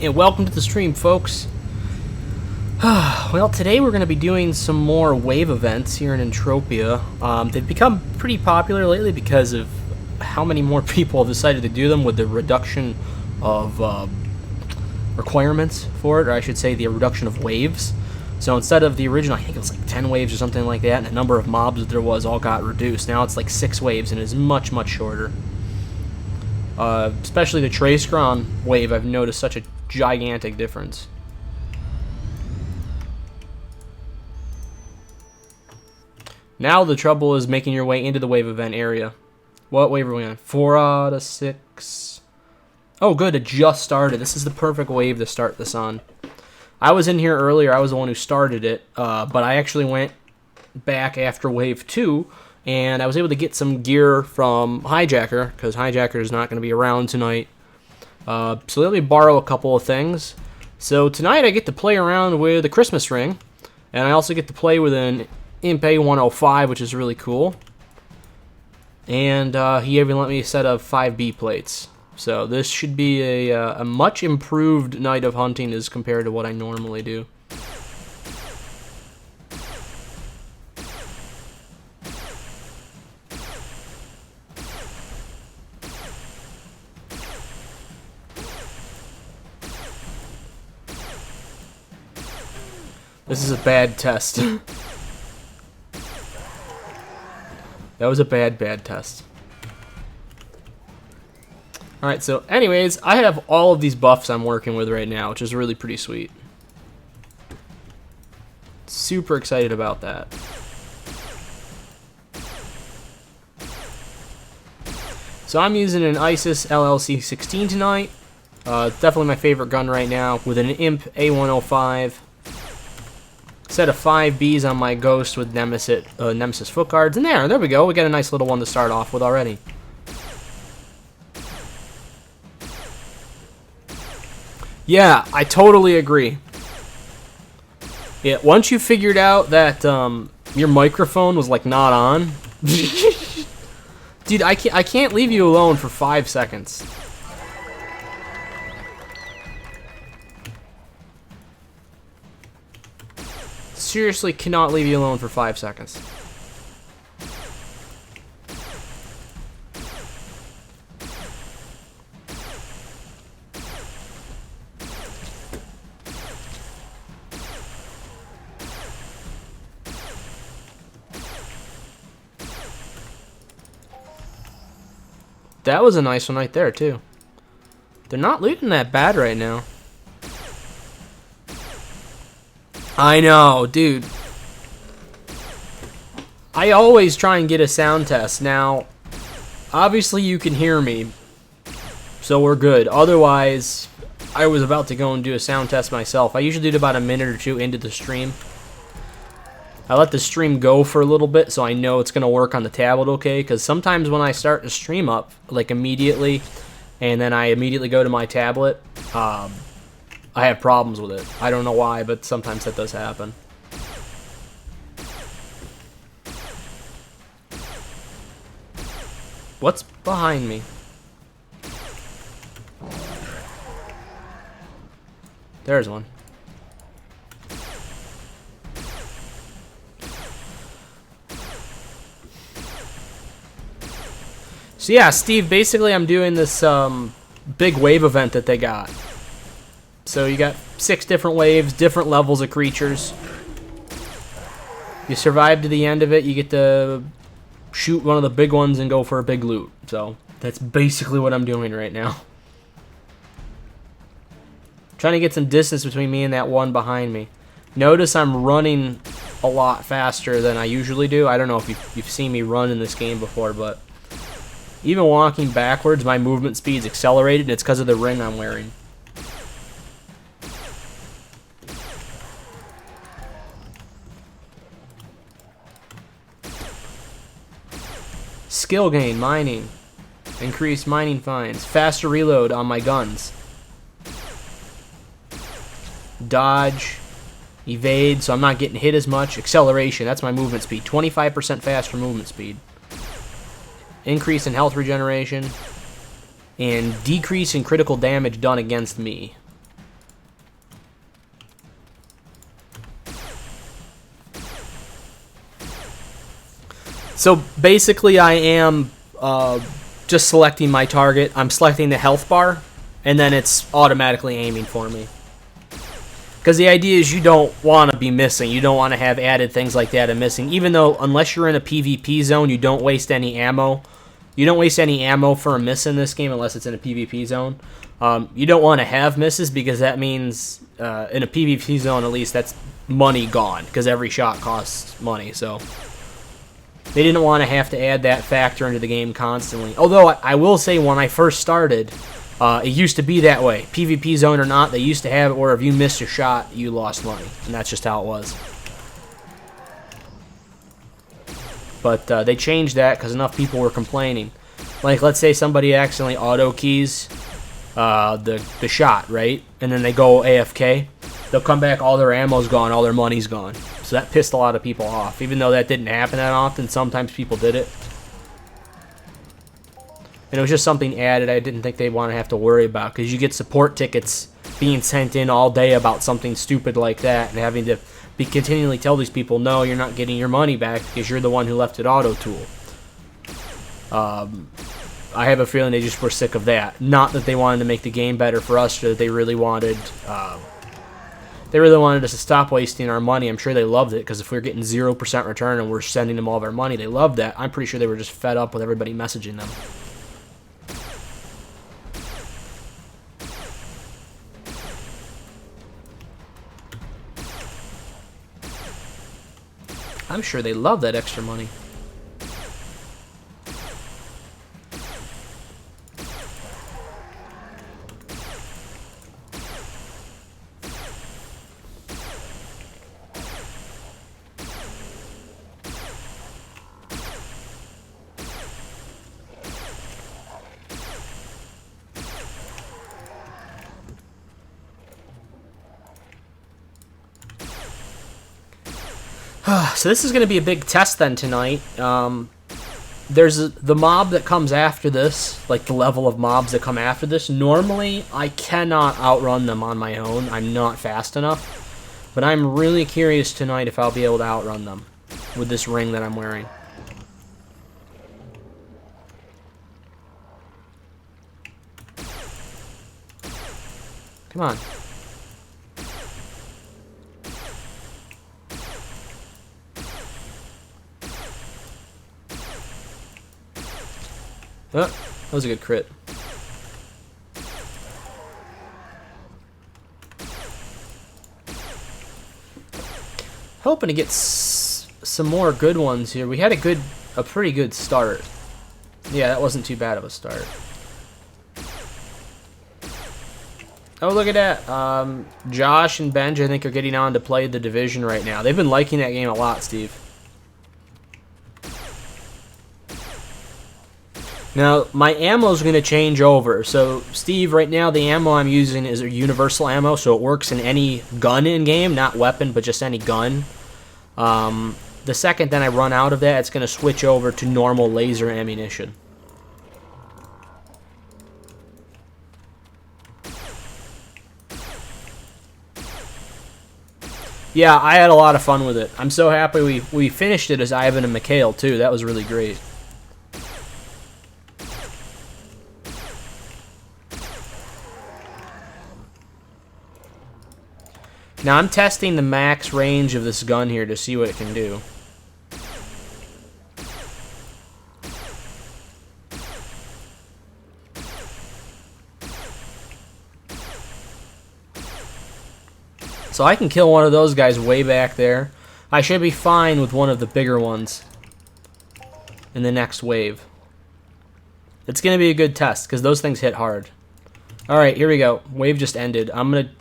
and welcome to the stream, folks. Well, today we're going to be doing some more wave events here in Entropia. They've become pretty popular lately because of how many more people have decided to do them with the reduction of requirements for it, or I should say the reduction of waves. So instead of the original, I think it was like 10 waves or something like that, and the number of mobs that there was all got reduced. Now it's like 6 waves and is much, much shorter. Especially the Tracecron wave, I've noticed such a gigantic difference. Now the trouble is making your way into the wave event area. What wave are we on? 4 out of 6. Oh good, it just started. This is the perfect wave to start this on. I was in here earlier, I was the one who started it, but I actually went back after wave 2, and I was able to get some gear from Hijacker, because Hijacker is not going to be around tonight. So let me borrow a couple of things. So tonight I get to play around with a Christmas ring, and I also get to play with an Imp A105, which is really cool. And he even let me set up 5 B plates. So this should be a much improved night of hunting as compared to what I normally do. This is a bad test. That was a bad test. Alright, so anyways, I have all of these buffs I'm working with right now, which is really pretty sweet. Super excited about that. So I'm using an ISIS LLC 16 tonight. It's definitely my favorite gun right now, with an Imp A105. Set of 5 Bs on my Ghost with Nemesis foot guards. And there we go. We got a nice little one to start off with already. Yeah, I totally agree. Yeah, once you figured out that your microphone was like not on, dude, I can't leave you alone for 5 seconds. Seriously, cannot leave you alone for 5 seconds. That was a nice one right there, too. They're not looting that bad right now. I know, dude. I always try and get a sound test. Now, obviously you can hear me, so we're good. Otherwise, I was about to go and do a sound test myself. I usually do it about a minute or two into the stream. I let the stream go for a little bit so I know it's going to work on the tablet okay, because sometimes when I start the stream up, like immediately, and then I immediately go to my tablet, I have problems with it. I don't know why, but sometimes that does happen. What's behind me? There's one. So yeah, Steve, basically I'm doing this big wave event that they got. So you got 6 different waves, different levels of creatures. You survive to the end of it, you get to shoot one of the big ones and go for a big loot. So that's basically what I'm doing right now. Trying to get some distance between me and that one behind me. Notice I'm running a lot faster than I usually do. I don't know if you've seen me run in this game before, but even walking backwards, my movement speed's accelerated, and it's because of the ring I'm wearing. Skill gain, mining. Increased mining finds. Faster reload on my guns. Dodge. Evade, so I'm not getting hit as much. Acceleration, that's my movement speed. 25% faster movement speed. Increase in health regeneration. And decrease in critical damage done against me. So basically, I am just selecting my target. I'm selecting the health bar, and then it's automatically aiming for me. Because the idea is you don't want to be missing. You don't want to have added things like that and missing. Even though, unless you're in a PvP zone, you don't waste any ammo. You don't waste any ammo for a miss in this game unless it's in a PvP zone. You don't want to have misses because that means, in a PvP zone at least, that's money gone. Because every shot costs money, so... They didn't want to have to add that factor into the game constantly. Although, I will say, when I first started, it used to be that way. PvP zone or not, they used to have it where if you missed a shot, you lost money. And that's just how it was. But they changed that because enough people were complaining. Like, let's say somebody accidentally auto-keys the shot, right? And then they go AFK. They'll come back, all their ammo's gone, all their money's gone. So that pissed a lot of people off. Even though that didn't happen that often, sometimes people did it. And it was just something added I didn't think they'd want to have to worry about. Because you get support tickets being sent in all day about something stupid like that. And having to continually tell these people, no, you're not getting your money back because you're the one who left it auto-tool. I have a feeling they just were sick of that. Not that they wanted to make the game better for us, or that they really wanted... They really wanted us to stop wasting our money. I'm sure they loved it, because if we were getting 0% return and we're sending them all of our money, they loved that. I'm pretty sure they were just fed up with everybody messaging them. I'm sure they love that extra money. So this is going to be a big test then tonight. There's the mob that comes after this, like the level of mobs that come after this. Normally, I cannot outrun them on my own. I'm not fast enough. But I'm really curious tonight if I'll be able to outrun them with this ring that I'm wearing. Come on. Oh, that was a good crit. Hoping to get some more good ones here. We had a pretty good start. Yeah, that wasn't too bad of a start. Oh, look at that. Josh and Benj, I think, are getting on to play the Division right now. They've been liking that game a lot, Steve. Now, my ammo is going to change over. So, Steve, right now the ammo I'm using is a universal ammo, so it works in any gun in-game, not weapon, but just any gun. The second that I run out of that, it's going to switch over to normal laser ammunition. Yeah, I had a lot of fun with it. I'm so happy we finished it as Ivan and Mikhail, too. That was really great. Now I'm testing the max range of this gun here to see what it can do. So I can kill one of those guys way back there. I should be fine with one of the bigger ones in the next wave. It's going to be a good test because those things hit hard. Alright, here we go. Wave just ended. I'm going to...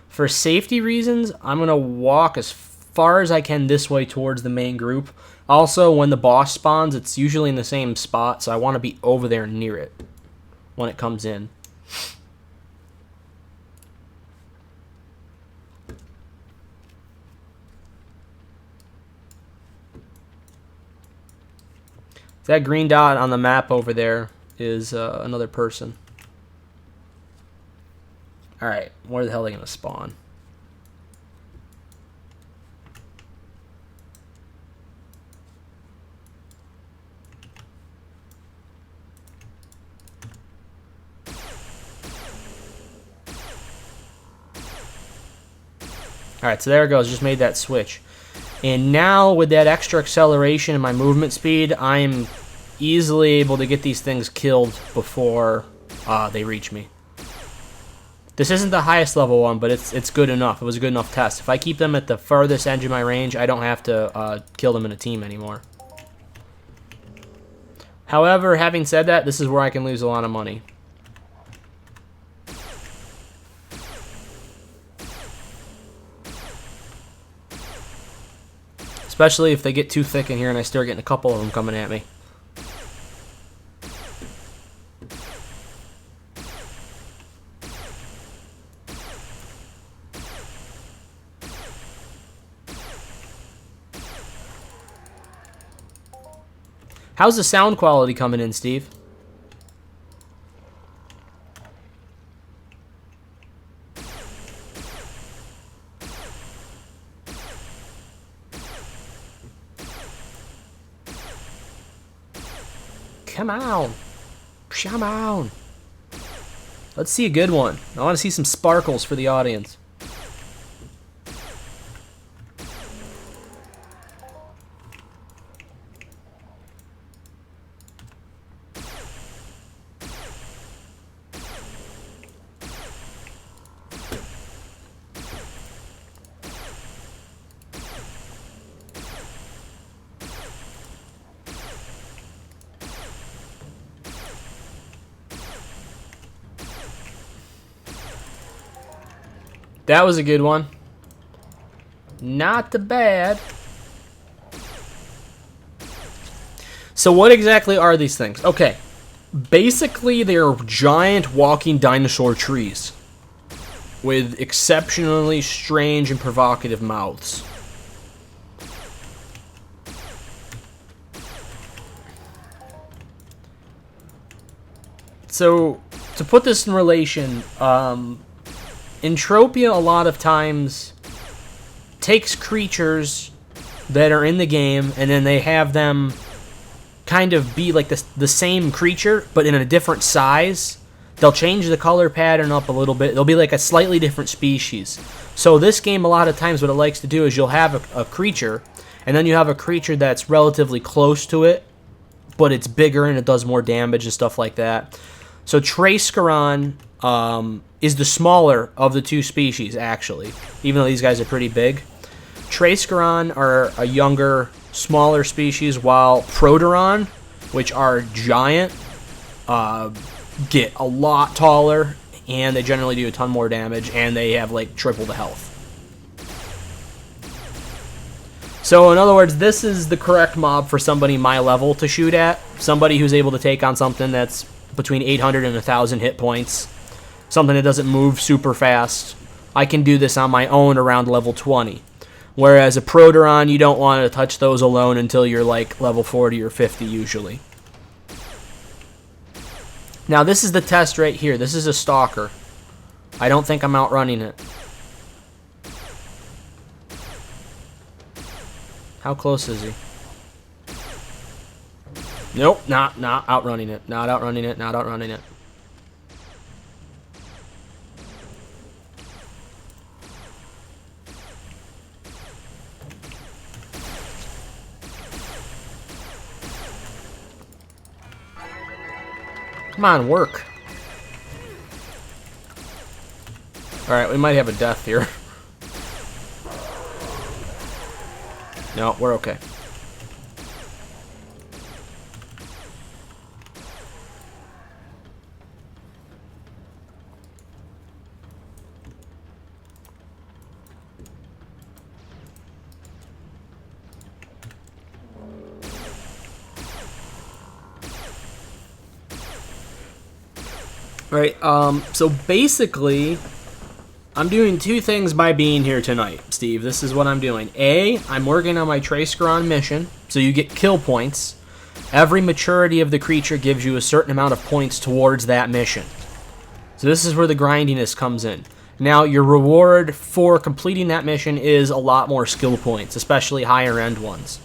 For safety reasons, I'm going to walk as far as I can this way towards the main group. Also, when the boss spawns, it's usually in the same spot, so I want to be over there near it when it comes in. That green dot on the map over there is another person. Alright, where the hell are they going to spawn? Alright, so there it goes. Just made that switch. And now, with that extra acceleration in my movement speed, I'm easily able to get these things killed before they reach me. This isn't the highest level one, but it's good enough. It was a good enough test. If I keep them at the furthest edge of my range, I don't have to kill them in a team anymore. However, having said that, this is where I can lose a lot of money. Especially if they get too thick in here and I start getting a couple of them coming at me. How's the sound quality coming in, Steve? Come on. Come on. Let's see a good one. I want to see some sparkles for the audience. That was a good one. Not too bad. So what exactly are these things? Okay. Basically, they're giant walking dinosaur trees with exceptionally strange and provocative mouths. So, to put this in relation, Entropia a lot of times takes creatures that are in the game and then they have them kind of be like the same creature but in a different size. They'll change the color pattern up a little bit. They'll be like a slightly different species. So this game a lot of times what it likes to do is you'll have a creature and then you have a creature that's relatively close to it but it's bigger and it does more damage and stuff like that. So Tracecaron is the smaller of the two species, actually, even though these guys are pretty big. Tracecaron are a younger, smaller species, while Proteron, which are giant, get a lot taller, and they generally do a ton more damage, and they have like triple the health. So in other words, this is the correct mob for somebody my level to shoot at. Somebody who's able to take on something that's between 800 and 1,000 hit points. Something that doesn't move super fast. I can do this on my own around level 20. Whereas a Proteron, you don't want to touch those alone until you're like level 40 or 50 usually. Now this is the test right here. This is a Stalker. I don't think I'm outrunning it. How close is he? Nope, not outrunning it. Not outrunning it, not outrunning it. Come on, work. Alright, we might have a death here. No, we're okay. Right, so basically, I'm doing two things by being here tonight, Steve. This is what I'm doing. A, I'm working on my Tracecaron mission, so you get kill points. Every maturity of the creature gives you a certain amount of points towards that mission. So this is where the grindiness comes in. Now, your reward for completing that mission is a lot more skill points, especially higher end ones.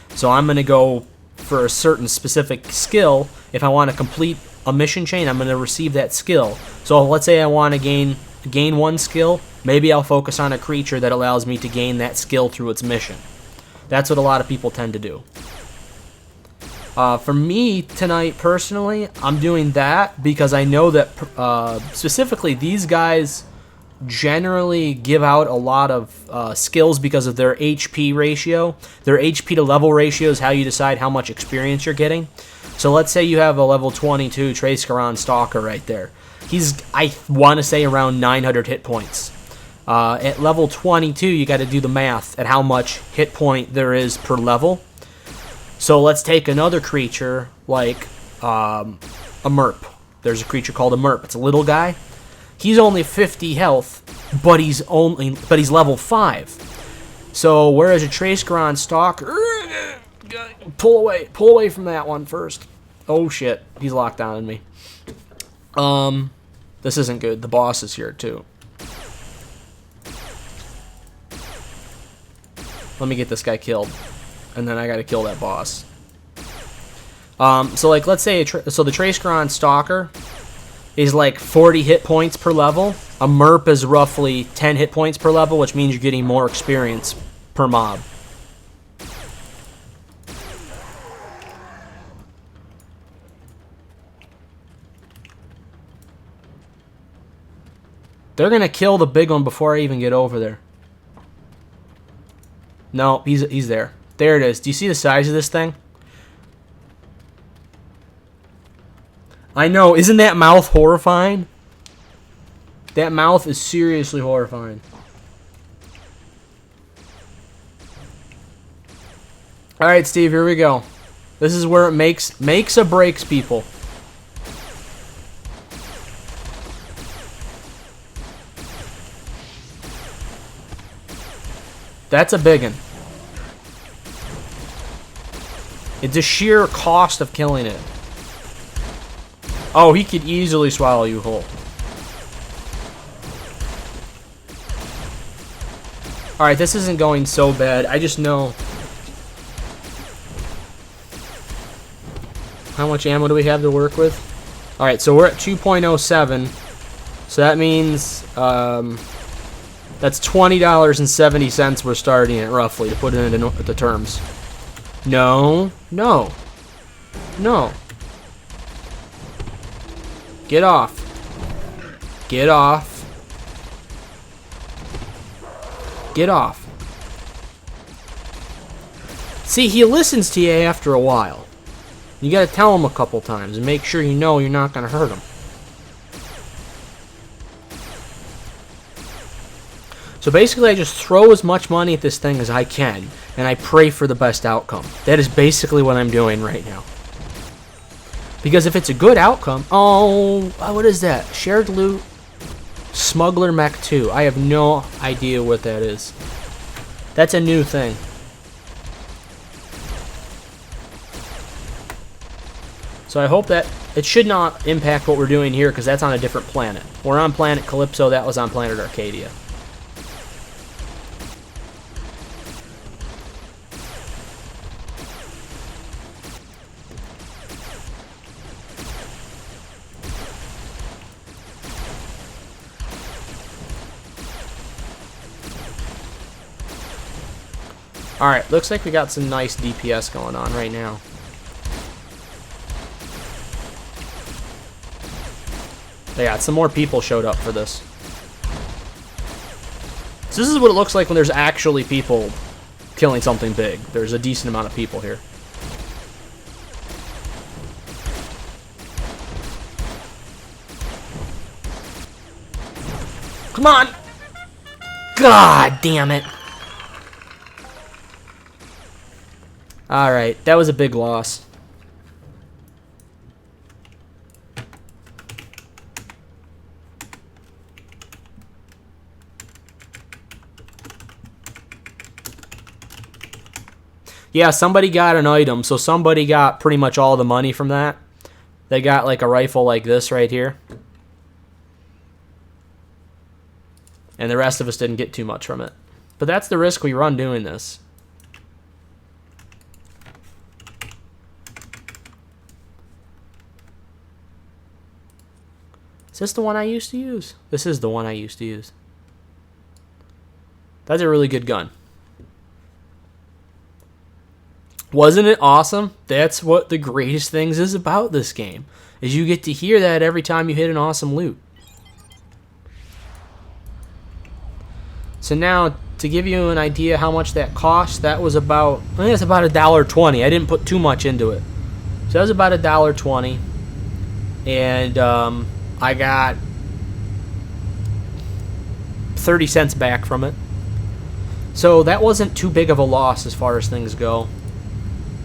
So I'm going to go for a certain specific skill. If I want to complete a mission chain, I'm going to receive that skill. So let's say I want to gain gain one skill, maybe I'll focus on a creature that allows me to gain that skill through its mission. That's what a lot of people tend to do. For me tonight, personally, I'm doing that because I know that specifically these guys generally give out a lot of skills because of their HP ratio. Their HP to level ratio is how you decide how much experience you're getting. So let's say you have a level 22 Tracegaron Stalker right there. He's, I want to say, around 900 hit points. At level 22, you got to do the math at how much hit point there is per level. So let's take another creature like a Merp. There's a creature called a Merp. It's a little guy. He's only 50 health, but he's level 5. So whereas a Tracegaron Stalker, pull away from that one first. Oh shit, he's locked down on me. This isn't good. The boss is here too. Let me get this guy killed, and then I gotta kill that boss. So like, let's say so the Tracegaron Stalker is like 40 hit points per level. A Merp is roughly 10 hit points per level, which means you're getting more experience per mob. They're gonna kill the big one before I even get over there. No, he's there. There it is. Do you see the size of this thing? I know, isn't that mouth horrifying? That mouth is seriously horrifying. Alright, Steve, here we go. This is where it makes or breaks people. That's a big one. It's a sheer cost of killing it. Oh, he could easily swallow you whole. Alright, this isn't going so bad. I just know... How much ammo do we have to work with? Alright, so we're at 2.07. So that means... that's $20.70 we're starting at, roughly, to put it into the terms. No. No. No. Get off. Get off. Get off. See, he listens to you after a while. You gotta tell him a couple times and make sure you know you're not gonna hurt him. So basically, I just throw as much money at this thing as I can, and I pray for the best outcome. That is basically what I'm doing right now. Because if it's a good outcome... Oh, what is that? Shared loot? Smuggler Mech 2. I have no idea what that is. That's a new thing. So I hope that... It should not impact what we're doing here, because that's on a different planet. We're on planet Calypso. That was on planet Arcadia. Alright, looks like we got some nice DPS going on right now. Yeah, some more people showed up for this. So this is what it looks like when there's actually people killing something big. There's a decent amount of people here. Come on! God damn it! Alright, that was a big loss. Yeah, somebody got an item, so somebody got pretty much all the money from that. They got like a rifle like this right here. And the rest of us didn't get too much from it. But that's the risk we run doing this. Is this the one I used to use? This is the one I used to use. That's a really good gun. Wasn't it awesome? That's what the greatest things is about this game, is you get to hear that every time you hit an awesome loot. So now, to give you an idea how much that cost, that was about, I think it's about $1.20. I didn't put too much into it. So that was about $1.20. And I got 30 cents back from it. So that wasn't too big of a loss as far as things go.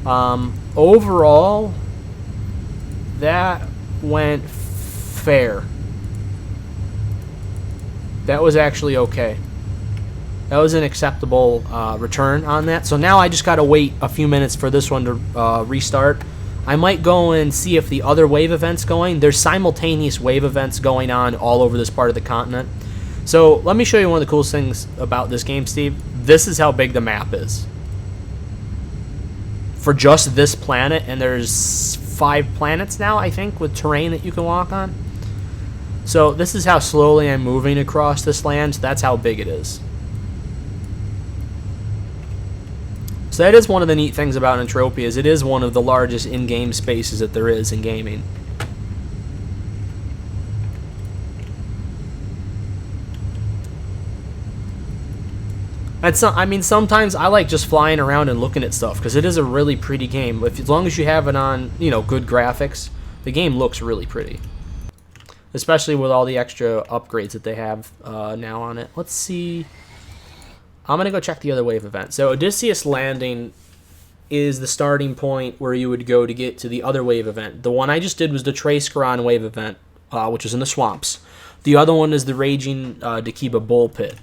Overall, that went fair. That was actually okay. That was an acceptable return on that. So now I just got to wait a few minutes for this one to restart. I might go and see if the other wave event's going. There's simultaneous wave events going on all over this part of the continent. So let me show you one of the coolest things about this game, Steve. This is how big the map is. For just this planet, and there's 5 planets now, I think, with terrain that you can walk on. So this is how slowly I'm moving across this land. So that's how big it is. So that is one of the neat things about Entropia, is it is one of the largest in-game spaces that there is in gaming. I mean, sometimes I like just flying around and looking at stuff, because it is a really pretty game. As long as you have it on, you know, good graphics, the game looks really pretty. Especially with all the extra upgrades that they have now on it. Let's see. I'm going to go check the other wave event. So Odysseus Landing is the starting point where you would go to get to the other wave event. The one I just did was the Tracecaron wave event, which is in the swamps. The other one is the Raging Dakiba Bull Pit.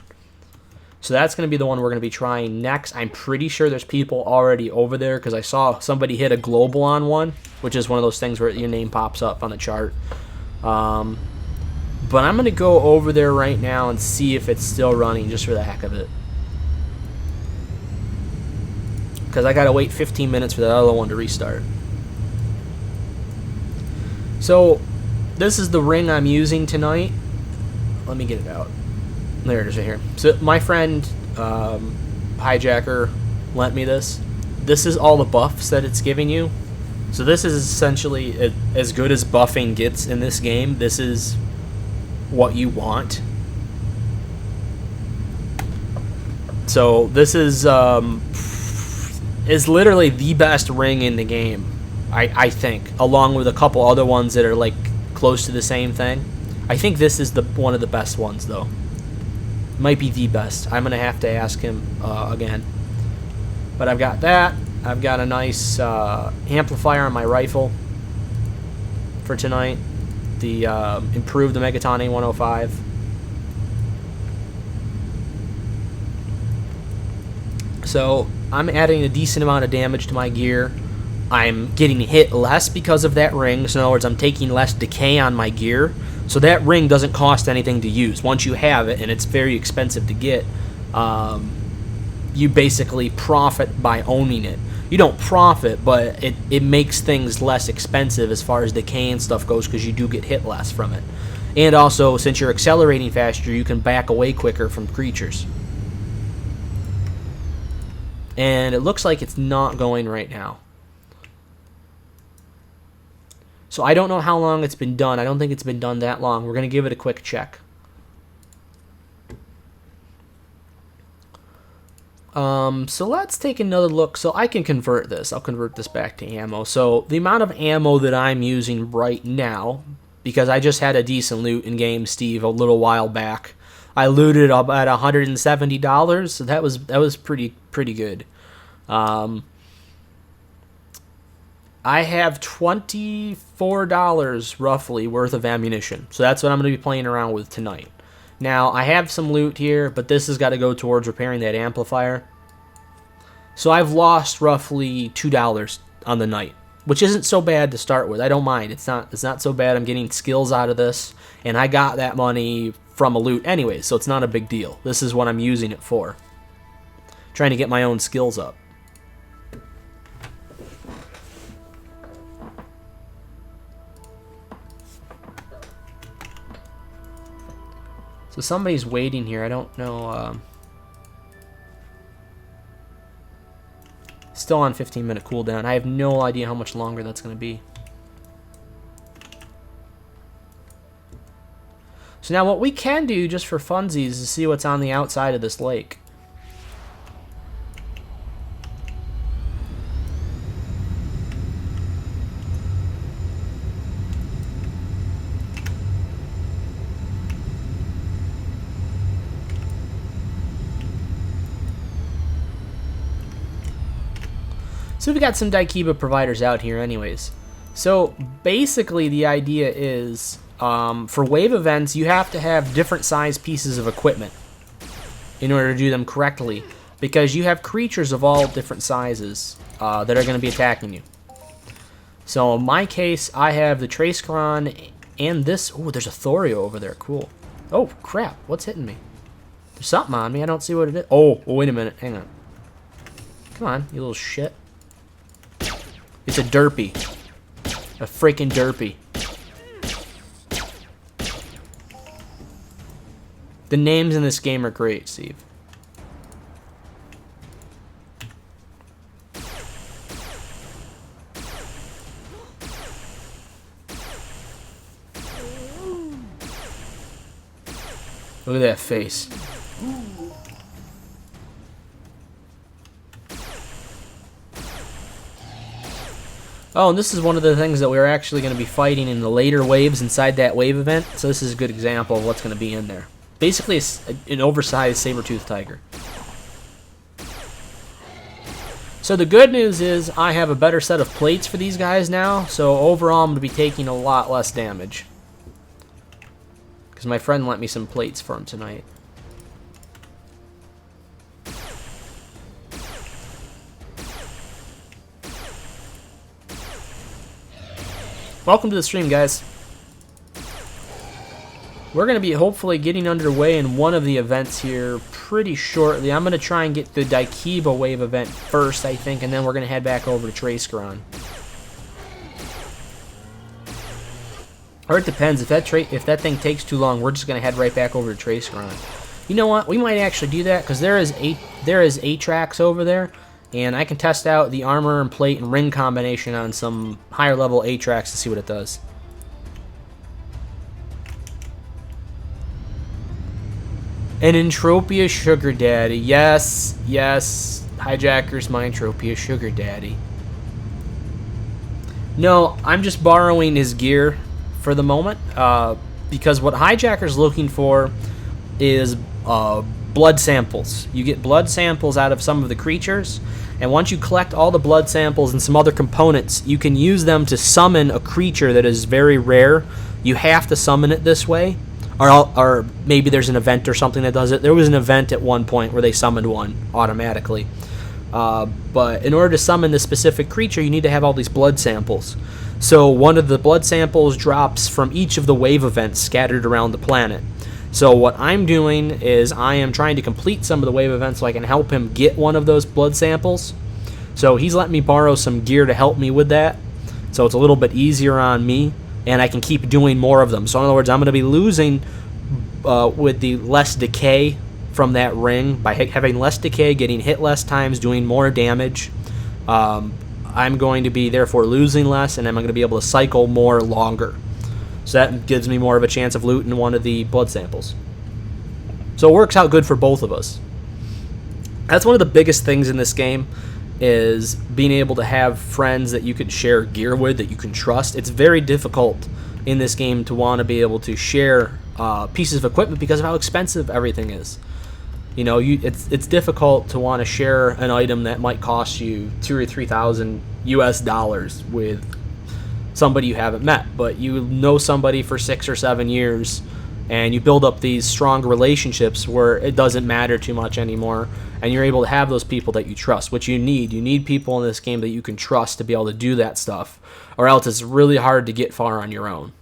So that's going to be the one we're going to be trying next. I'm pretty sure there's people already over there, because I saw somebody hit a global on one, which is one of those things where your name pops up on the chart. But I'm going to go over there right now and see if it's still running, just for the heck of it. Because I got to wait 15 minutes for the other one to restart. So this is the ring I'm using tonight. Let me get it out. There it is right here. So my friend Hijacker lent me this. This is all the buffs that it's giving you. So this is essentially as good as buffing gets in this game. This is what you want. So this is literally the best ring in the game, I think, along with a couple other ones that are like close to the same thing. I think this is one of the best ones, though. Might be the best. I'm gonna have to ask him again. But I've got that. I've got a nice amplifier on my rifle for tonight. The improved the Megaton A105. So I'm adding a decent amount of damage to my gear. I'm getting hit less because of that ring. So in other words, I'm taking less decay on my gear. So that ring doesn't cost anything to use. Once you have it, and it's very expensive to get, you basically profit by owning it. You don't profit, but it makes things less expensive as far as decay and stuff goes, because you do get hit less from it. And also, since you're accelerating faster, you can back away quicker from creatures. And it looks like it's not going right now. So I don't know how long it's been done. I don't think it's been done that long. We're going to give it a quick check. So let's take another look. So I can convert this. I'll convert this back to ammo. So the amount of ammo that I'm using right now, because I just had a decent loot in game, Steve, a little while back. I looted up at $170, so that was pretty good. I have $24 roughly worth of ammunition, so that's what I'm going to be playing around with tonight. Now, I have some loot here, but this has got to go towards repairing that amplifier. So I've lost roughly $2 on the night, which isn't so bad to start with. I don't mind. It's not so bad. I'm getting skills out of this, and I got that money from a loot anyway, so it's not a big deal. This is what I'm using it for. Trying to get my own skills up. So somebody's waiting here. I don't know. Still on 15-minute cooldown. I have no idea how much longer that's going to be. So now what we can do just for funsies is see what's on the outside of this lake. So we've got some Daikiba providers out here anyways. So basically the idea is for wave events you have to have different size pieces of equipment in order to do them correctly, because you have creatures of all different sizes that are going to be attacking you. So in my case I have the Traceron and this. Oh, there's a Thorio over there. Cool. Oh crap, what's hitting me? There's something on me. I don't see what it is. Oh, wait a minute. Hang on. Come on, you little shit. It's a derpy. A freaking derpy. The names in this game are great, Steve. Look at that face. Oh, and this is one of the things that we're actually going to be fighting in the later waves inside that wave event. So this is a good example of what's going to be in there. Basically, it's an oversized saber-toothed tiger. So the good news is I have a better set of plates for these guys now. So overall, I'm going to be taking a lot less damage. Because my friend lent me some plates for him tonight. Welcome to the stream, guys. We're going to be hopefully getting underway in one of the events here pretty shortly. I'm going to try and get the Daikiba wave event first, I think, and then we're going to head back over to Traceron. Or it depends. If that thing takes too long, we're just going to head right back over to Traceron. You know what? We might actually do that because there is 8 tracks over there. And I can test out the armor and plate and ring combination on some higher level A-tracks to see what it does. An Entropia sugar daddy. Yes, yes. Hijacker's my Entropia sugar daddy. No, I'm just borrowing his gear for the moment. Because what Hijacker's looking for is blood samples. You get blood samples out of some of the creatures, and once you collect all the blood samples and some other components, you can use them to summon a creature that is very rare. You have to summon it this way, or maybe there's an event or something that does it. There was an event at one point where they summoned one automatically. But in order to summon this specific creature, you need to have all these blood samples. So one of the blood samples drops from each of the wave events scattered around the planet. So what I'm doing is I am trying to complete some of the wave events so I can help him get one of those blood samples. So he's letting me borrow some gear to help me with that. So it's a little bit easier on me, and I can keep doing more of them. So in other words, I'm going to be losing with the less decay from that ring by having less decay, getting hit less times, doing more damage. I'm going to be therefore losing less, and I'm going to be able to cycle more longer. So that gives me more of a chance of looting one of the blood samples. So it works out good for both of us. That's one of the biggest things in this game, is being able to have friends that you can share gear with, that you can trust. It's very difficult in this game to want to be able to share pieces of equipment because of how expensive everything is. You know, it's difficult to want to share an item that might cost you $2,000 or $3,000 US with somebody you haven't met, but you know somebody for 6 or 7 years, and you build up these strong relationships where it doesn't matter too much anymore, and you're able to have those people that you trust, which you need. You need people in this game that you can trust to be able to do that stuff, or else it's really hard to get far on your own.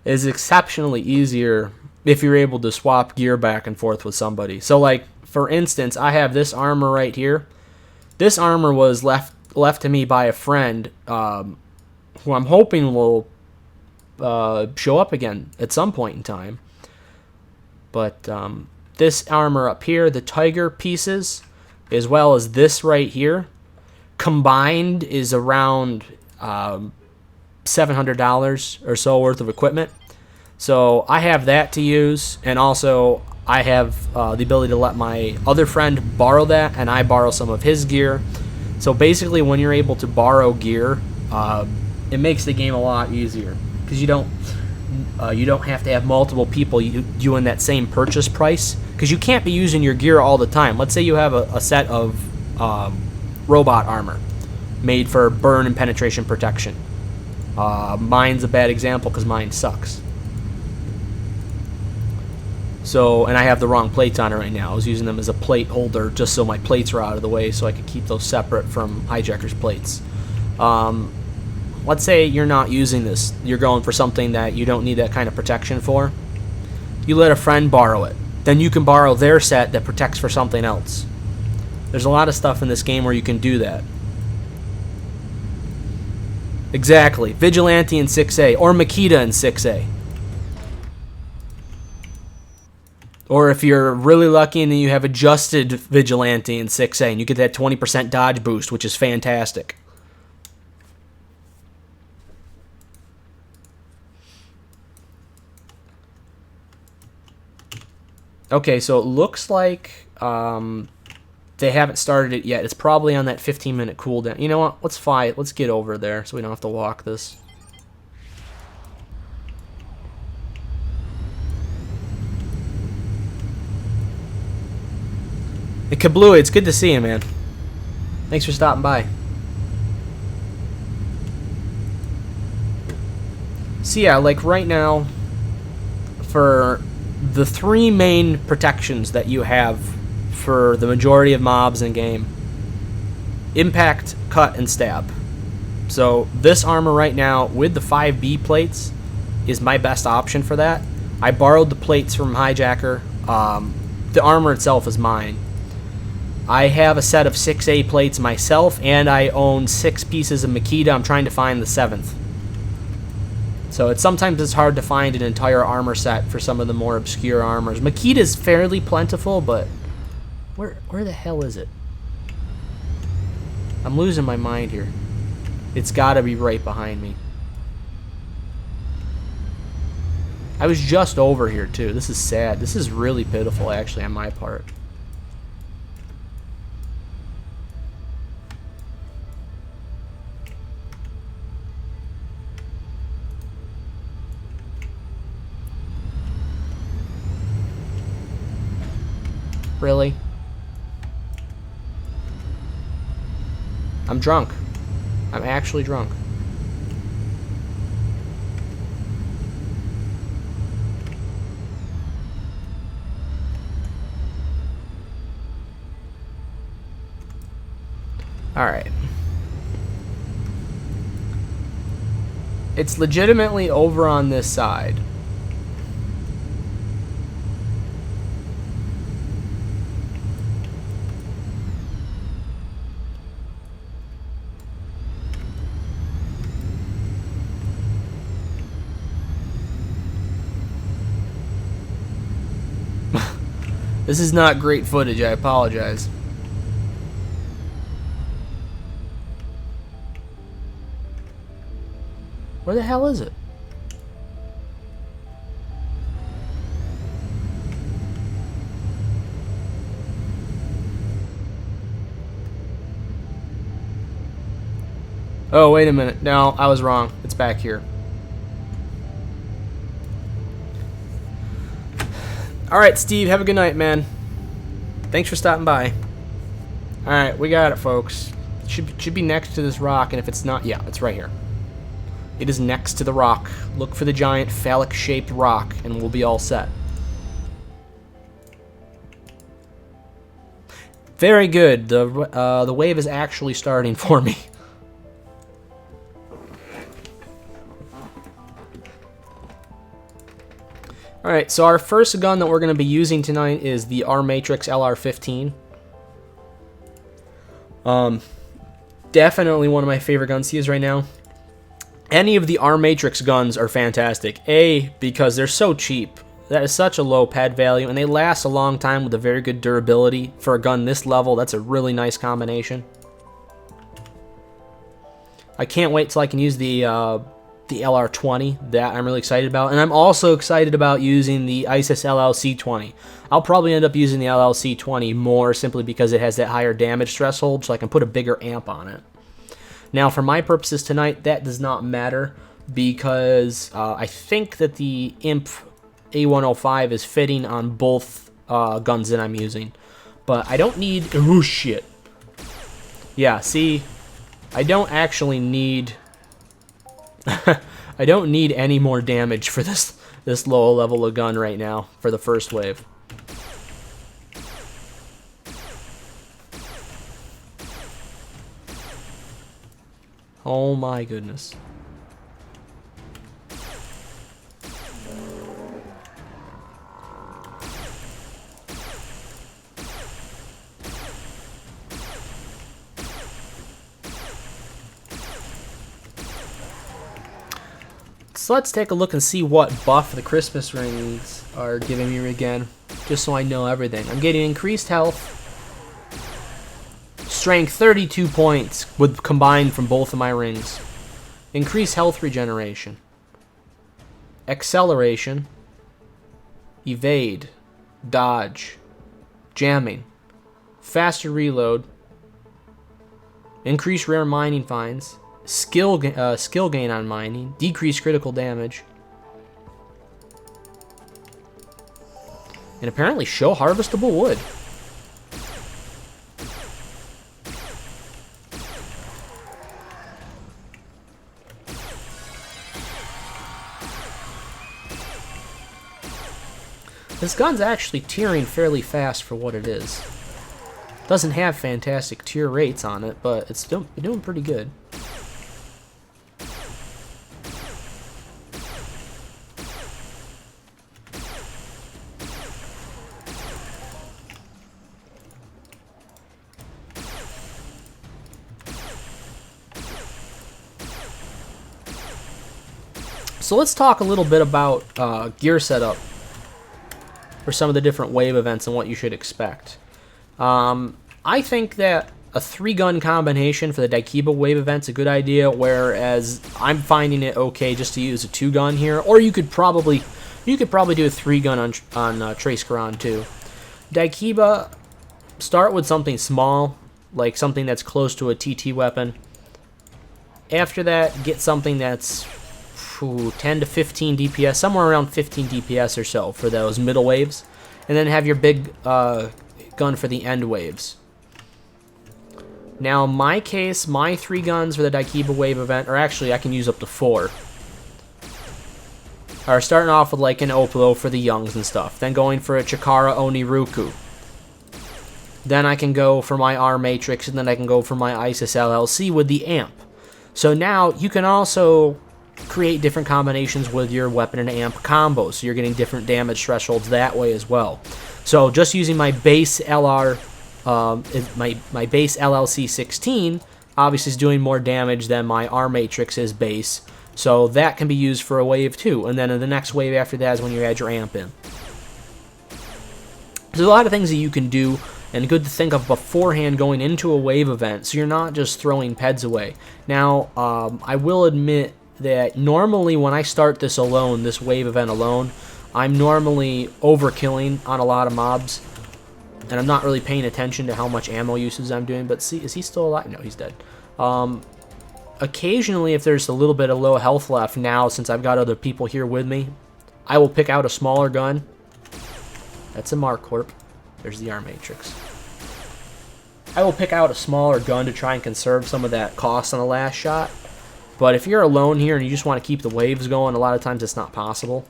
Is exceptionally easier if you're able to swap gear back and forth with somebody. So like, for instance, I have this armor right here. This armor was left to me by a friend who I'm hoping will show up again at some point in time. But this armor up here, the tiger pieces, as well as this right here, combined is around $700 or so worth of equipment. So I have that to use, and also I have the ability to let my other friend borrow that, and I borrow some of his gear. So basically, when you're able to borrow gear, it makes the game a lot easier, because you don't have to have multiple people doing that same purchase price, because you can't be using your gear all the time. Let's say you have a set of robot armor made for burn and penetration protection. Mine's a bad example because mine sucks. So, and I have the wrong plates on it right now. I was using them as a plate holder just so my plates are out of the way, so I could keep those separate from Hijacker's plates. Let's say you're not using this. You're going for something that you don't need that kind of protection for. You let a friend borrow it. Then you can borrow their set that protects for something else. There's a lot of stuff in this game where you can do that. Exactly. Vigilante in 6A, or Makita in 6A. Or if you're really lucky and then you have adjusted Vigilante in 6A and you get that 20% dodge boost, which is fantastic. Okay, so it looks like they haven't started it yet. It's probably on that 15-minute cooldown. You know what? Let's fight. Let's get over there so we don't have to walk this. Hey, Kablooey, it's good to see you, man. Thanks for stopping by. So yeah, like right now, for the 3 main protections that you have for the majority of mobs in game: impact, cut, and stab. So this armor right now with the 5B plates is my best option for that. I borrowed the plates from Hijacker. The armor itself is mine. I have a set of 6A plates myself, and I own 6 pieces of Makita. I'm trying to find the 7th. So sometimes it's hard to find an entire armor set for some of the more obscure armors. Makita is fairly plentiful, but where the hell is it? I'm losing my mind here. It's got to be right behind me. I was just over here too. This is sad. This is really pitiful, actually, on my part. Really? I'm drunk. I'm actually drunk. Alright. It's legitimately over on this side. This is not great footage, I apologize. Where the hell is it? Oh, wait a minute. No, I was wrong. It's back here. Alright, Steve, have a good night, man. Thanks for stopping by. Alright, we got it, folks. It should be next to this rock, and if it's not, yeah, it's right here. It is next to the rock. Look for the giant phallic-shaped rock, and we'll be all set. Very good. The wave is actually starting for me. Alright, so our first gun that we're going to be using tonight is the R Matrix LR15. Definitely one of my favorite guns to use right now. Any of the R Matrix guns are fantastic. A, because they're so cheap. That is such a low pad value, and they last a long time with a very good durability. For a gun this level, that's a really nice combination. I can't wait till I can use the LR20. That I'm really excited about. And I'm also excited about using the ISIS LLC-20. I'll probably end up using the LLC-20 more simply because it has that higher damage threshold, so I can put a bigger amp on it. Now, for my purposes tonight, that does not matter because I think that the Imp A105 is fitting on both guns that I'm using. But I don't need... Oh, shit. Yeah, see, I don't actually need... I don't need any more damage for this low level of gun right now for the first wave. Oh my goodness. So let's take a look and see what buff the Christmas rings are giving me again, just so I know everything. I'm getting increased health, strength 32 points with combined from both of my rings, increased health regeneration, acceleration, evade, dodge, jamming, faster reload, increased rare mining finds, skill gain on mining, decreased critical damage, and apparently show harvestable wood. This gun's actually tearing fairly fast for what it is. Doesn't have fantastic tear rates on it, but it's still doing pretty good. So let's talk a little bit about gear setup for some of the different wave events and what you should expect. I think that a 3-gun combination for the Daikiba wave event's a good idea, whereas I'm finding it okay just to use a 2-gun here, or you could probably do a 3-gun on Trace Quran too. Daikiba, start with something small, like something that's close to a TT weapon. After that, get something that's 10 to 15 DPS, somewhere around 15 DPS or so for those middle waves, and then have your big gun for the end waves. Now, in my case, my 3 guns for the Daikiba wave event, or actually I can use up to 4, are starting off with like an Oplo for the youngs and stuff, then going for a Chikara Oniruku. Then I can go for my R Matrix, and then I can go for my ISIS LLC with the amp. So now you can also create different combinations with your weapon and amp combos, so you're getting different damage thresholds that way as well. So just using my base LR, my base LLC 16 obviously is doing more damage than my R Matrix's base, so that can be used for a wave too. And then in the next wave after that is when you add your amp in. There's a lot of things that you can do, and good to think of beforehand going into a wave event, so you're not just throwing peds away. Now, I will admit that normally when I start this alone, this wave event alone, I'm normally overkilling on a lot of mobs, and I'm not really paying attention to how much ammo usage I'm doing. But see, is he still alive? No, he's dead. Occasionally, if there's a little bit of low health left now, since I've got other people here with me, I will pick out a smaller gun. That's a Mark Corp. There's the R Matrix. I will pick out a smaller gun to try and conserve some of that cost on the last shot. But if you're alone here and you just want to keep the waves going, a lot of times it's not possible.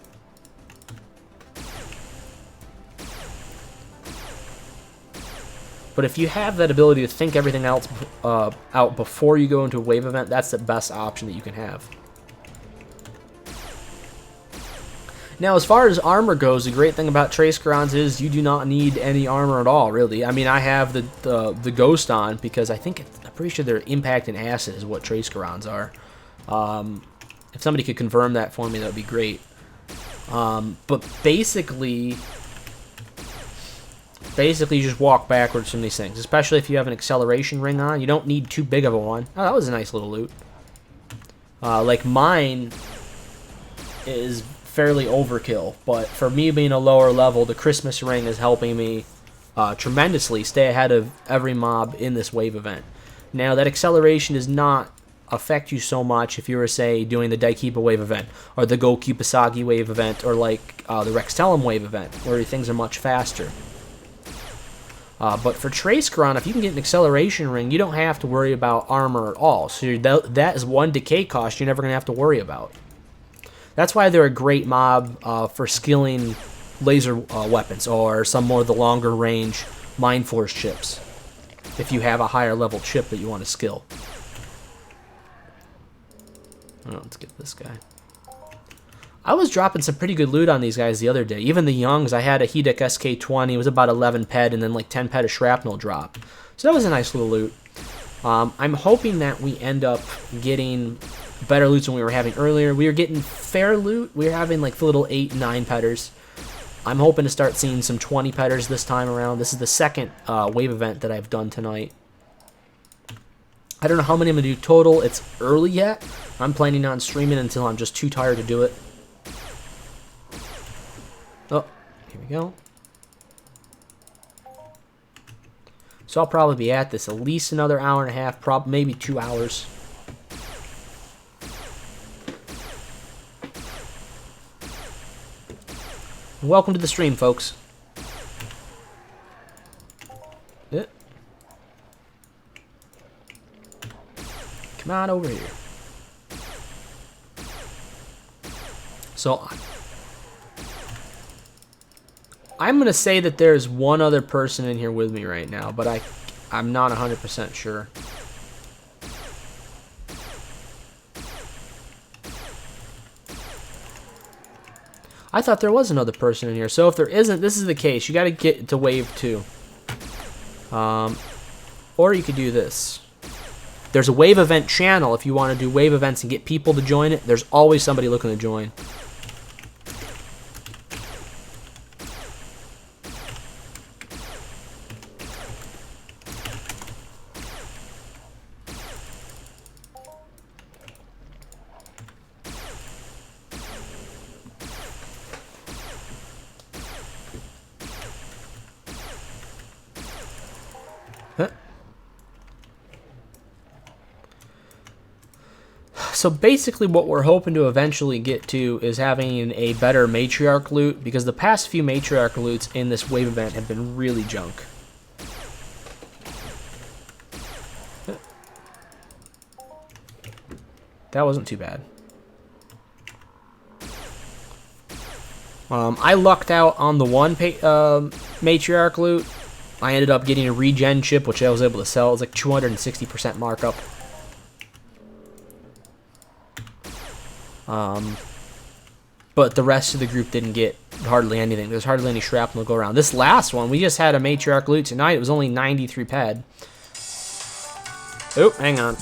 But if you have that ability to think everything else out before you go into a wave event, that's the best option that you can have. Now, as far as armor goes, the great thing about Trace Garons is you do not need any armor at all, really. I mean, I have the Ghost on because I'm pretty sure their impact and acid is what Trace Garons are. If somebody could confirm that for me, that would be great. But basically you just walk backwards from these things, especially if you have an acceleration ring on. You don't need too big of a one. Oh, that was a nice little loot. Like mine is fairly overkill, but for me being a lower level, the Christmas ring is helping me tremendously stay ahead of every mob in this wave event. Now, that acceleration does not affect you so much if you were, say, doing the Daikipa wave event, or the Go Kipasagi wave event, or like the Rextellum wave event, where things are much faster. But for Trace Garon, if you can get an acceleration ring, you don't have to worry about armor at all. So that is one decay cost you're never going to have to worry about. That's why they're a great mob for skilling laser weapons, or some more of the longer range Mind Force chips, if you have a higher level chip that you want to skill. Oh, let's get this guy. I was dropping some pretty good loot on these guys the other day. Even the youngs, I had a Hedek SK-20. It was about 11 ped, and then like 10 ped of shrapnel drop. So that was a nice little loot. I'm hoping that we end up getting better loots than we were having earlier. We were getting fair loot. We were having like the little 8 and 9 pedders. I'm hoping to start seeing some 20 pedders this time around. This is the second wave event that I've done tonight. I don't know how many I'm going to do total. It's early yet. I'm planning on streaming until I'm just too tired to do it. Oh, here we go. So I'll probably be at this at least another hour and a half, maybe 2 hours. Welcome to the stream, folks. Come on over here. So I'm gonna say that there's one other person in here with me right now, but I'm not 100% sure. I thought there was another person in here. So if there isn't, this is the case. You got to get to wave 2. Or you could do this. There's a wave event channel if you want to do wave events and get people to join it. There's always somebody looking to join. So basically what we're hoping to eventually get to is having a better matriarch loot, because the past few matriarch loots in this wave event have been really junk. That wasn't too bad. I lucked out on the one matriarch loot. I ended up getting a regen chip, which I was able to sell. It was like 260% markup. But the rest of the group didn't get hardly anything. There's hardly any shrapnel to go around. This last one, we just had a matriarch loot tonight. It was only 93 ped. Oh, hang on.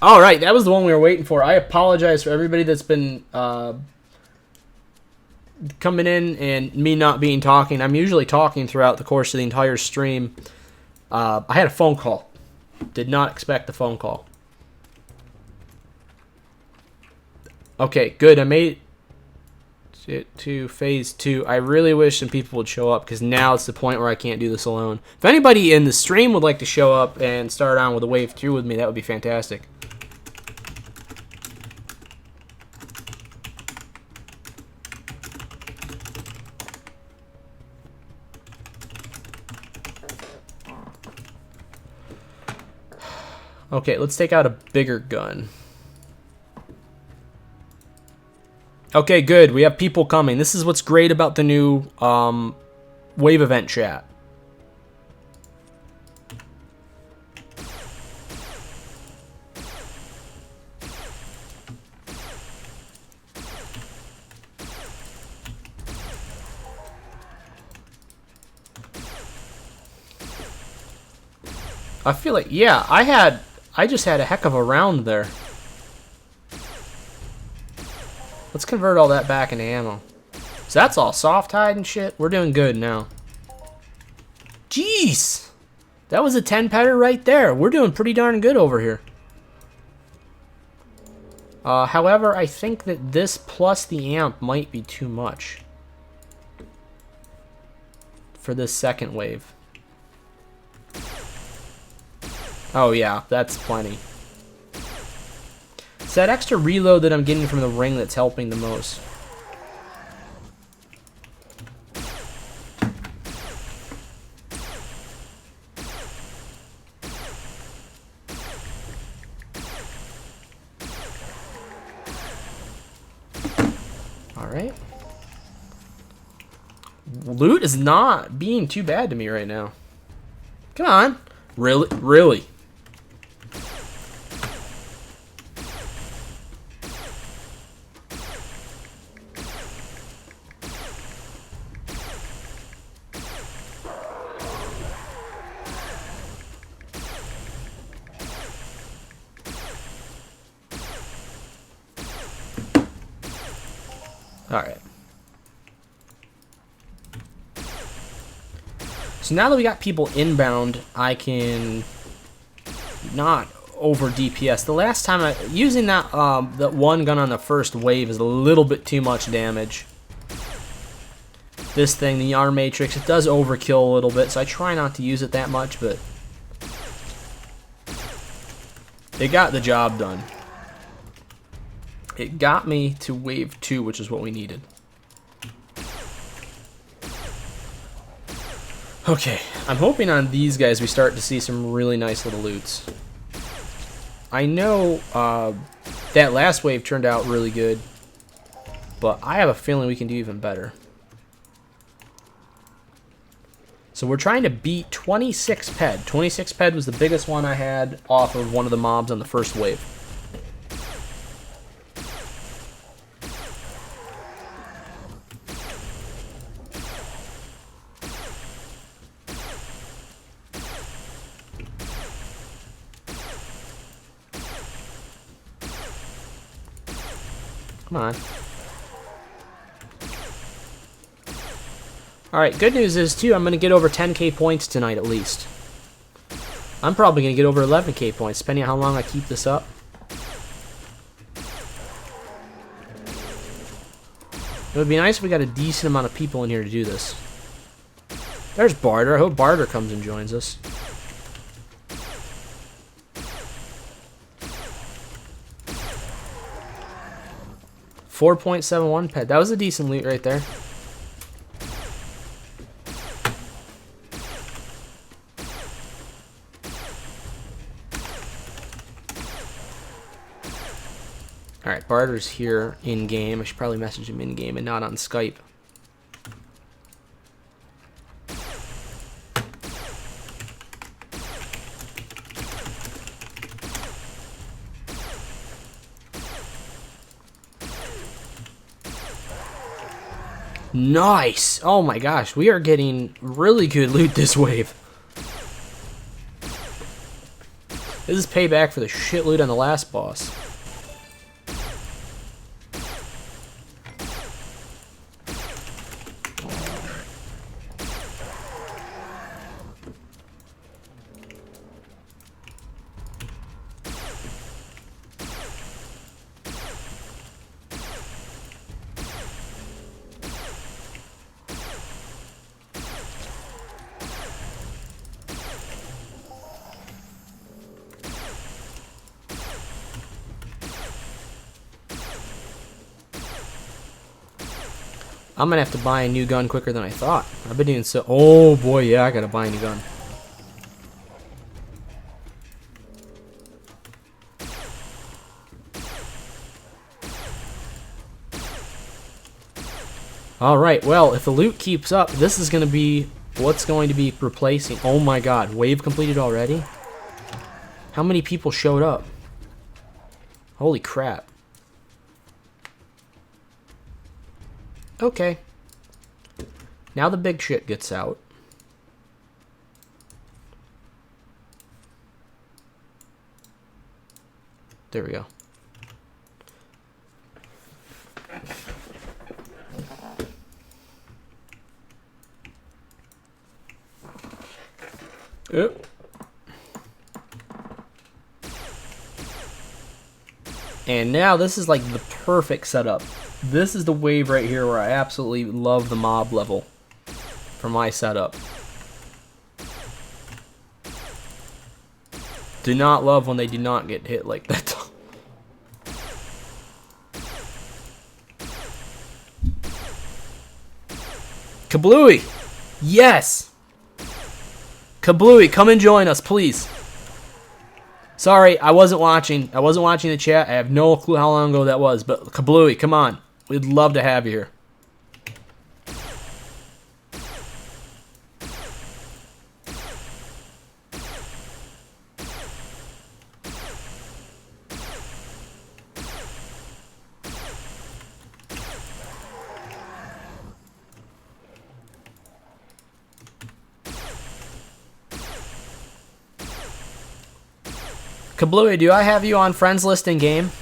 All right, that was the one we were waiting for. I apologize for everybody that's been coming in and me not being talking. I'm usually talking throughout the course of the entire stream. I had a phone call. Did not expect the phone call. Okay, good. I made it to phase 2. I really wish some people would show up because now it's the point where I can't do this alone. If anybody in the stream would like to show up and start on with a wave 2 with me, that would be fantastic. Okay, let's take out a bigger gun. Okay, good. We have people coming. This is what's great about the new wave event chat. I feel like, yeah, I just had a heck of a round there. Let's convert all that back into ammo. So that's all soft hide and shit. We're doing good now. Jeez! That was a 10-petter right there. We're doing pretty darn good over here. However, I think that this plus the amp might be too much for this second wave. Oh yeah, that's plenty. It's that extra reload that I'm getting from the ring that's helping the most. Alright. Loot is not being too bad to me right now. Come on. Really? Really? Alright. So now that we got people inbound, I can not over DPS. The last time using that one gun on the first wave is a little bit too much damage. This thing, the R Matrix, it does overkill a little bit, so I try not to use it that much, but it got the job done. It got me to wave 2, which is what we needed. Okay, I'm hoping on these guys we start to see some really nice little loots. I know that last wave turned out really good, but I have a feeling we can do even better. So we're trying to beat 26 ped. 26 ped was the biggest one I had off of one of the mobs on the first wave. Come on. Alright, good news is, too, I'm going to get over 10k points tonight at least. I'm probably going to get over 11k points, depending on how long I keep this up. It would be nice if we got a decent amount of people in here to do this. There's Barter. I hope Barter comes and joins us. .71 ped. That was a decent loot right there. Alright, Barter's here in-game. I should probably message him in-game and not on Skype. Nice! Oh my gosh, we are getting really good loot this wave. This is payback for the shit loot on the last boss. I'm gonna have to buy a new gun quicker than I thought. I've been doing so. Oh boy, yeah, I gotta buy a new gun. Alright, well, if the loot keeps up, this is gonna be what's going to be replacing. Oh my god, wave completed already? How many people showed up? Holy crap. Okay. Now the big shit gets out. There we go. Yep. And now this is like the perfect setup. This is the wave right here where I absolutely love the mob level for my setup. Do not love when they do not get hit like that. Kablooey! Yes! Kablooey, come and join us, please. Sorry, I wasn't watching. I wasn't watching the chat. I have no clue how long ago that was. But Kablooey, come on. We'd love to have you here. Kablooey, do I have you on friends list in game?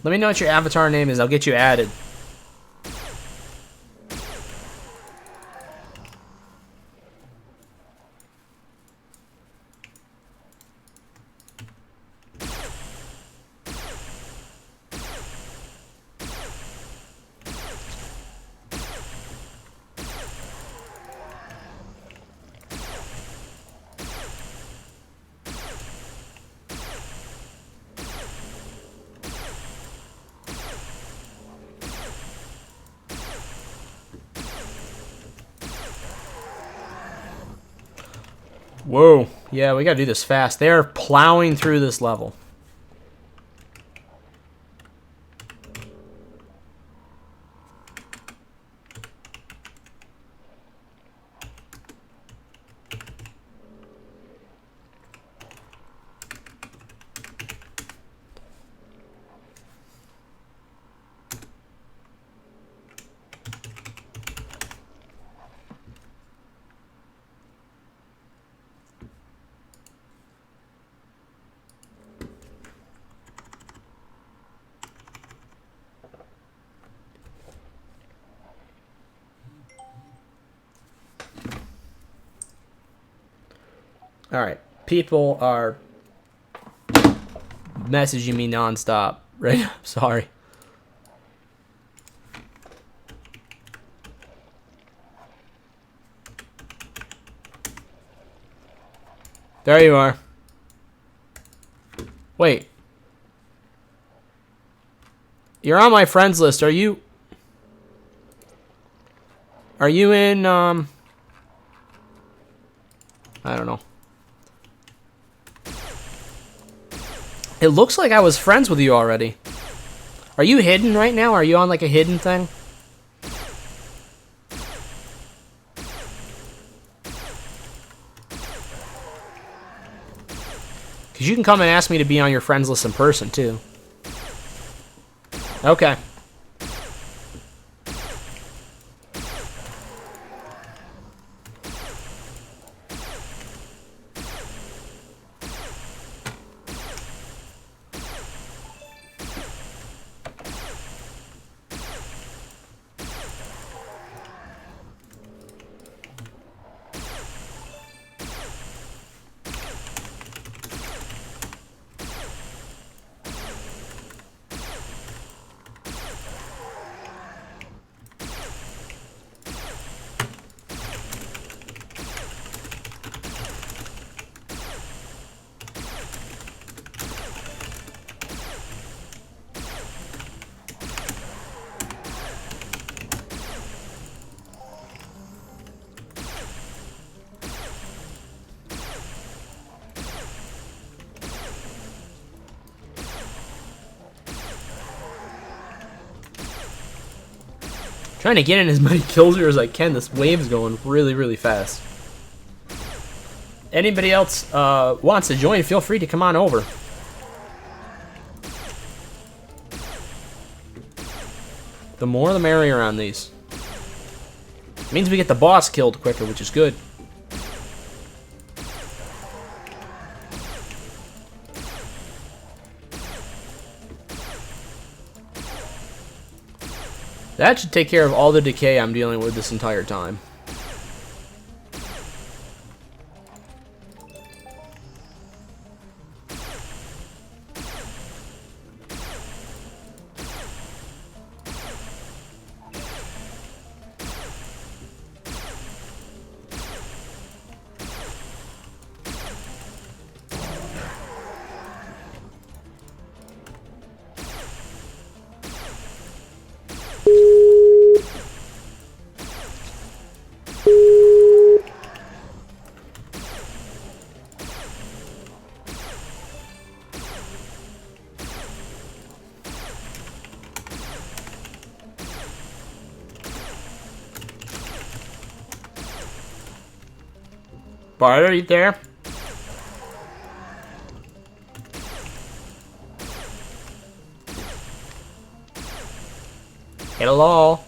Let me know what your avatar name is. I'll get you added. Whoa. Yeah, we gotta do this fast. They are plowing through this level. Alright, people are messaging me nonstop right now. Sorry. There you are. Wait. You're on my friends list. Are you in, I don't know. It looks like I was friends with you already. Are you hidden right now? Are you on like a hidden thing? Because you can come and ask me to be on your friends list in person too. Okay. Trying to get in as many kills here as I can. This wave's going really, really fast. Anybody else wants to join, feel free to come on over. The more the merrier on these. Means we get the boss killed quicker, which is good. That should take care of all the decay I'm dealing with this entire time. Bart, are you there? Hello?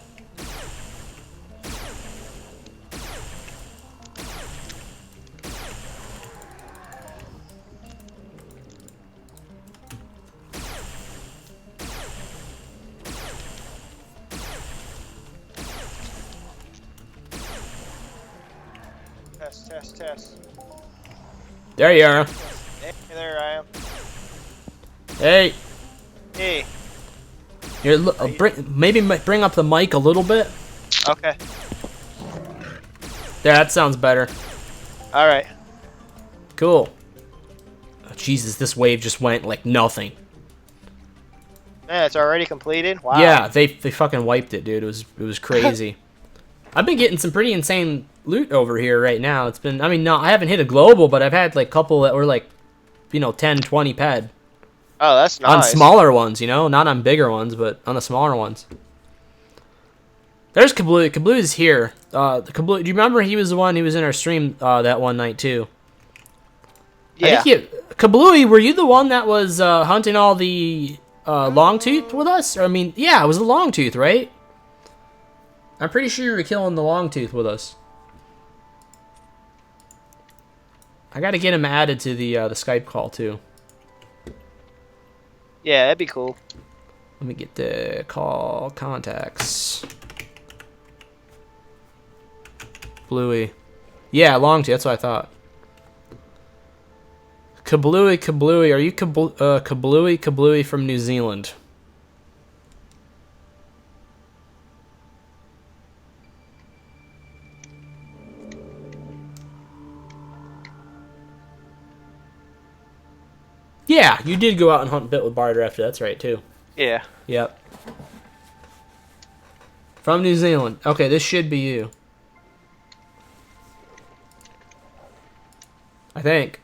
Test. There you are. Hey, there I am. Hey. Hey. Here, look, maybe bring up the mic a little bit. Okay. There, that sounds better. All right. Cool. Oh, Jesus, this wave just went like nothing. Man, it's already completed. Wow. Yeah, they fucking wiped it, dude. It was crazy. I've been getting some pretty insane loot over here right now. It's been, I mean, no, I haven't hit a global, but I've had like a couple that were like, you know, 10, 20 ped. Oh, that's nice. On smaller ones, you know, not on bigger ones, but on the smaller ones. There's Kablooey. Kablooey's here. Kablooey, do you remember he was the one who was in our stream that one night too? Yeah. Kablooey, were you the one that was hunting all the longtooth with us? Or, I mean, yeah, it was the longtooth, right? I'm pretty sure you were killing the longtooth with us. I got to get him added to the Skype call too. Yeah, that'd be cool. Let me get the call contacts. Bluey. Yeah, longtooth. That's what I thought. Kablooey. Are you Kablooey from New Zealand? Yeah, you did go out and hunt a bit with Barter after. That's right, too. Yeah. Yep. From New Zealand. Okay, this should be you. I think.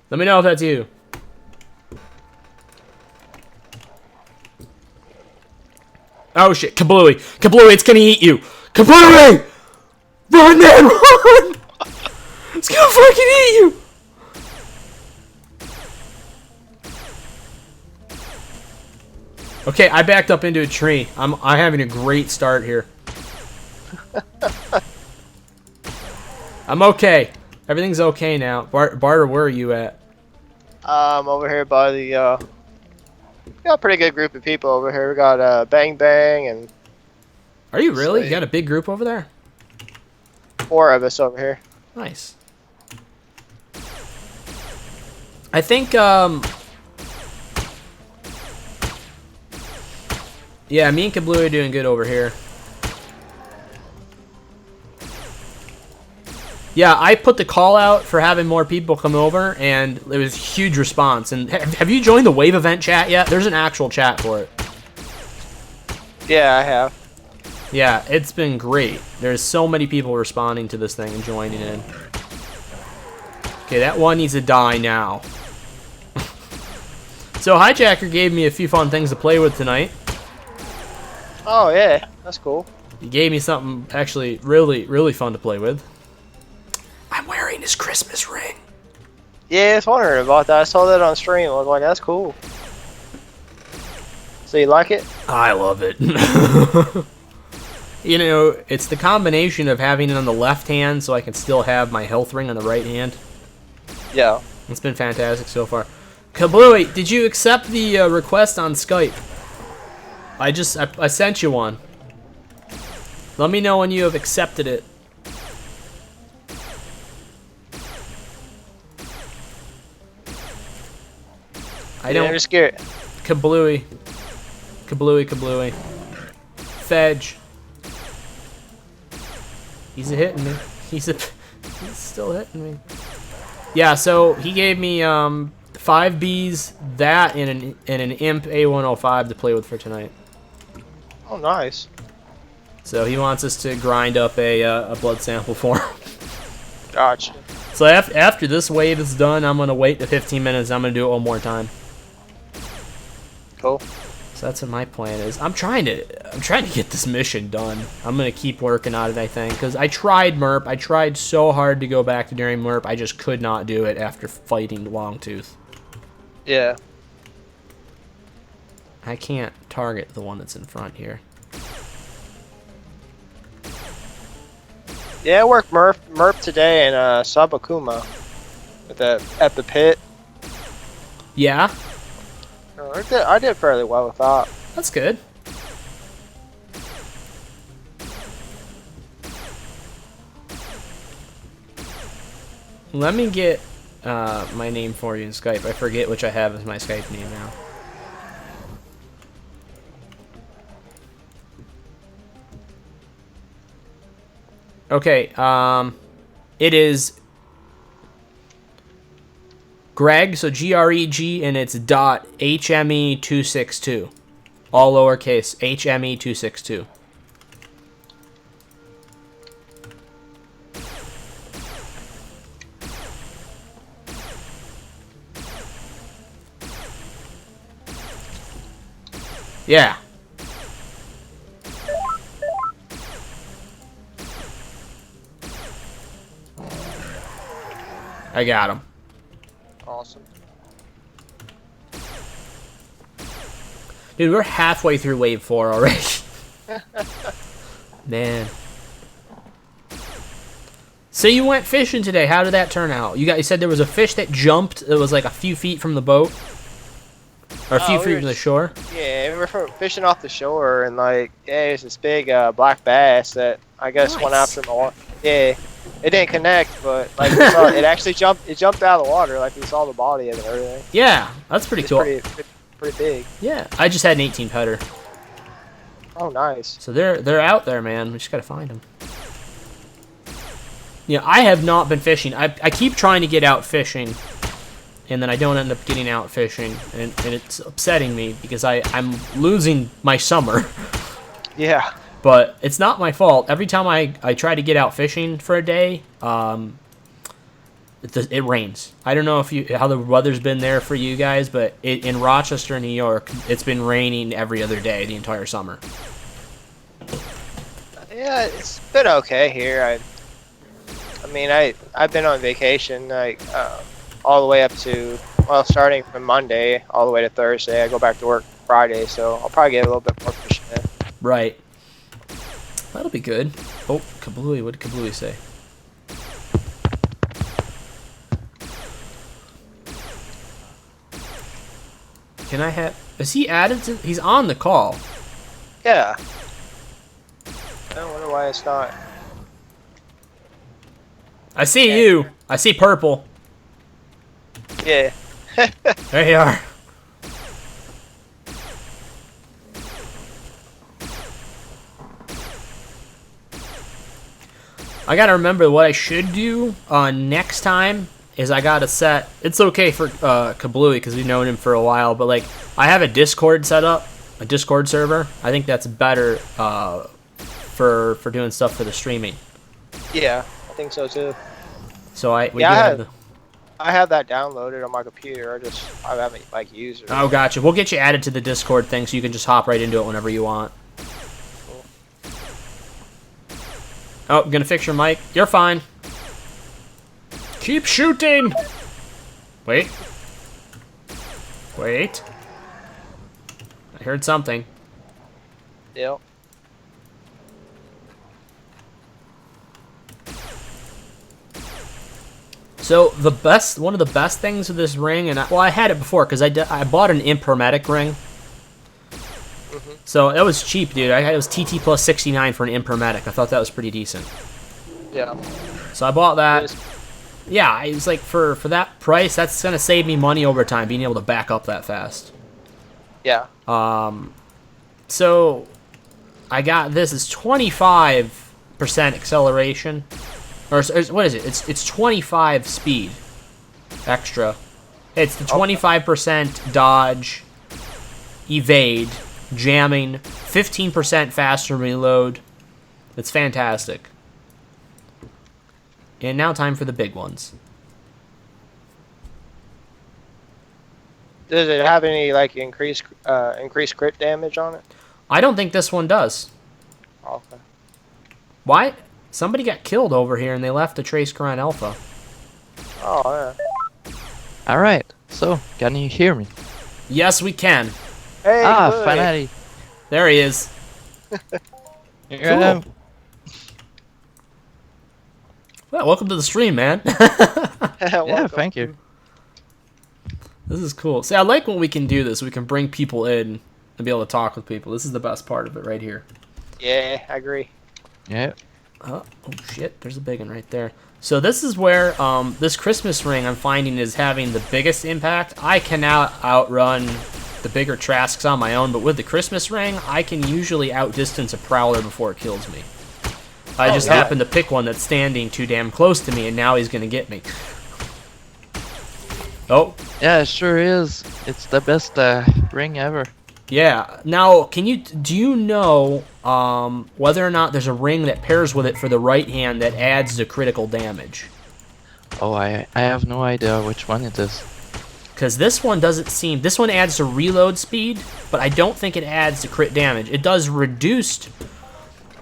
Let me know if that's you. Oh shit, Kablooey! Kablooey, it's gonna eat you! Kablooey! Run, man, run! It's gonna fucking eat you! Okay, I backed up into a tree. I'm having a great start here. I'm okay. Everything's okay now. Barter, where are you at? Over here by the we got a pretty good group of people over here. We got Bang Bang and. Are you really? You got a big group over there? 4 of us over here. Nice. I think yeah, me and Kablooey are doing good over here. Yeah, I put the call out for having more people come over, and it was a huge response. And have you joined the Wave event chat yet? There's an actual chat for it. Yeah, I have. Yeah, it's been great. There's so many people responding to this thing and joining in. Okay, that one needs to die now. So Hijacker gave me a few fun things to play with tonight. Oh yeah, that's cool. He gave me something actually really, really fun to play with. I'm wearing his Christmas ring. Yeah, I was wondering about that. I saw that on stream. I was like, that's cool. So you like it? I love it. You know, it's the combination of having it on the left hand so I can still have my health ring on the right hand. Yeah. It's been fantastic so far. Kablooey, did you accept the request on Skype? I sent you one. Let me know when you have accepted it. I don't. You're scared. Kablooey. Kablooey. Fedge. He's hitting me. He's still hitting me. Yeah, so he gave me 5 Bs, that, and an Imp A105 to play with for tonight. Oh, nice. So he wants us to grind up a blood sample for him. Gotcha. So after this wave is done, I'm gonna wait the 15 minutes. I'm gonna do it one more time. Cool. So that's what my plan is. I'm trying to get this mission done. I'm gonna keep working on it, I think, because I tried MERP. I tried so hard to go back to during MERP. I just could not do it after fighting Longtooth. Yeah. I can't target the one that's in front here. Yeah, I worked MERP today in Sabakuma at the pit. Yeah, I did fairly well with that. that's good. Let me get my name for you in Skype. I forget which I have as my Skype name now. Okay, it is Greg, so Greg, and it's dot HME262. All lowercase, HME262. Yeah. I got him. Awesome. Dude, we're halfway through wave 4 already. Man. So you went fishing today. How did that turn out? You said there was a fish that jumped. It was like a few feet from the boat. Or a few feet from the shore. Yeah, we were fishing off the shore, and like, yeah, there's this big black bass that I guess went after the water. Yeah, it didn't connect, but like it actually jumped. It jumped out of the water. Like we saw the body of it and everything. Yeah, that's pretty cool. Pretty big. Yeah, I just had an 18 pounder. Oh, nice. So they're out there, man. We just gotta find them. Yeah, I have not been fishing. I keep trying to get out fishing, and then I don't end up getting out fishing, and it's upsetting me because I'm losing my summer. Yeah. But it's not my fault. Every time I try to get out fishing for a day, it rains. I don't know how the weather's been there for you guys, but in Rochester, New York, it's been raining every other day the entire summer. Yeah, it's been okay here. I mean, I've been on vacation like all the way up to, well, starting from Monday all the way to Thursday. I go back to work Friday, so I'll probably get a little bit more fishing in. Right. That'll be good. Oh, Kablooey. What did Kablooey say? Can I have... Is he added to... He's on the call. Yeah. I don't wonder why it's not. I see you. I see purple. Yeah. There you are. I gotta remember what I should do next time is I gotta set. It's okay for Kablooey because we've known him for a while, but like I have a Discord set up, a Discord server. I think that's better for doing stuff for the streaming. Yeah, I think so too. So I have that downloaded on my computer. I haven't like used it. Oh, gotcha. We'll get you added to the Discord thing so you can just hop right into it whenever you want. Cool. Oh, I'm gonna fix your mic. You're fine. Keep shooting! Wait. Wait. I heard something. Yep. So one of the best things with this ring, and I had it before because I bought an imp hermetic ring. So it was cheap, dude. It was TT plus 69 for an imp hermetic. I thought that was pretty decent. Yeah. So I bought that. Yeah, it was like for that price, that's gonna save me money over time, being able to back up that fast. Yeah. So I got this is 25% acceleration, or what is it? It's 25 speed extra. It's the 25% dodge, evade, jamming, 15% faster reload. It's fantastic. And now time for the big ones. Does it have any like increased crit damage on it? I don't think this one does. Okay. Why? Somebody got killed over here and they left the Trace Current Alpha. Oh yeah. Alright, so, can you hear me? Yes, we can. Hey. Good. Finally. There he is. Here I am. Well, welcome to the stream, man. Yeah, thank you. This is cool. See, I like when we can do this. We can bring people in and be able to talk with people. This is the best part of it right here. Yeah, I agree. Yeah. Oh shit, there's a big one right there. So this is where this Christmas ring I'm finding is having the biggest impact. I can now outrun the bigger Trasks on my own, but with the Christmas ring, I can usually outdistance a Prowler before it kills me. I just happen to pick one that's standing too damn close to me, and now he's gonna get me. Oh. Yeah, it sure is. It's the best ring ever. Yeah. Now, do you know whether or not there's a ring that pairs with it for the right hand that adds the critical damage? Oh, I have no idea which one it is. Because this one doesn't seem... This one adds the reload speed, but I don't think it adds the crit damage. It does reduced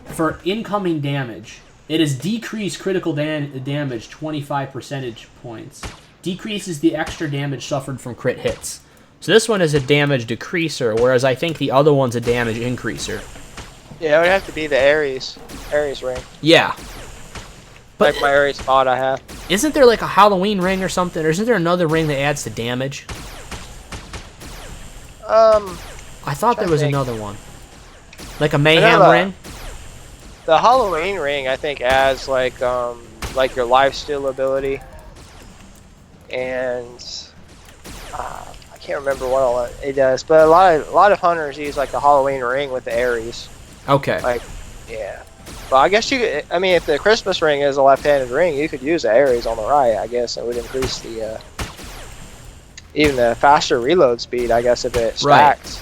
for incoming damage. It is decreased critical damage 25 percentage points. Decreases the extra damage suffered from crit hits. So this one is a damage decreaser, whereas I think the other one's a damage increaser. Yeah, it would have to be the Ares ring. Yeah. But Like my Ares mod I have. isn't there like a Halloween ring or something? Or isn't there another ring that adds to damage? I thought there was another one. Like a Mayhem ring? The Halloween ring I think adds like your lifesteal ability. And I can't remember what all it does, but a lot of hunters use like the Halloween ring with the Ares. Okay. Like, yeah. But I guess you could, I mean, if the Christmas ring is a left-handed ring, you could use the Ares on the right. I guess it would increase the even the faster reload speed. I guess if it stacks.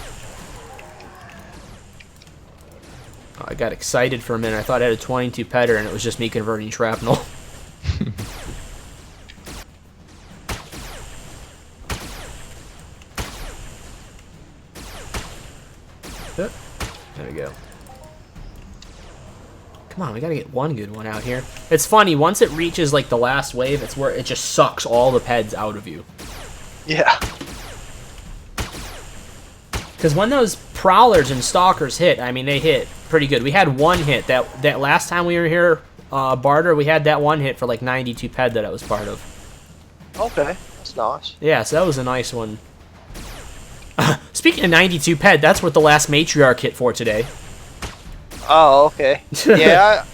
Oh, I got excited for a minute. I thought I had a 22 petter, and it was just me converting shrapnel. There we go. Come on, we gotta get one good one out here. It's funny, once it reaches like the last wave, it's where it just sucks all the peds out of you. Yeah. Because when those Prowlers and Stalkers hit, I mean, they hit pretty good. We had one hit. That last time we were here, Barter, we had that one hit for like 92 ped that I was part of. Okay, that's nice. Yeah, so that was a nice one. Speaking of 92 ped, that's what the last Matriarch hit for today. Oh, okay. Yeah,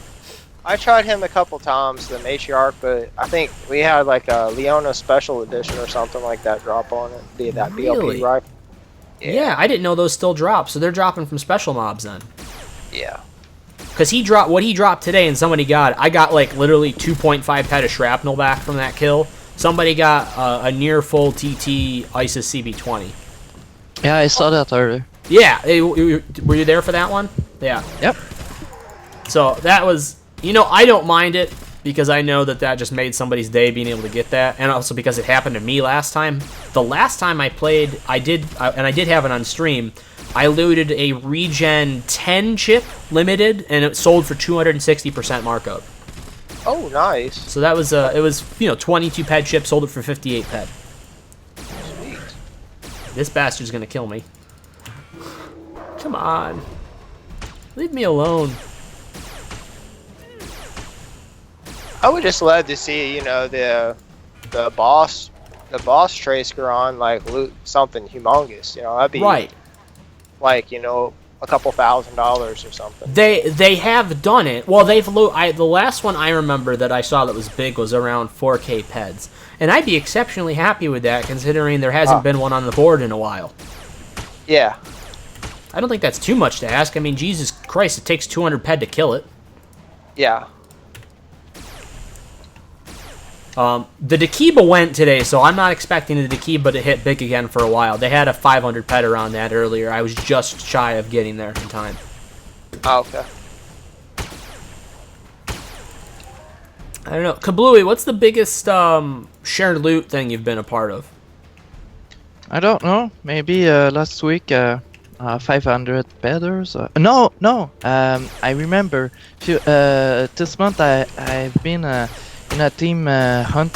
I tried him a couple times, the Matriarch, but I think we had like a Leona Special Edition or something like that drop on it. That Really? BLP rifle. Yeah, I didn't know those still drop, so they're dropping from special mobs then. Yeah. Because what he dropped today and somebody got it. I got like literally 2.5 ped of shrapnel back from that kill. Somebody got a near full TT ISIS CB20. Yeah, I saw that earlier. Yeah, were you there for that one? Yeah. Yep. So that was, I don't mind it because I know that just made somebody's day being able to get that, and also because it happened to me last time. The last time I played, I did have it on stream. I looted a regen 10 chip limited, and it sold for 260% markup. Oh, nice. So that was it was 22 ped chip, sold it for 58 ped. Sweet. This bastard's gonna kill me. Come on, leave me alone. I would just love to see, the boss Tracer on like loot something humongous. That'd be Right. like a couple $1,000s or something. They have done it. Well, the last one I remember that I saw that was big was around 4K peds, and I'd be exceptionally happy with that considering there hasn't been one on the board in a while. Yeah. I don't think that's too much to ask. I mean, Jesus Christ, it takes 200 ped to kill it. Yeah. The Dakiba went today, so I'm not expecting the Dakiba to hit big again for a while. They had a 500 ped around that earlier. I was just shy of getting there in time. Oh, okay. I don't know. Kablooey, what's the biggest shared loot thing you've been a part of? I don't know. Maybe last week 500 pedders. No. I remember. This month I've been in a team hunt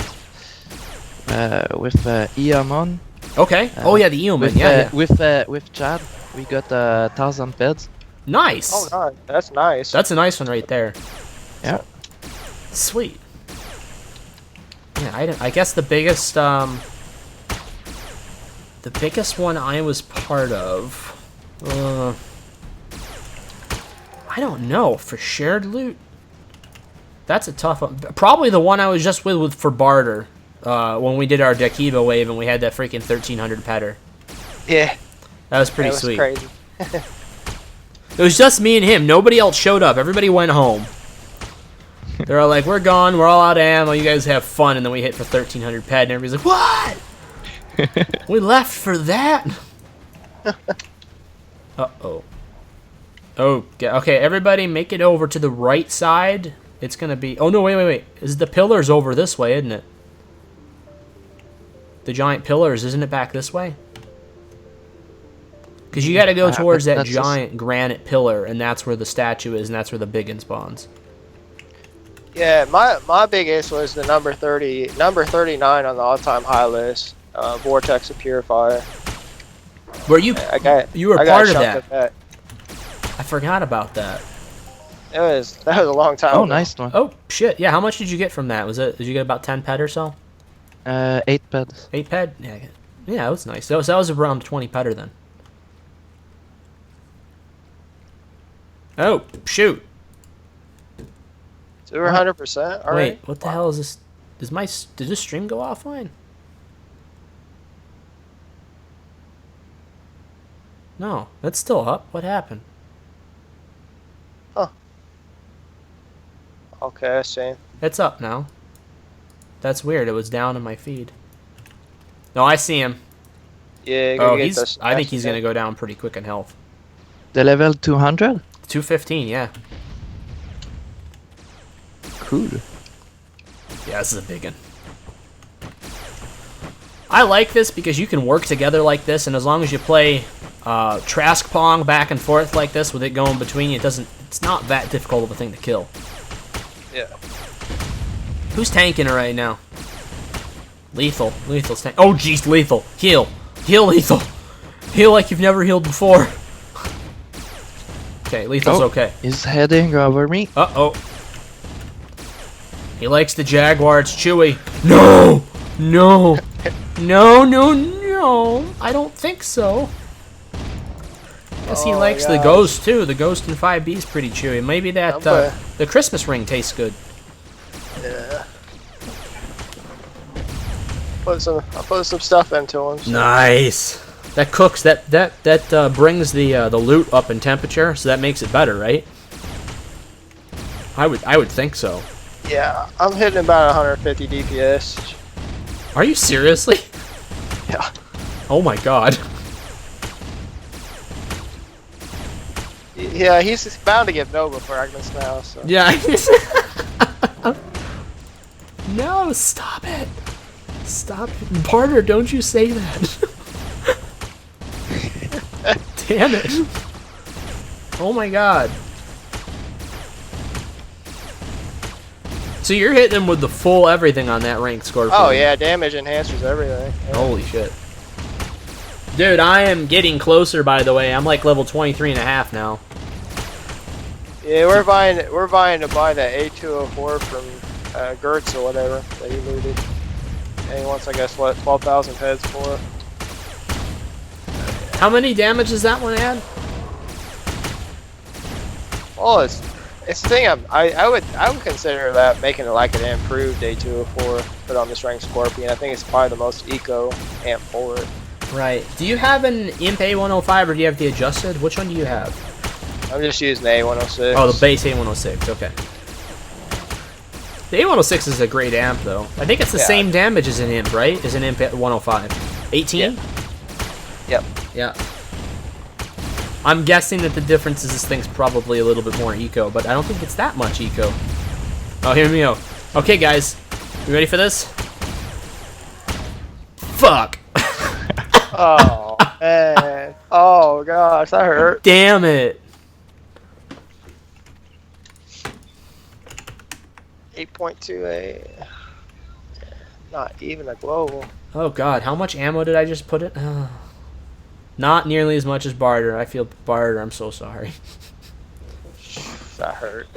with Eamon. Okay. Oh yeah, the Eoman. Yeah. With Chad, we got 1,000 peds. Nice. Oh, nice. That's nice. That's a nice one right there. Yeah. Sweet. Yeah, I guess the biggest one I was part of. I don't know for shared loot. That's a tough one. Probably the one I was just with for barter when we did our Dakiba wave and we had that freaking 1300 pedder. Yeah. That was pretty That was sweet. crazy. It was just me and him. Nobody else showed up. Everybody went home. They're all like, we're gone. We're all out of ammo. You guys have fun. And then we hit for 1300 ped. And everybody's like, what? We left for that? Uh-oh. Okay, everybody make it over to the right side. It's going to be... Oh, no, wait. The pillar's over this way, isn't it? The giant pillars, isn't it back this way? Because you got to go towards that giant granite pillar, and that's where the statue is, and that's where the biggin spawns. Yeah, my biggest was the number 39 on the all-time high list. Vortex of Purifier. Were you? You were part of that. I forgot about that. That was a long time ago. Oh, nice one. Oh shit! Yeah, how much did you get from that? Did you get about 10 ped or so? 8 peds. 8 ped? Yeah, that was nice. That was around 20 pedder then. Oh shoot! So we're 100%. All right. Wait, what the hell is this? Did this stream go offline? No, that's still up. What happened? Huh. Okay, I see. It's up now. That's weird. It was down in my feed. No, I see him. Yeah. I think he's gonna go down pretty quick in health. The level 200? 215, yeah. Cool. Yeah, this is a big one. I like this because you can work together like this, and as long as you play Trask Pong back and forth like this with it going between you, it's not that difficult of a thing to kill. Yeah. Who's tanking it right now? Lethal. Lethal's tank. Oh, jeez, Lethal. Heal. Heal, Lethal. Heal like you've never healed before. Okay, Lethal's okay. He's heading over me. Uh-oh. He likes the Jaguar. It's Chewy. No! No! No! I don't think so. Guess he likes the Ghost, too. The Ghost in 5B is pretty chewy. Maybe that, the Christmas ring tastes good. Yeah. I put some stuff into him. So. Nice. That cooks. That brings the loot up in temperature, so that makes it better, right? I would think so. Yeah, I'm hitting about 150 DPS. Are you seriously? Yeah. Oh my god. Yeah, he's bound to get Nova for Agnes now. So. Yeah. No, stop it. Stop. Parter, don't you say that. damn it. Oh my god. So you're hitting him with the full everything on that ranked Scorpion. Oh yeah, damage enhancers, everything. Yeah. Holy shit. Dude, I am getting closer, by the way. I'm like level 23 and a half now. Yeah, we're buying to buy that A204 from Gertz or whatever that he looted. And he wants, I guess, what, 12,000 heads for it. How many damage does that one add? Well, it's the thing. I would consider that making it like an improved A204, put on this ranked Scorpion. I think it's probably the most eco amp for it. Right. Do you have an Imp A105 or do you have the adjusted? Which one do you have? I'm just using the A106. Oh, the base A106. Okay. The A106 is a great amp, though. I think it's the same damage as an Imp, right? As an Imp at 105. 18? Yeah. Yep. Yeah. I'm guessing that the difference is this thing's probably a little bit more eco, but I don't think it's that much eco. Oh, hear me out. Okay, guys. You ready for this? Fuck. Oh, man. Oh, gosh, that hurt. Damn it. 8.28. Not even a global. Oh, God. How much ammo did I just put in? Oh. Not nearly as much as Barter. I feel Barter. I'm so sorry. That hurt.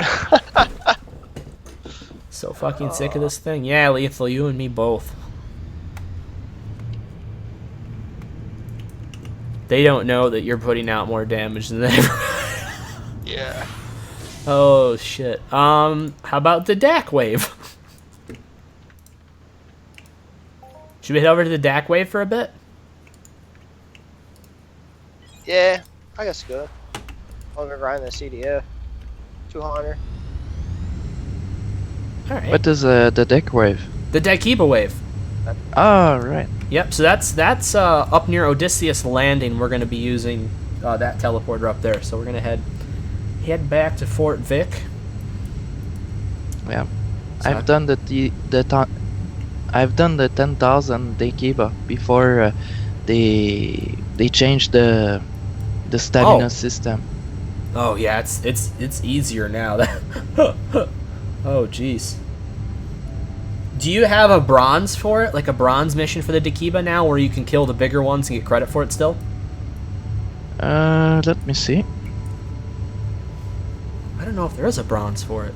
So fucking sick of this thing. Yeah, Lethal, you and me both. They don't know that you're putting out more damage than they ever. Yeah. Oh shit. How about the DAC wave? Should we head over to the DAC wave for a bit? Yeah, I guess good. I'm gonna grind the CDF. 200. Alright. What is the deck wave? The Dakiba wave. Oh, right. Yep, so that's up near Odysseus Landing. We're gonna be using that teleporter up there. So we're gonna head back to Fort Vic. Yeah. So I've done I've done the 10,000 Dekiba before they changed the stamina system. Oh yeah, it's easier now. Oh jeez. Do you have a bronze for it? Like a bronze mission for the Dakiba now where you can kill the bigger ones and get credit for it still? Let me see. I don't know if there is a bronze for it.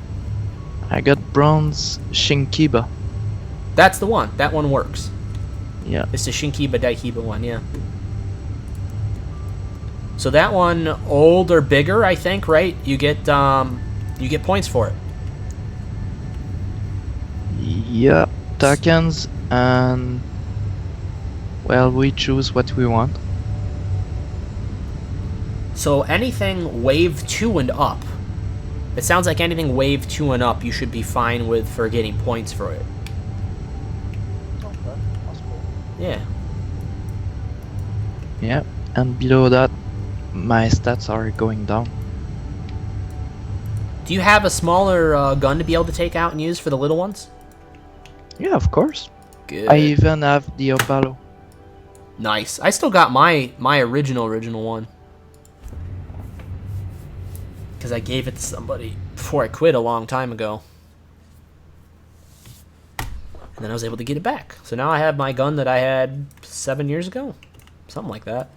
I got bronze Shinkiba. That's the one. That one works. Yeah. It's the Shinkiba Daikiba one, yeah. So that one, old or bigger, I think, right? You get points for it. Yeah, tokens, and well, we choose what we want. So anything wave 2 and up. It sounds like anything wave 2 and up you should be fine with for getting points for it. Okay, that's cool. Yeah. Yeah, and below that, my stats are going down. Do you have a smaller gun to be able to take out and use for the little ones? Yeah, of course. Good. I even have the Opalo. Nice. I still got my original one. Because I gave it to somebody before I quit a long time ago. And then I was able to get it back. So now I have my gun that I had 7 years ago. Something like that.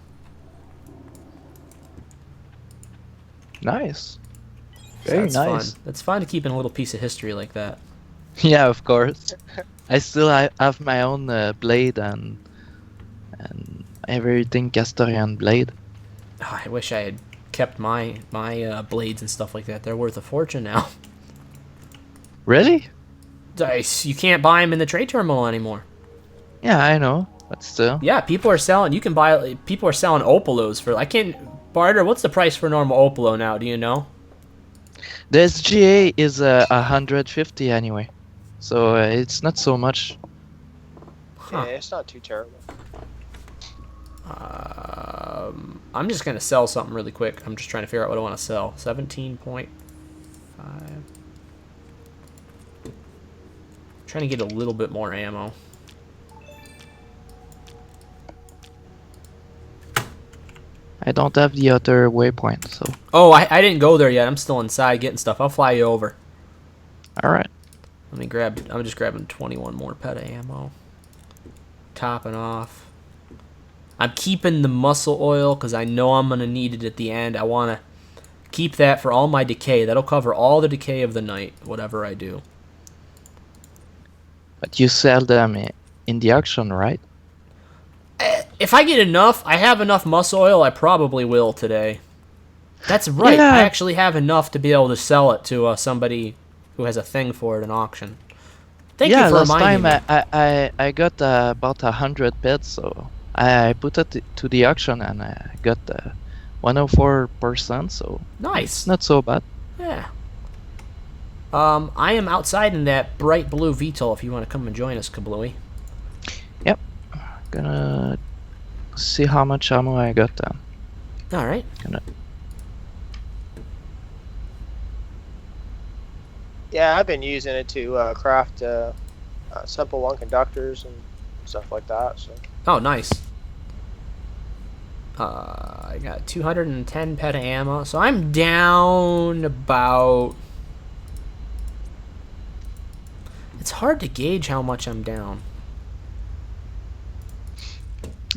Nice. So Very that's nice. fun. It's fun to keep in a little piece of history like that. Yeah, of course. I still have my own blade and everything Castorian blade. Oh, I wish I had kept my blades and stuff like that. They're worth a fortune now. Really? You can't buy them in the trade terminal anymore. Yeah, I know, but still. Yeah, people are selling. You can buy. People are selling Opalos for. I can't barter. What's the price for a normal Opalo now? Do you know? The SGA is 150 anyway, so it's not so much. Huh. Yeah, it's not too terrible. I'm just gonna sell something really quick. I'm just trying to figure out what I want to sell. 17.5. Trying to get a little bit more ammo. I I don't have the other waypoint, so. Oh, I didn't go there yet. I'm still inside getting stuff. I'll fly you over. Alright. Let me grab. I'm just grabbing 21 more pet of ammo. Topping off. I'm keeping the muscle oil because I know I'm gonna need it at the end. I wanna keep that for all my decay. That'll cover all the decay of the night, whatever I do. But you sell them in the auction, right? If I get enough, I have enough muscle oil, I probably will today. That's right. Yeah. I actually have enough to be able to sell it to somebody who has a thing for it in auction. Thank you for last reminding time me. I got about 100 pets, so I put it to the auction and I got 104%, so Nice. it's not so bad. Yeah. I am outside in that bright blue VTOL if you want to come and join us, Kablooey. Yep. Gonna see how much ammo I got then. Alright. Yeah, I've been using it to craft simple one conductors and stuff like that. So. Oh, nice. I got 210 pet of ammo, so I'm down about... It's hard to gauge how much I'm down.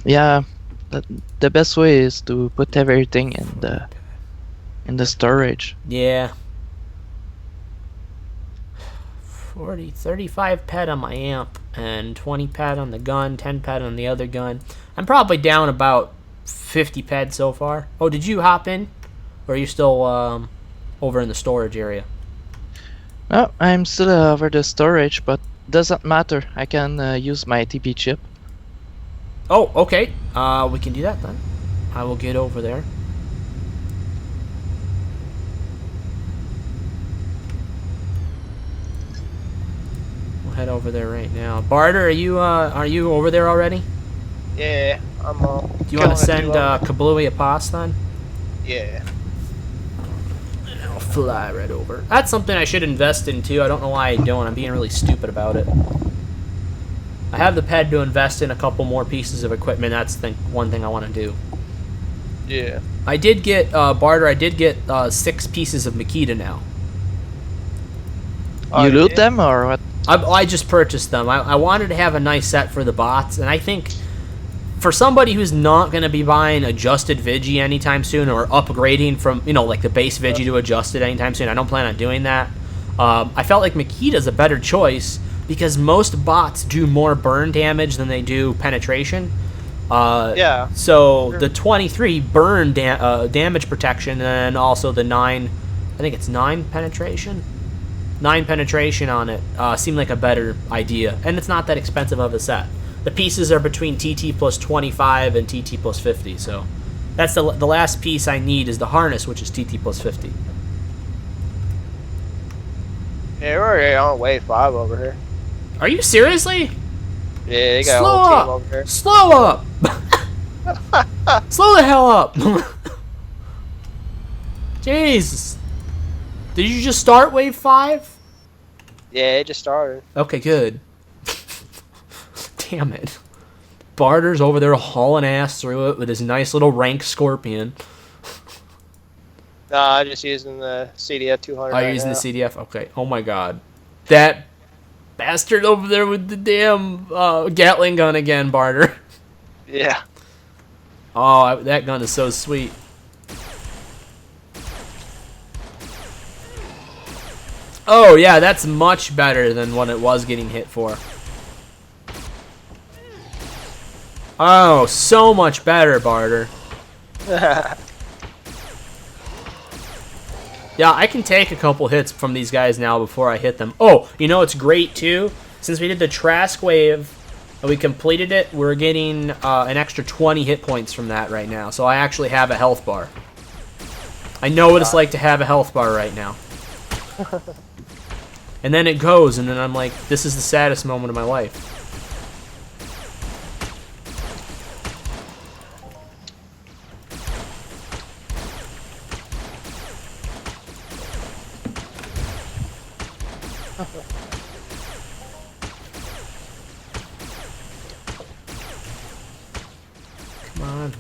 Yeah, the best way is to put everything in the storage. Yeah. 35 pet on my amp, and 20 pet on the gun, 10 pet on the other gun. I'm probably down about 50 pet so far. Oh, did you hop in? Or are you still over in the storage area? No, I'm still over the storage, but doesn't matter. I can use my TP chip. Oh, okay. We can do that then. I will get over there. We'll head over there right now. Barter, are you over there already? Yeah, I'm. Do you want to send Kablooey a pass then? Yeah. I'll fly right over. That's something I should invest in too. I don't know why I don't. I'm being really stupid about it. I have the ped to invest in a couple more pieces of equipment. That's one thing I want to do. Yeah. I did get, Barter, I did get 6 pieces of Makita now. Oh, You loot yeah? them or what? I just purchased them. I wanted to have a nice set for the bots, and I think for somebody who's not going to be buying adjusted Vigi anytime soon or upgrading from, like the base Vigi to adjusted anytime soon, I don't plan on doing that. I felt like Makita's a better choice because most bots do more burn damage than they do penetration. Yeah. So the 23 burn damage protection, and then also the 9, I think it's 9 penetration? 9 penetration on it seemed like a better idea. And it's not that expensive of a set. The pieces are between TT plus 25 and TT plus 50, so that's the last piece I need is the harness, which is TT plus 50. Yeah, we're already on wave 5 over here. Are you seriously? Yeah, they got Slow a whole up! team over here. Slow up! Slow the hell up! Jesus. Did you just start wave 5? Yeah, it just started. Okay, good. Damn it. Barter's over there hauling ass through it with his nice little rank scorpion. Nah, I'm just using the CDF 200. Oh, you're using the CDF? Okay. Oh my god. That bastard over there with the damn Gatling gun again, Barter. Yeah. Oh, that gun is so sweet. Oh, yeah, that's much better than what it was getting hit for. Oh, so much better, Barter. Yeah, I can take a couple hits from these guys now before I hit them. Oh, you know it's great, too? Since we did the Trask wave and we completed it, we're getting an extra 20 hit points from that right now. So I actually have a health bar. I know what it's like to have a health bar right now. And then it goes, and then I'm like, this is the saddest moment of my life. Come on.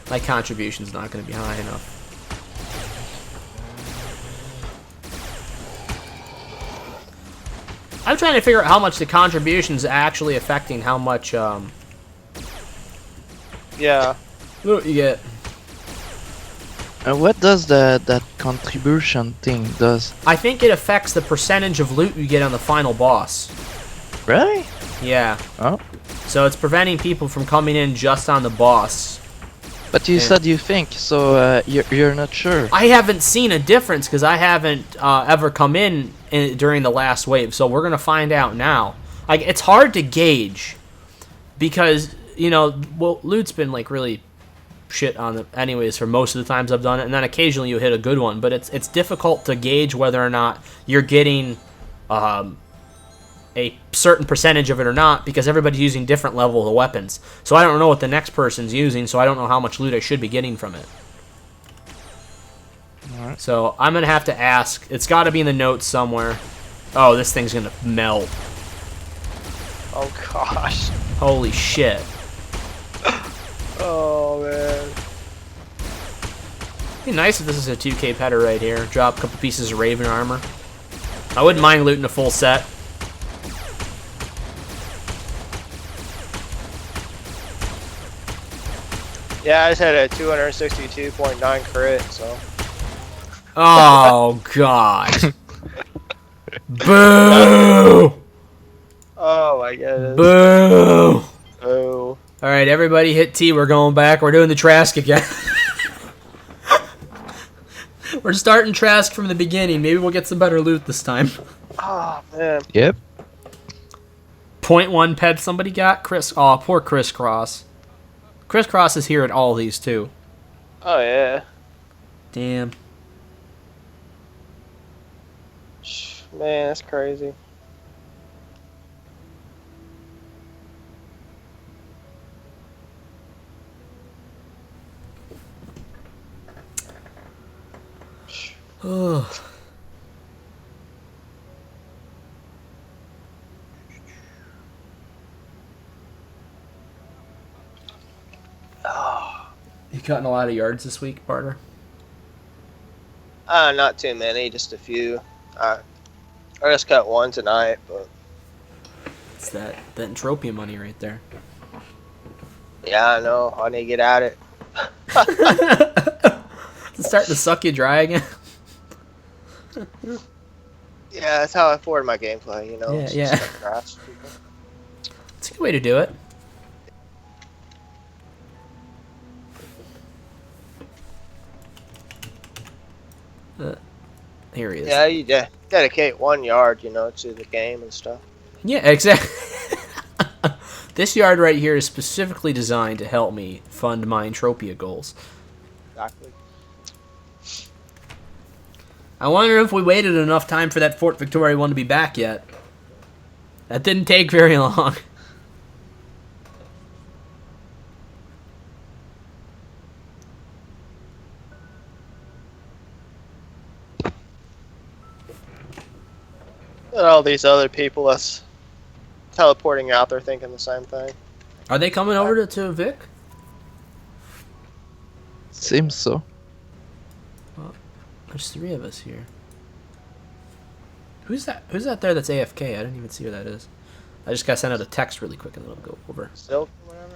My contribution's not going to be high enough. I'm trying to figure out how much the contribution's actually affecting how much Yeah. loot you get. And what does that contribution thing does? I think it affects the percentage of loot you get on the final boss. Really? Yeah. Oh. So it's preventing people from coming in just on the boss. But you Yeah. said you think, so you're not sure. I haven't seen a difference because I haven't ever come in during the last wave. So we're gonna find out now. Like, it's hard to gauge because, you know, well, loot's been like really shit on it anyways for most of the times I've done it, and then occasionally you hit a good one. But it's difficult to gauge whether or not you're getting a certain percentage of it or not, because everybody's using different levels of weapons. So I don't know what the next person's using, so I don't know how much loot I should be getting from it. Alright. So I'm going to have to ask. It's got to be in the notes somewhere. Oh, this thing's going to melt. Oh gosh. Holy shit. Oh man. It'd be nice if this is a 2K petter right here. Drop a couple pieces of Raven armor. I wouldn't mind looting a full set. Yeah, I just had a 262.9 crit, so. Oh, God. Boo! Oh my goodness. Boo! Oh. Alright, everybody hit T. We're going back. We're doing the Trask again. We're starting Trask from the beginning. Maybe we'll get some better loot this time. Oh man. Yep. .1 pet somebody got? Chris. Oh, poor Crisscross. Crisscross is here at all these, too. Oh yeah. Damn. Man, that's crazy. Ugh. You cutting a lot of yards this week, Barter? Not too many, just a few. I just cut one tonight, but It's that Entropia money right there. yeah, I know. I need to get at it. It's starting to suck you dry again. Yeah, that's how I forward my gameplay, you know. Yeah, just yeah. stuff grass. It's a good way to do it. Here he is. Yeah, you dedicate 1 yard, you know, to the game and stuff. Yeah, exactly. This yard right here is specifically designed to help me fund my Entropia goals. Exactly. I wonder if we waited enough time for that Fort Victoria one to be back yet. That didn't take very long. And all these other people that's teleporting out there thinking the same thing. Are they coming over to Vic? Seems so. There's 3 of us here. Who's that? Who's that there that's AFK? I didn't even see who that is. I just got sent out a text really quick and then it'll go over. Silk or whatever.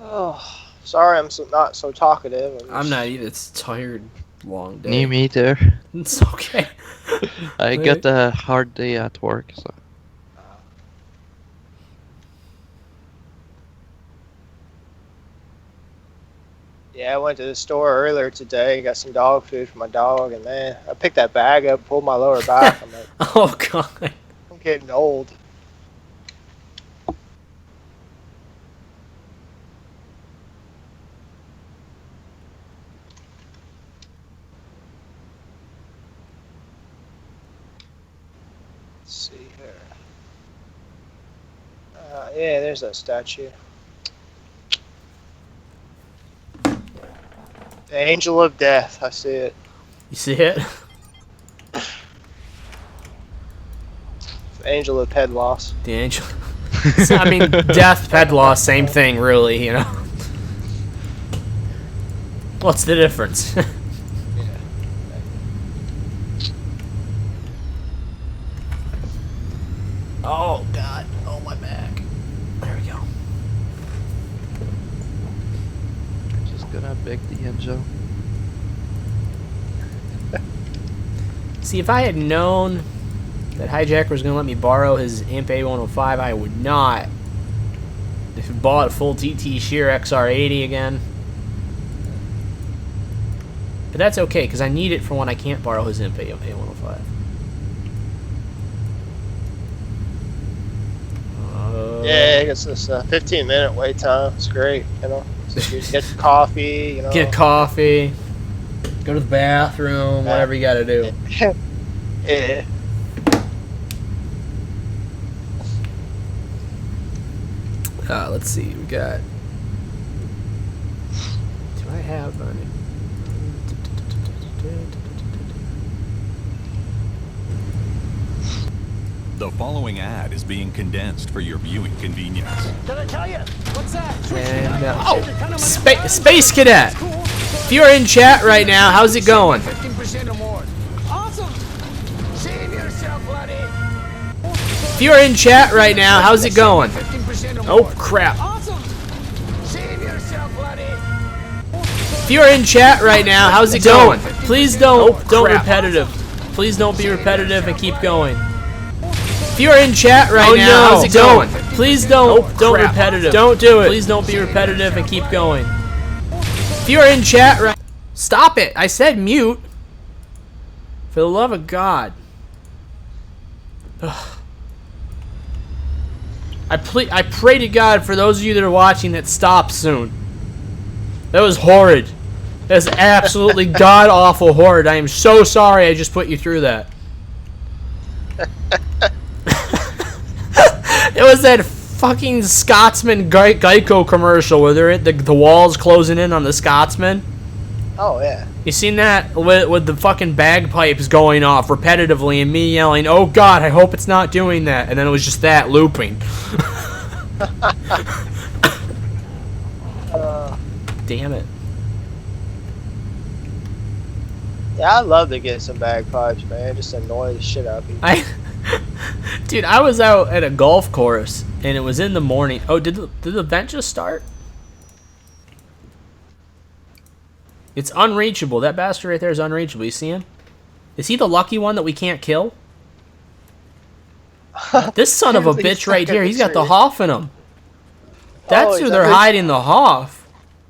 Oh, sorry, I'm not so talkative. I'm not either. It's a tired, long day. Me either. It's okay. I got a hard day at work, so. Yeah, I went to the store earlier today, got some dog food for my dog, and man, I picked that bag up, pulled my lower back. I'm like, Oh god. I'm getting old. Let's see here. Yeah, there's that statue. The Angel of Death. I see it. You see it? The Angel of Head Loss. The angel. So, I mean, death, ped loss, same thing, really. You know. What's the difference? Oh God! Oh my back. There we go. Just gonna beg the angel. See, if I had known that Hijacker was gonna let me borrow his Imp A105, I would not. If he bought a full TT Shear XR80 again. But that's okay, because I need it for when I can't borrow his Imp A105. Yeah, I guess this 15-minute wait time. It's great, you know. So you get coffee, you know. Get coffee. Go to the bathroom, whatever you gotta do. Yeah. Let's see, we got... Do I have any? The following ad is being condensed for your viewing convenience. Did I tell you? What's that? And, Space Cadet! If you're in chat right now, how's it going? 15% or more. Awesome. Save yourself, buddy. If you're in chat right now, how's it going? 15% or Oh, more. crap. Awesome. Save yourself, buddy. If you're in chat right now, how's it going? Please don't repetitive. Please don't be repetitive and keep going. If you're in chat right now, how's it going? Please don't repetitive. Don't do it. Please don't be repetitive and keep going. If you're in chat right, stop it! I said mute. For the love of God. Ugh. I pray to God for those of you that are watching that stop soon. That was horrid. That was absolutely god awful horrid. I am so sorry I just put you through that. It was that fucking Scotsman Geico commercial where they're at the walls closing in on the Scotsman. Oh, yeah. You seen that with the fucking bagpipes going off repetitively and me yelling, "Oh God, I hope it's not doing that," and then it was just that looping. Damn it. Yeah, I'd love to get some bagpipes, man. It just annoy the shit out of people. Dude, I was out at a golf course and it was in the morning. Oh, did the event just start? It's unreachable. That bastard right there is unreachable. You see him? Is he the lucky one that we can't kill? This son of a bitch right here, he's got the Hoff in him. That's who they're hiding, the Hoff.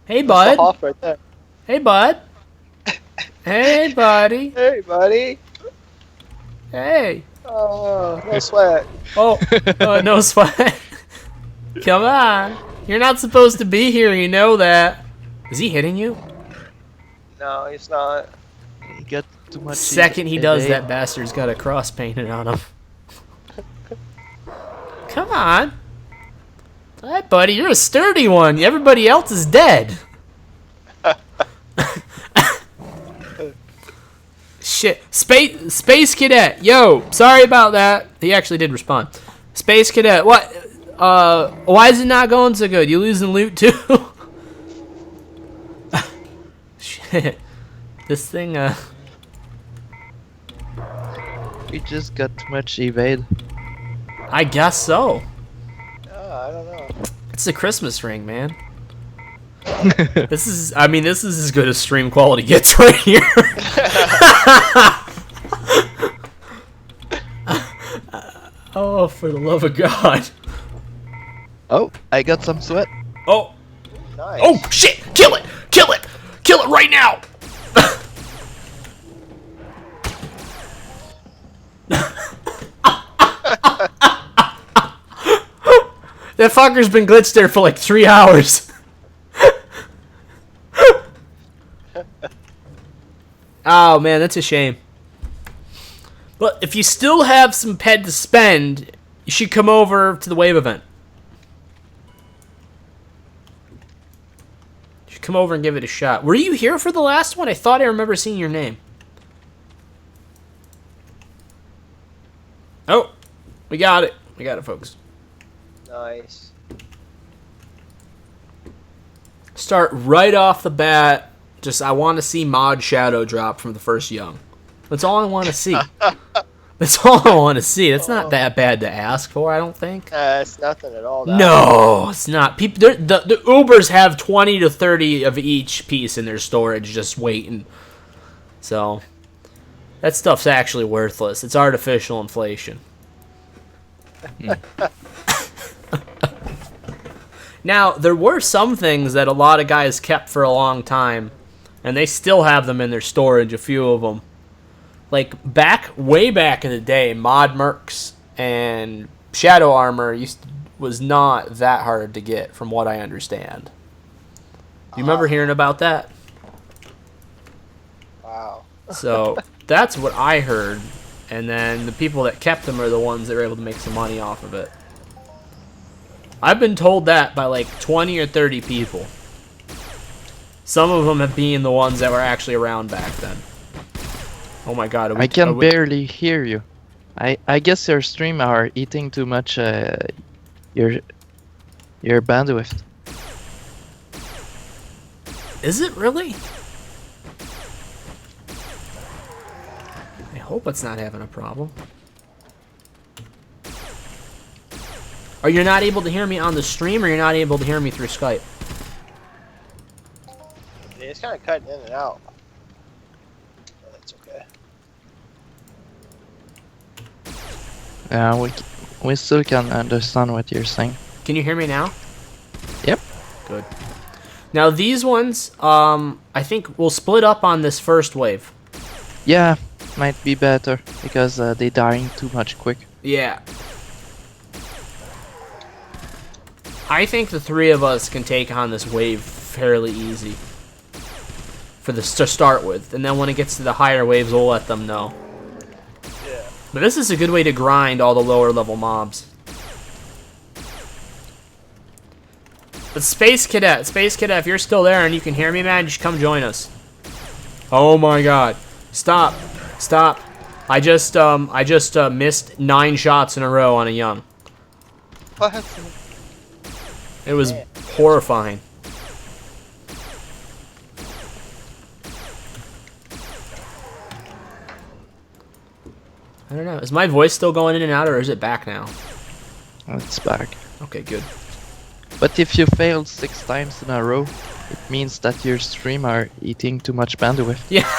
Hey, bud. The Hoff right there. Hey, bud. Hey, buddy. Hey, buddy. Hey. Oh, no sweat. Oh, no sweat. Come on. You're not supposed to be here, you know that. Is he hitting you? No, he's not. He got too much. Second he does, that bastard's got a cross painted on him. Come on. All right, buddy, you're a sturdy one. Everybody else is dead. Shit. Space Cadet. Yo, sorry about that. He actually did respond. Space Cadet, what? Why is it not going so good? You losing loot too? Shit. This thing, We just got too much evade. I guess so. I don't know. It's a Christmas ring, man. This is as good as stream quality gets right here. Oh, for the love of God. Oh, I got some sweat. Oh. Nice. Oh, shit. Kill it. Kill it. Kill it right now. That fucker's been glitched there for like 3 hours. Oh man, that's a shame. But if you still have some ped to spend, you should come over to the wave event. You should come over and give it a shot. Were you here for the last one? I thought I remember seeing your name. Oh, we got it. We got it, folks. Nice. Start right off the bat. Just, I want to see Mod Shadow drop from the first Young. That's all I want to see. That's all I want to see. That's not that bad to ask for, I don't think. It's nothing at all. That. No, it's not. People, the Ubers have 20 to 30 of each piece in their storage just waiting. So, that stuff's actually worthless. It's artificial inflation. Now, there were some things that a lot of guys kept for a long time, and they still have them in their storage, a few of them. Like, way back in the day, Mod Mercs and Shadow Armor was not that hard to get, from what I understand. Do you remember hearing about that? Wow. So, that's what I heard, and then the people that kept them are the ones that were able to make some money off of it. I've been told that by like 20 or 30 people. Some of them have been the ones that were actually around back then. Oh my god. I can barely hear you. I guess your stream are eating too much your bandwidth. Is it really? I hope it's not having a problem. Or you're not able to hear me on the stream, or you're not able to hear me through Skype? Yeah, it's kind of cutting in and out. But that's okay. Yeah, we still can understand what you're saying. Can you hear me now? Yep. Good. Now these ones, I think we'll split up on this first wave. Yeah, might be better because they dying too much quick. Yeah. I think the three of us can take on this wave fairly easy for this to start with, and then when it gets to the higher waves, we'll let them know. Yeah. But this is a good way to grind all the lower level mobs. But Space Cadet, if you're still there and you can hear me, man, you should come join us. Oh my god. Stop. I just missed 9 shots in a row on a Young. What? It was horrifying. I don't know. Is my voice still going in and out, or is it back now? It's back. Okay, good. But if you failed 6 times in a row, it means that your stream are eating too much bandwidth. Yeah.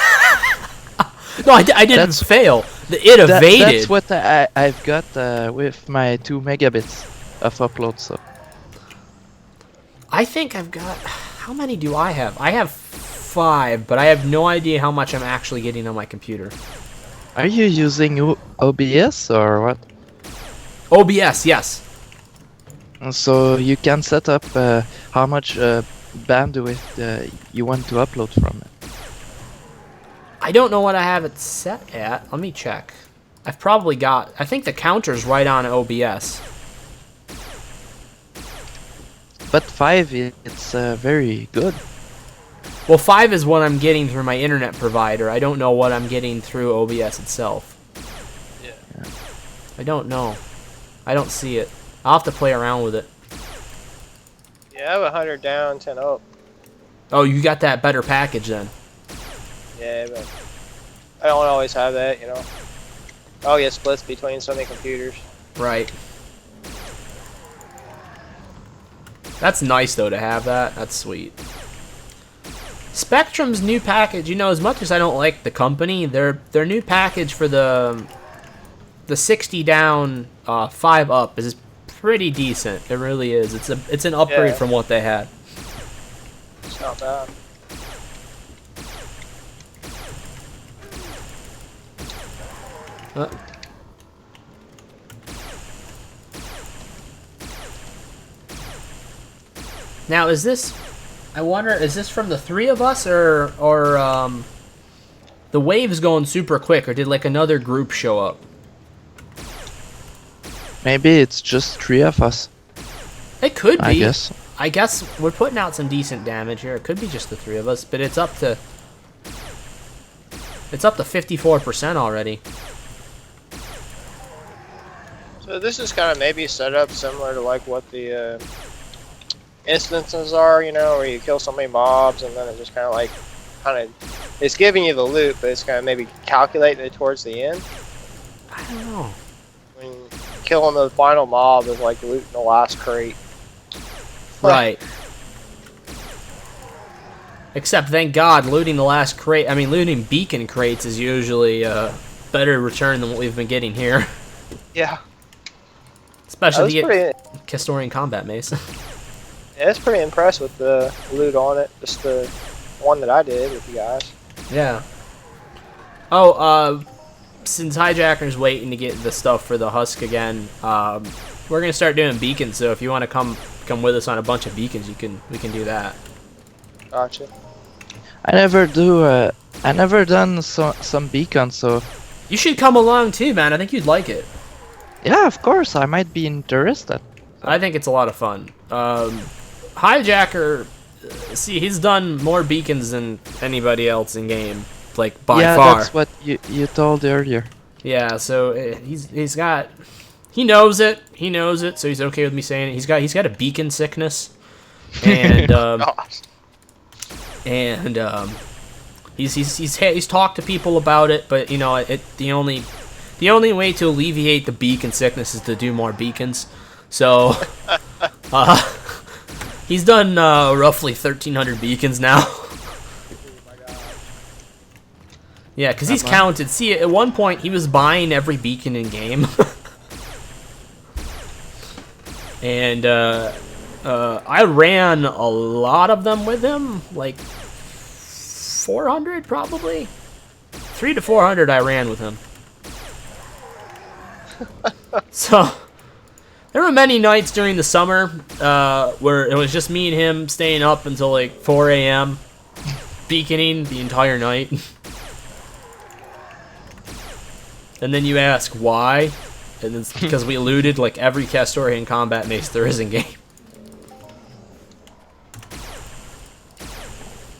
No, I didn't fail. It evaded. That's what I've got with my 2 megabits of upload. So I think I've got... How many do I have? I have 5, but I have no idea how much I'm actually getting on my computer. are you using OBS or what? OBS, yes. So you can set up how much bandwidth you want to upload from it. I don't know what I have it set at. Let me check. I've probably got... I think the counter's right on OBS. But 5, it's very good. Well, 5 is what I'm getting through my internet provider. I don't know what I'm getting through OBS itself. Yeah. I don't know. I don't see it. I'll have to play around with it. Yeah, I have 100 down, 10 up. Oh, you got that better package then. Yeah, but I don't always have that, you know. Oh, yeah, splits between so many computers. Right. That's nice, though, to have that. That's sweet. Spectrum's new package, you know, as much as I don't like the company, their new package for the 60 down, 5 up is pretty decent. It really is. It's an upgrade from what they had. It's not bad. Now, is this... I wonder, is this from the 3 of us, or The wave's going super quick, or did like another group show up? Maybe it's just 3 of us. It could be. I guess. We're putting out some decent damage here. It could be just the 3 of us, but it's up to 54% already. So this is kind of maybe set up similar to like what the instances are, you know, where you kill so many mobs and then it just kind of it's giving you the loot, but it's kind of maybe calculating it towards the end. I don't know. I mean, killing the final mob is like looting the last crate. Right. Except, thank God, looting the last crate. I mean, looting beacon crates is usually a better return than what we've been getting here. Yeah. Especially the Castorian combat mace. Yeah, it's pretty impressed with the loot on it. Just the one that I did with you guys. Yeah. Oh, since Hijacker's waiting to get the stuff for the husk again, we're gonna start doing beacons. So if you want to come with us on a bunch of beacons, we can do that. Gotcha. I never done some beacons, so You should come along too, man. I think you'd like it. yeah, of course, I might be interested. I think it's a lot of fun. Hijacker, see, he's done more beacons than anybody else in game, like by yeah, far. that's what you told earlier. Yeah, so he knows it. He knows it, so he's okay with me saying it. He's got a beacon sickness, and Gosh. he's talked to people about it, but you know, the only way to alleviate the beacon sickness is to do more beacons. So, he's done roughly 1,300 beacons now. Yeah, because he's counted. See, at one point he was buying every beacon in game, and I ran a lot of them with him, like 400 probably, 300 to 400 I ran with him. So there were many nights during the summer where it was just me and him staying up until like 4 a.m. beaconing the entire night. And then you ask why, and it's because we looted like every Castorian combat mace there is in game.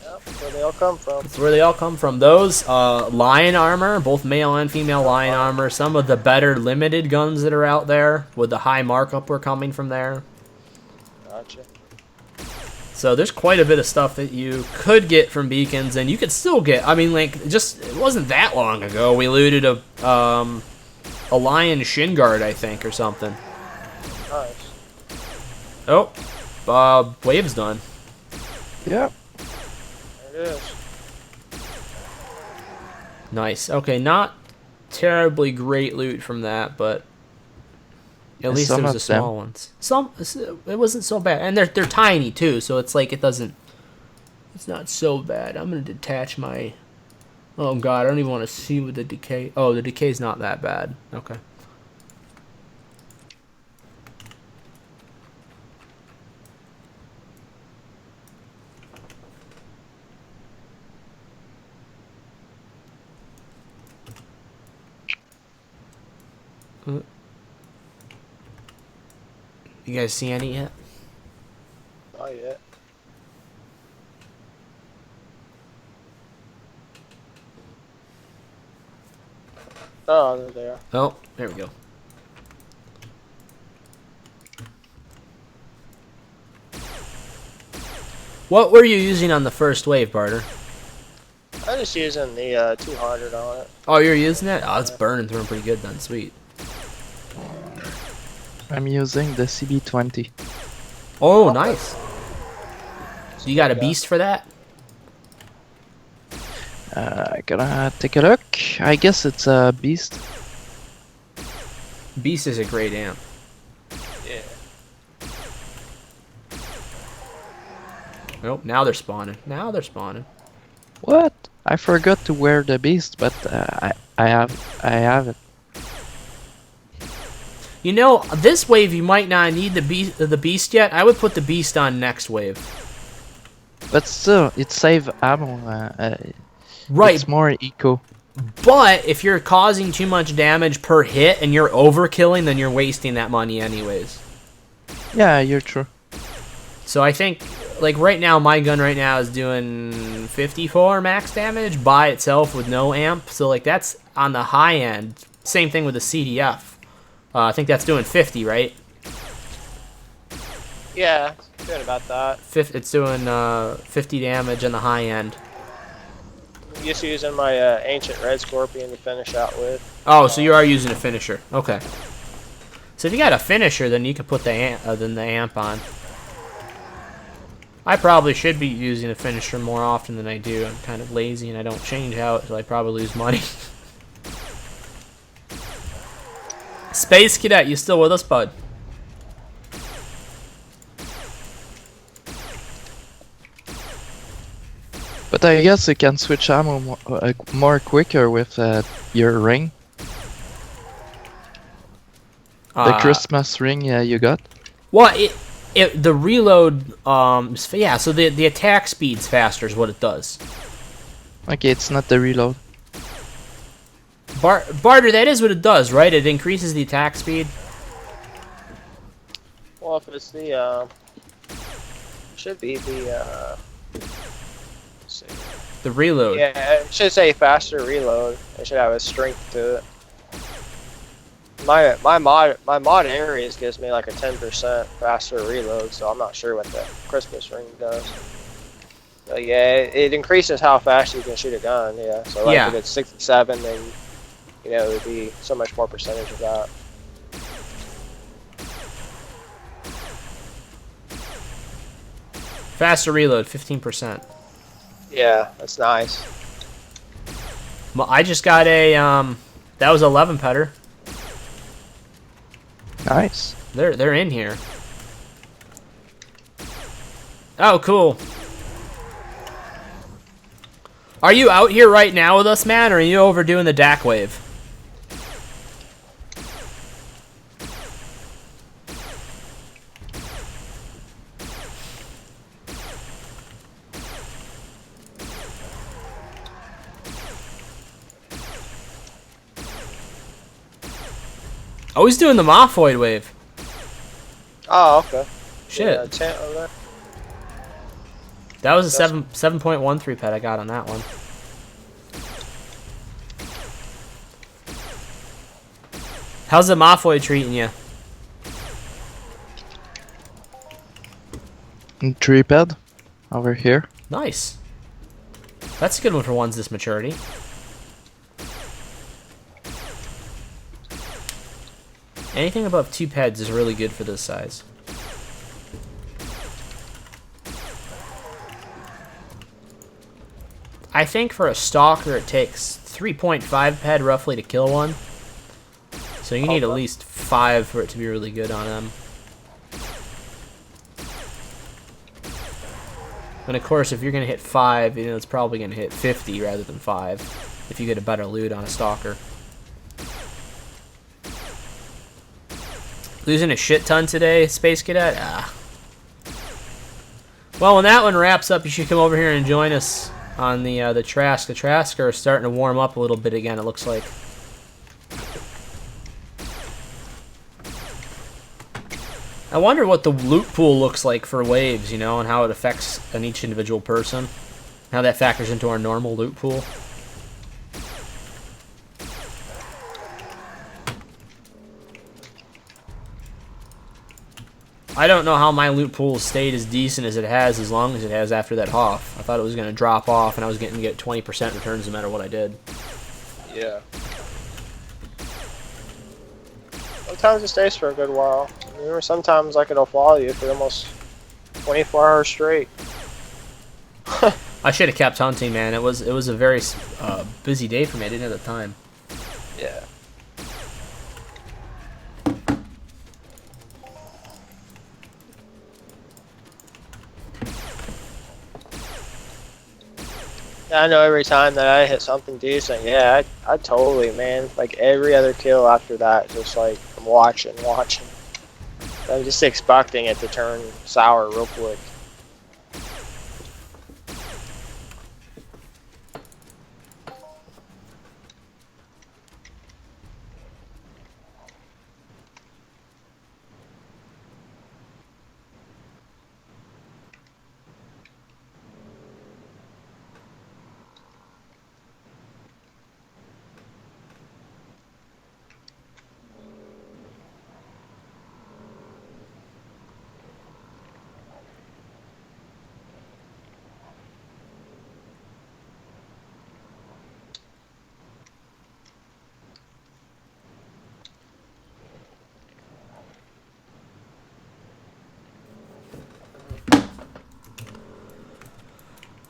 Yep, that's where they all come from. That's where they all come from. Those lion armor, both male and female lion armor, some of the better limited guns that are out there with the high markup were coming from there. Gotcha. So there's quite a bit of stuff that you could get from beacons, and you could still get. I mean, like, it wasn't that long ago we looted a lion shin guard, I think, or something. Nice. Oh, wave's done. Yeah. There it is. Nice. Okay, not terribly great loot from that, but at least there was a small ones. It wasn't so bad, and they're tiny too, so it's like it's not so bad. I'm gonna detach my. Oh god, I don't even want to see what the decay. Oh, the decay's not that bad. Okay. You guys see any yet? Not yet. Oh, there they are. Oh, there we go. What were you using on the first wave, Barter? I'm just using the 200 on it. Oh, you're using it? Oh, it's burning through them pretty good then. Sweet. I'm using the CB20. Oh, nice. So you got a beast for that? Gonna take a look. I guess it's a beast. Beast is a great amp. Yeah. Oh, now they're spawning. Now they're spawning. What? I forgot to wear the beast, but I have it. You know, this wave you might not need the beast yet. I would put the beast on next wave. But still, it save ammo. Right. It's more eco. But if you're causing too much damage per hit and you're overkilling, then you're wasting that money anyways. Yeah, you're true. So I think, like right now, my gun right now is doing 54 max damage by itself with no amp. So like that's on the high end. Same thing with the CDF. I think that's doing 50, right? Yeah, it's doing about that. It's doing 50 damage on the high end. I'm just using my ancient red scorpion to finish out with. Oh, so you are using a finisher. Okay. So if you got a finisher, then you can put the amp on. I probably should be using a finisher more often than I do. I'm kind of lazy and I don't change out, so I probably lose money. Space Cadet, you still with us, bud? But I guess you can switch ammo more quicker with your ring. The Christmas ring you got. Well, the reload, yeah, so the attack speed's faster is what it does. Okay, it's not the reload. Barter, that is what it does, right? It increases the attack speed. Well, if it's the, should be the, let's see. The reload. Yeah, it should say faster reload. It should have a strength to it. My mod areas gives me like a 10% faster reload, so I'm not sure what the Christmas ring does. But yeah, it increases how fast you can shoot a gun. Yeah, so like if it's 67, then you know it would be so much more percentage of that. Faster reload, 15%. Yeah, that's nice. Well, I just got a that was 11 putter. Nice. They're in here. Oh, cool. Are you out here right now with us, man, or are you over doing the DAC wave? Oh, he's doing the Mophoid wave. Oh, okay. Shit. Yeah, tent over there. That was a 7.13 pet I got on that one. How's the Mophoid treating you? 3 pad over here. Nice. That's a good one for ones this maturity. Anything above 2 pads is really good for this size. I think for a stalker it takes 3.5 pad roughly to kill one. So you need at least 5 for it to be really good on them. And of course if you're going to hit 5, you know, it's probably going to hit 50 rather than 5 if you get a better loot on a stalker. Losing a shit ton today, Space Cadet? Ah. Well, when that one wraps up, you should come over here and join us on the Trask. The Trask are starting to warm up a little bit again, it looks like. I wonder what the loot pool looks like for waves, you know, and how it affects on each individual person. How that factors into our normal loot pool. I don't know how my loot pool stayed as decent as it has as long as it has after that Hoff. I thought it was going to drop off and I was getting to get 20% returns no matter what I did. Yeah. Sometimes it stays for a good while. Remember, sometimes like it'll follow you for almost 24 hours straight. I should have kept hunting, man. It was a very busy day for me. I didn't have the time. Yeah. I know every time that I hit something decent, yeah, I totally, man, like every other kill after that, just like I'm watching. I'm just expecting it to turn sour real quick.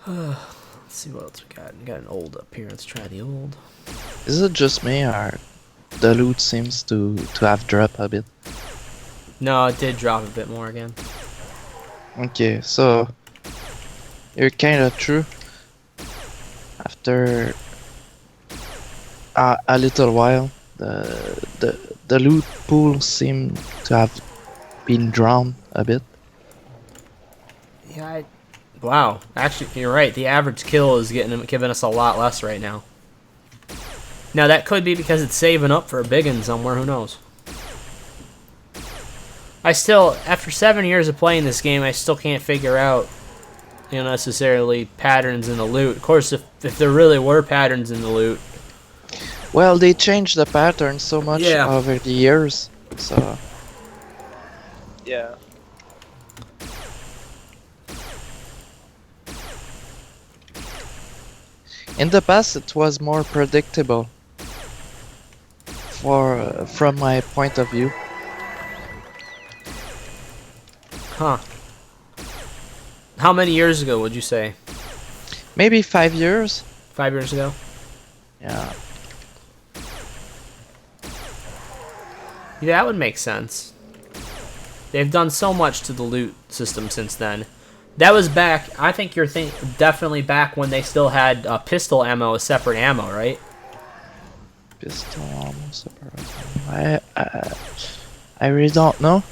Let's see what else we got. We got an old up here. Let's try the old. Is it just me, or the loot seems to have dropped a bit? No, it did drop a bit more again. Okay, so you're kind of true. After a little while, the loot pool seemed to have been drawn a bit. Yeah. Wow. Actually, you're right. The average kill is giving us a lot less right now. Now that could be because it's saving up for a big one somewhere. Who knows? I still, after 7 years of playing this game, I still can't figure out, necessarily patterns in the loot. Of course, if there really were patterns in the loot. Well, they changed the pattern so much Yeah. over the years, so Yeah. in the past it was more predictable. From my point of view. Huh. How many years ago would you say? Maybe 5 years. 5 years ago? Yeah. Yeah, that would make sense. They've done so much to the loot system since then. That was back, I think you're definitely back when they still had pistol ammo as separate ammo, right? Pistol almost separate. I really don't know.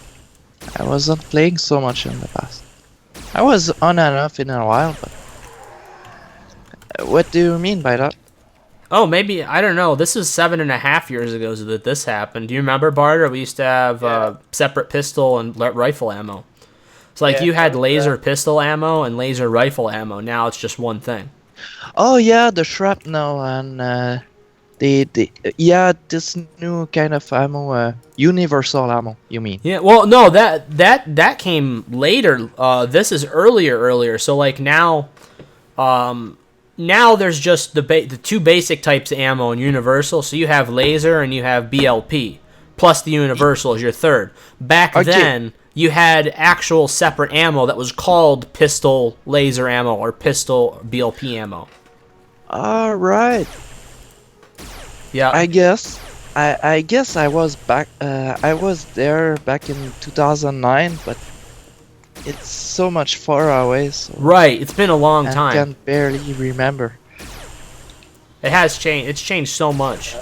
I wasn't playing so much in the past. I was on and off in a while, but what do you mean by that? Oh, maybe, I don't know. This is 7.5 years ago that this happened. Do you remember, Barter? We used to have separate pistol and rifle ammo. It's like you had laser pistol ammo and laser rifle ammo. Now it's just one thing. Oh yeah, the shrapnel and this new kind of ammo, universal ammo. You mean? Yeah. Well, no, that came later. This is earlier. So like now, now there's just the two basic types of ammo in universal. So you have laser and you have BLP, plus the universal is your third. Back then, you had actual separate ammo that was called pistol laser ammo or pistol BLP ammo. All right. Yeah. I guess I was back. I was there back in 2009, but it's so much far away. So Right. It's been a long I time. can barely remember. It has changed. It's changed so much.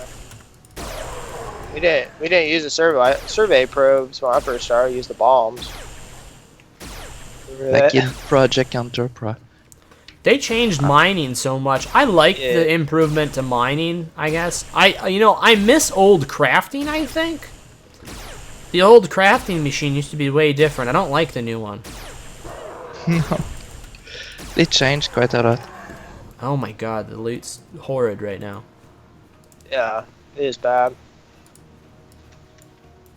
We didn't use the survey probes when I first started. We used the bombs. Remember Like that? in Project Entropia. They changed mining so much. I like the improvement to mining, I guess. I miss old crafting, I think. The old crafting machine used to be way different. I don't like the new one. No, they changed quite a lot. Oh my god, the loot's horrid right now. Yeah, it is bad.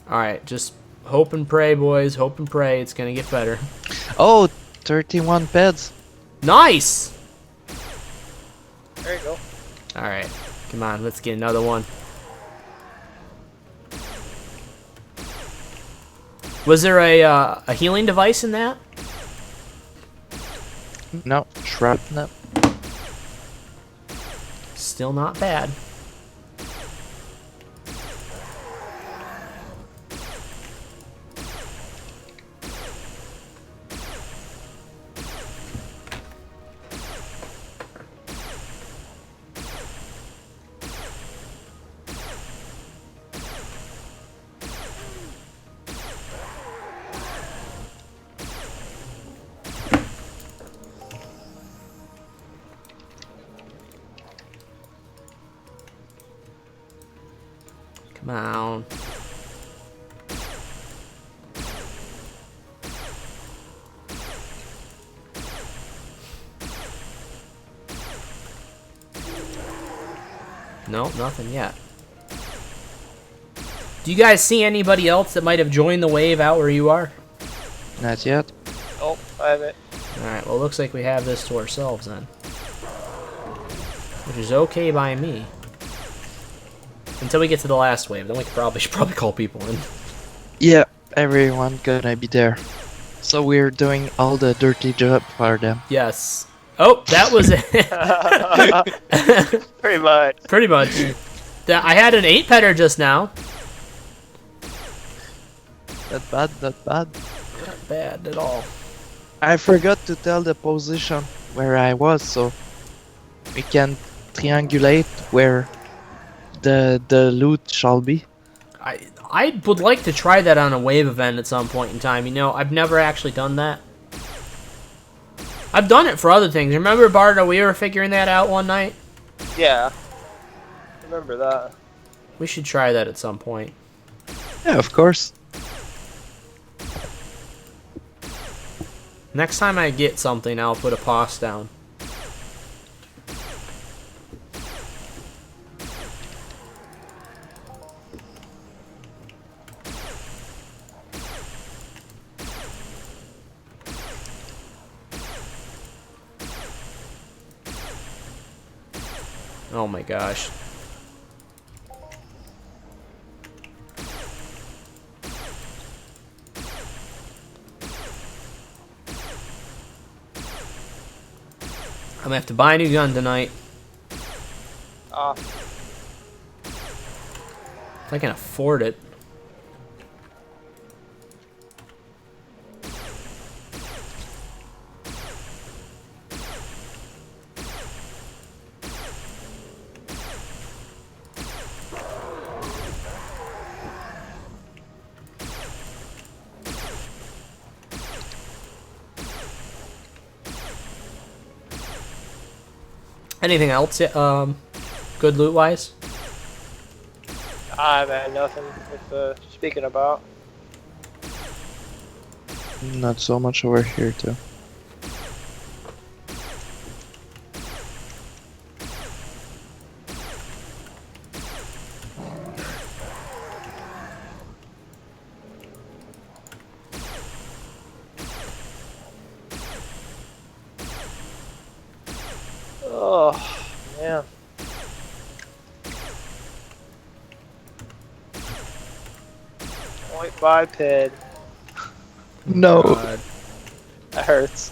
Alright, just hope and pray, boys. Hope and pray it's gonna get better. Oh, 31 peds. Nice! There you go. Alright, come on, let's get another one. Was there a healing device in that? No, shrapnel. Still not bad. Come on. Nope, nothing yet. Do you guys see anybody else that might have joined the wave out where you are? Not yet. Oh, I have it. Alright, well, it looks like we have this to ourselves then. Which is okay by me. Until we get to the last wave, then we should probably call people in. Yeah, everyone gonna be there. So we're doing all the dirty job for them. Yes. Oh, that was it. Pretty much. Pretty much. I had an 8-petter just now. Not bad, not bad. Not bad at all. I forgot to tell the position where I was, so we can triangulate where the loot shall be. I would like to try that on a wave event at some point in time. You know, I've never actually done that. I've done it for other things. Remember, Bardo, we were figuring that out one night? Yeah. Remember that. We should try that at some point. Yeah, of course. Next time I get something, I'll put a pause down. Oh my gosh. I'm gonna have to buy a new gun tonight. If I can afford it. Anything else? Good loot wise? I've had nothing with speaking about. Not so much over here, too. Oh, man. Point biped. No. God. That hurts.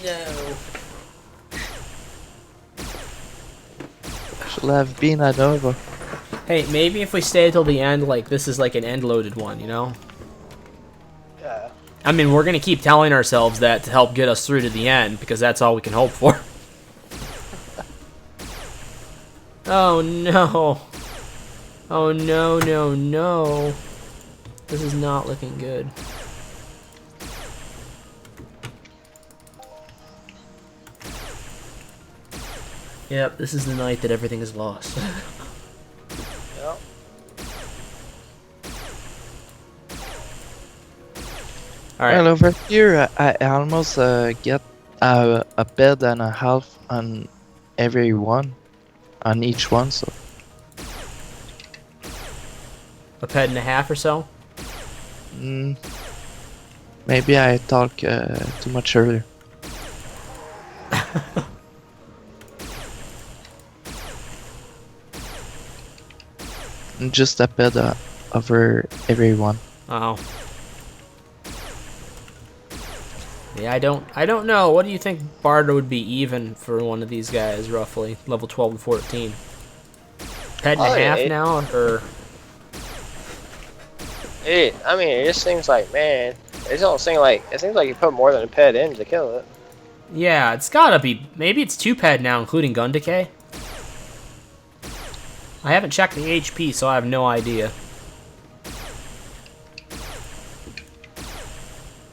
No. Should have been an over. Hey, maybe if we stay till the end, like, this is like an end-loaded one, you know? Yeah. I mean, we're gonna keep telling ourselves that to help get us through to the end, because that's all we can hope for. Oh no. Oh no, no, no. This is not looking good. Yep, this is the night that everything is lost. Yep. Alright. Well, over here, I almost get a bed and a half on every one. On each one, so. A ped and a half or so? Maybe I talk too much earlier. Just a bed over every one. Oh. Yeah, I don't know. What do you think Bardo would be even for one of these guys, roughly? Level 12 and 14. Ped and a half now, or... I mean, it just seems like, man, it seems like you put more than a pet in to kill it. Yeah, it's gotta be... Maybe it's 2 ped now, including gun decay? I haven't checked the HP, so I have no idea.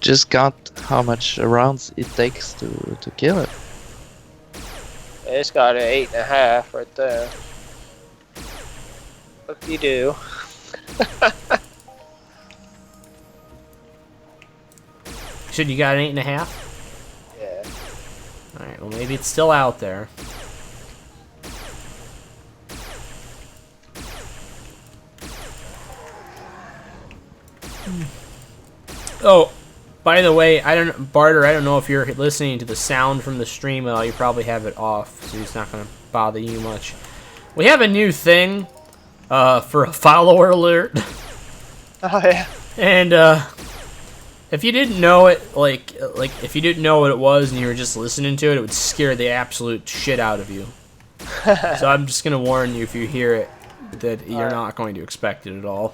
Just count how much rounds it takes to kill it. It's got an 8.5 right there. What do you do? Should you got an 8.5? Yeah. Alright, well maybe it's still out there. Oh, by the way, Barter, I don't know if you're listening to the sound from the stream at all. You probably have it off, so it's not going to bother you much. We have a new thing for a follower alert. Oh yeah. And If you didn't know it, like if you didn't know what it was and you were just listening to it, it would scare the absolute shit out of you. So I'm just gonna warn you if you hear it that you're not going to expect it at all.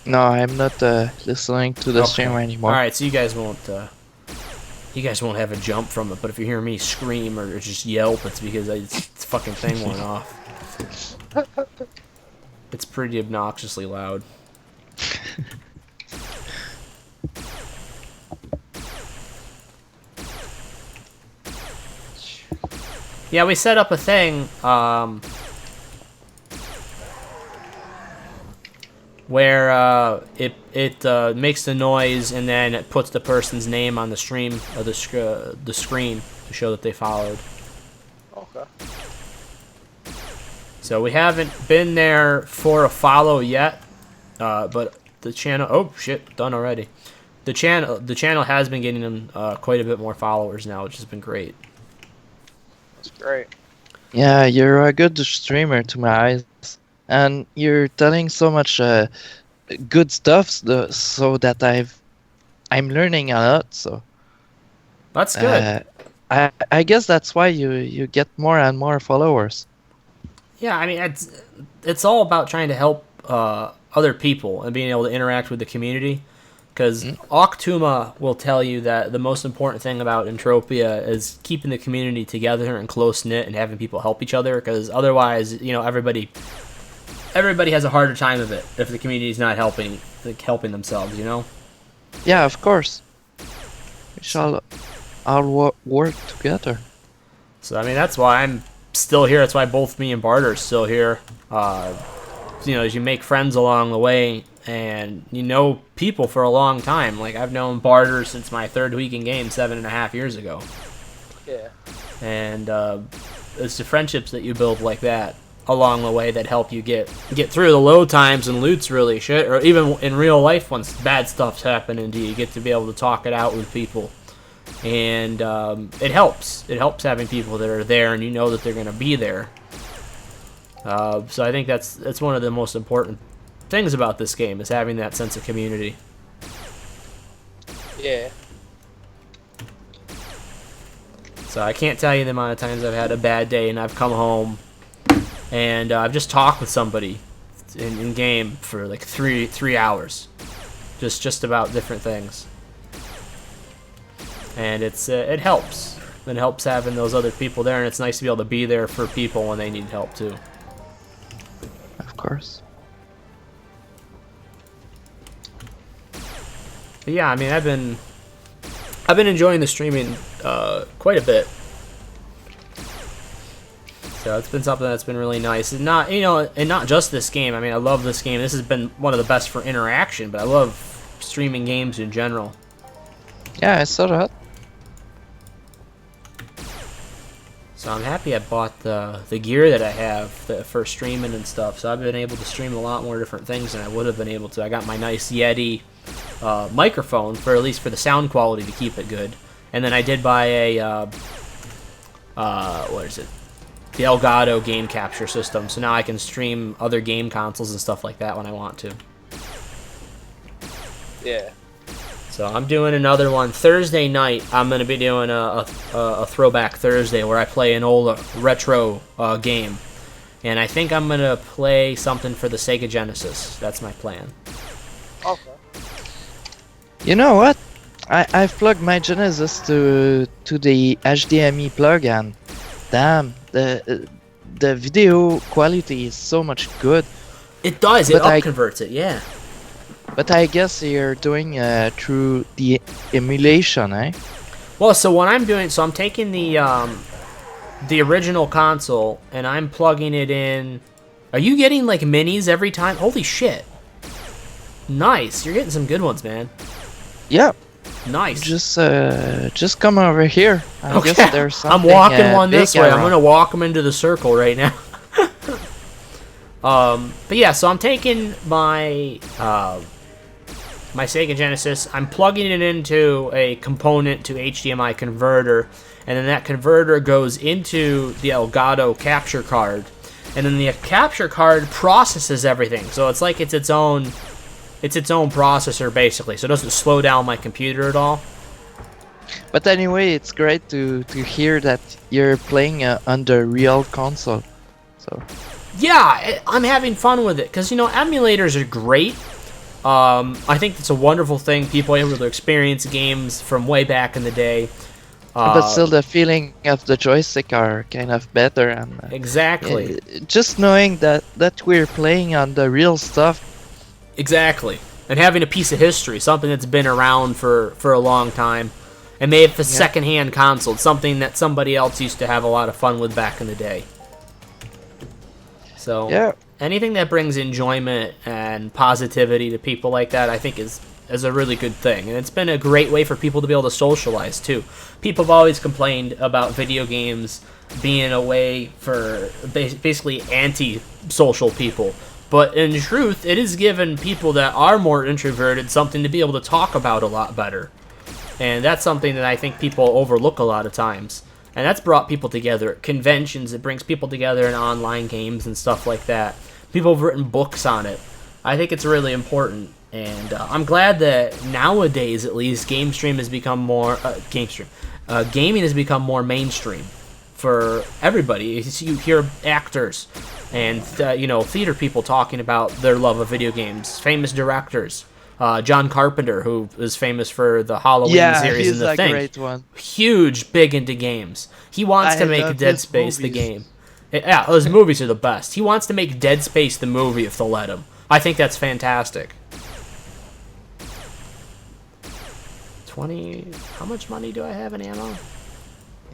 No, I'm not listening to the stream anymore. All right, so you guys won't have a jump from it. But if you hear me scream or just yelp, it's because it's fucking thing went off. It's pretty obnoxiously loud. Yeah, we set up a thing where it makes the noise and then it puts the person's name on the stream or the screen to show that they followed. Okay. So we haven't been there for a follow yet, but the channel. Oh shit, done already. The channel has been getting them quite a bit more followers now, which has been great. That's great. Yeah, you're a good streamer to my eyes, and you're telling so much good stuff, so that I'm learning a lot. So That's good. I guess that's why you get more and more followers. Yeah, I mean it's all about trying to help other people and being able to interact with the community. Because Octuma will tell you that the most important thing about Entropia is keeping the community together and close-knit and having people help each other. Because otherwise, you know, everybody has a harder time of it if the community is not helping themselves, you know? Yeah, of course. We shall all work together. So, I mean, that's why I'm still here. That's why both me and Barter are still here. You know, as you make friends along the way, and you know people for a long time. Like, I've known Barter since my 3rd week in game 7.5 years ago. Yeah. And it's the friendships that you build like that along the way that help you get through the low times and loot's really shit, or even in real life when bad stuff's happening to you, you get to be able to talk it out with people. And it helps. It helps having people that are there and you know that they're going to be there. So I think that's one of the most important things about this game, is having that sense of community. Yeah. So I can't tell you the amount of times I've had a bad day and I've come home and I've just talked with somebody in game for like three hours, just about different things, and it helps. It helps having those other people there, and it's nice to be able to be there for people when they need help too. Of course. But yeah, I mean, I've been enjoying the streaming quite a bit. So it's been something that's been really nice, and not just this game. I mean, I love this game. This has been one of the best for interaction, but I love streaming games in general. Yeah, I saw that. So I'm happy I bought the gear that I have for streaming and stuff. So I've been able to stream a lot more different things than I would have been able to. I got my nice Yeti microphone for at least for the sound quality to keep it good, and then I did buy a what is it? The Elgato game capture system. So now I can stream other game consoles and stuff like that when I want to. Yeah. So I'm doing another one Thursday night. I'm gonna be doing a Throwback Thursday where I play an old retro game, and I think I'm gonna play something for the Sega Genesis. That's my plan. Okay. You know what? I've plugged my Genesis to the HDMI plug, and damn, the video quality is so much good. It does. It But I- upconverts it. Yeah. But I guess you're doing through the emulation, eh? Well, so what I'm doing, so I'm taking the original console and I'm plugging it in. Are you getting like minis every time? Holy shit! Nice. You're getting some good ones, man. Yeah. Nice. Just come over here. I guess there's something. I'm walking one big this way. I'm around. gonna walk them into the circle right now. But yeah, so I'm taking my my Sega Genesis. I'm plugging it into a component to HDMI converter, and then that converter goes into the Elgato capture card, and then the capture card processes everything. So it's like it's its own It's its own processor basically, so it doesn't slow down my computer at all. But anyway, it's great to hear that you're playing on the real console. So Yeah, I'm having fun with it because emulators are great. I think it's a wonderful thing. People are able to experience games from way back in the day. but still, the feeling of the joystick are kind of better, and Exactly. just knowing that we're playing on the real stuff. Exactly. And having a piece of history, something that's been around for a long time. And maybe it's a second-hand console, something that somebody else used to have a lot of fun with back in the day. So, Yeah. anything that brings enjoyment and positivity to people like that, I think is a really good thing. And it's been a great way for people to be able to socialize, too. People have always complained about video games being a way for basically anti-social people. But in truth, it has given people that are more introverted something to be able to talk about a lot better. And that's something that I think people overlook a lot of times. And that's brought people together at conventions. It brings people together in online games and stuff like that. People have written books on it. I think it's really important. And I'm glad that nowadays, at least, gaming has become more mainstream for everybody. You hear actors and theater people talking about their love of video games, famous directors. John Carpenter, who is famous for the Halloween series and The Thing. Great one. Huge, big into games. He wants to make Dead Space the game. Yeah, those movies are the best. He wants to make Dead Space the movie if they'll let him. I think that's fantastic. 20. How much money do I have in ammo?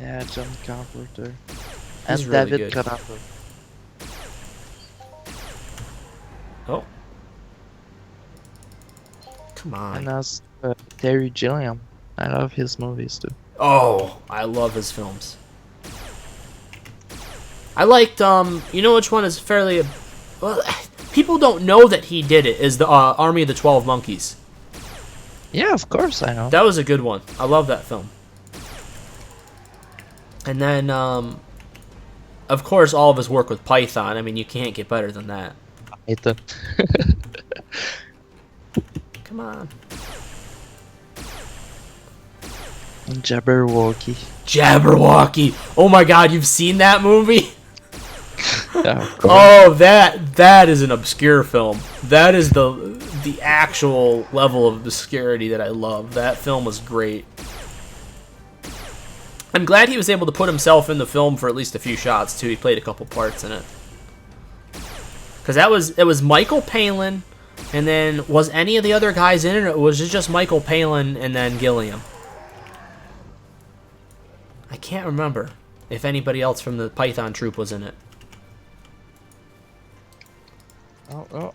Yeah, John Carpenter. He's And really David good. Carpenter. Oh. Come on. And that's Terry Gilliam. I love his movies too. Oh, I love his films. I liked, you know which one is fairly... Well, people don't know that he did it, is the Army of the 12 Monkeys. Yeah, of course I know. That was a good one. I love that film. And then, of course, all of his work with Python. I mean, you can't get better than that. Python. Come on. Jabberwocky. Jabberwocky. Oh my god, you've seen that movie? Yeah, of course. Oh, that is an obscure film. That is the actual level of obscurity that I love. That film was great. I'm glad he was able to put himself in the film for at least a few shots too. He played a couple parts in it. Cause it was Michael Palin, and then was any of the other guys in it? Or was it just Michael Palin and then Gilliam? I can't remember if anybody else from the Python troupe was in it. Oh.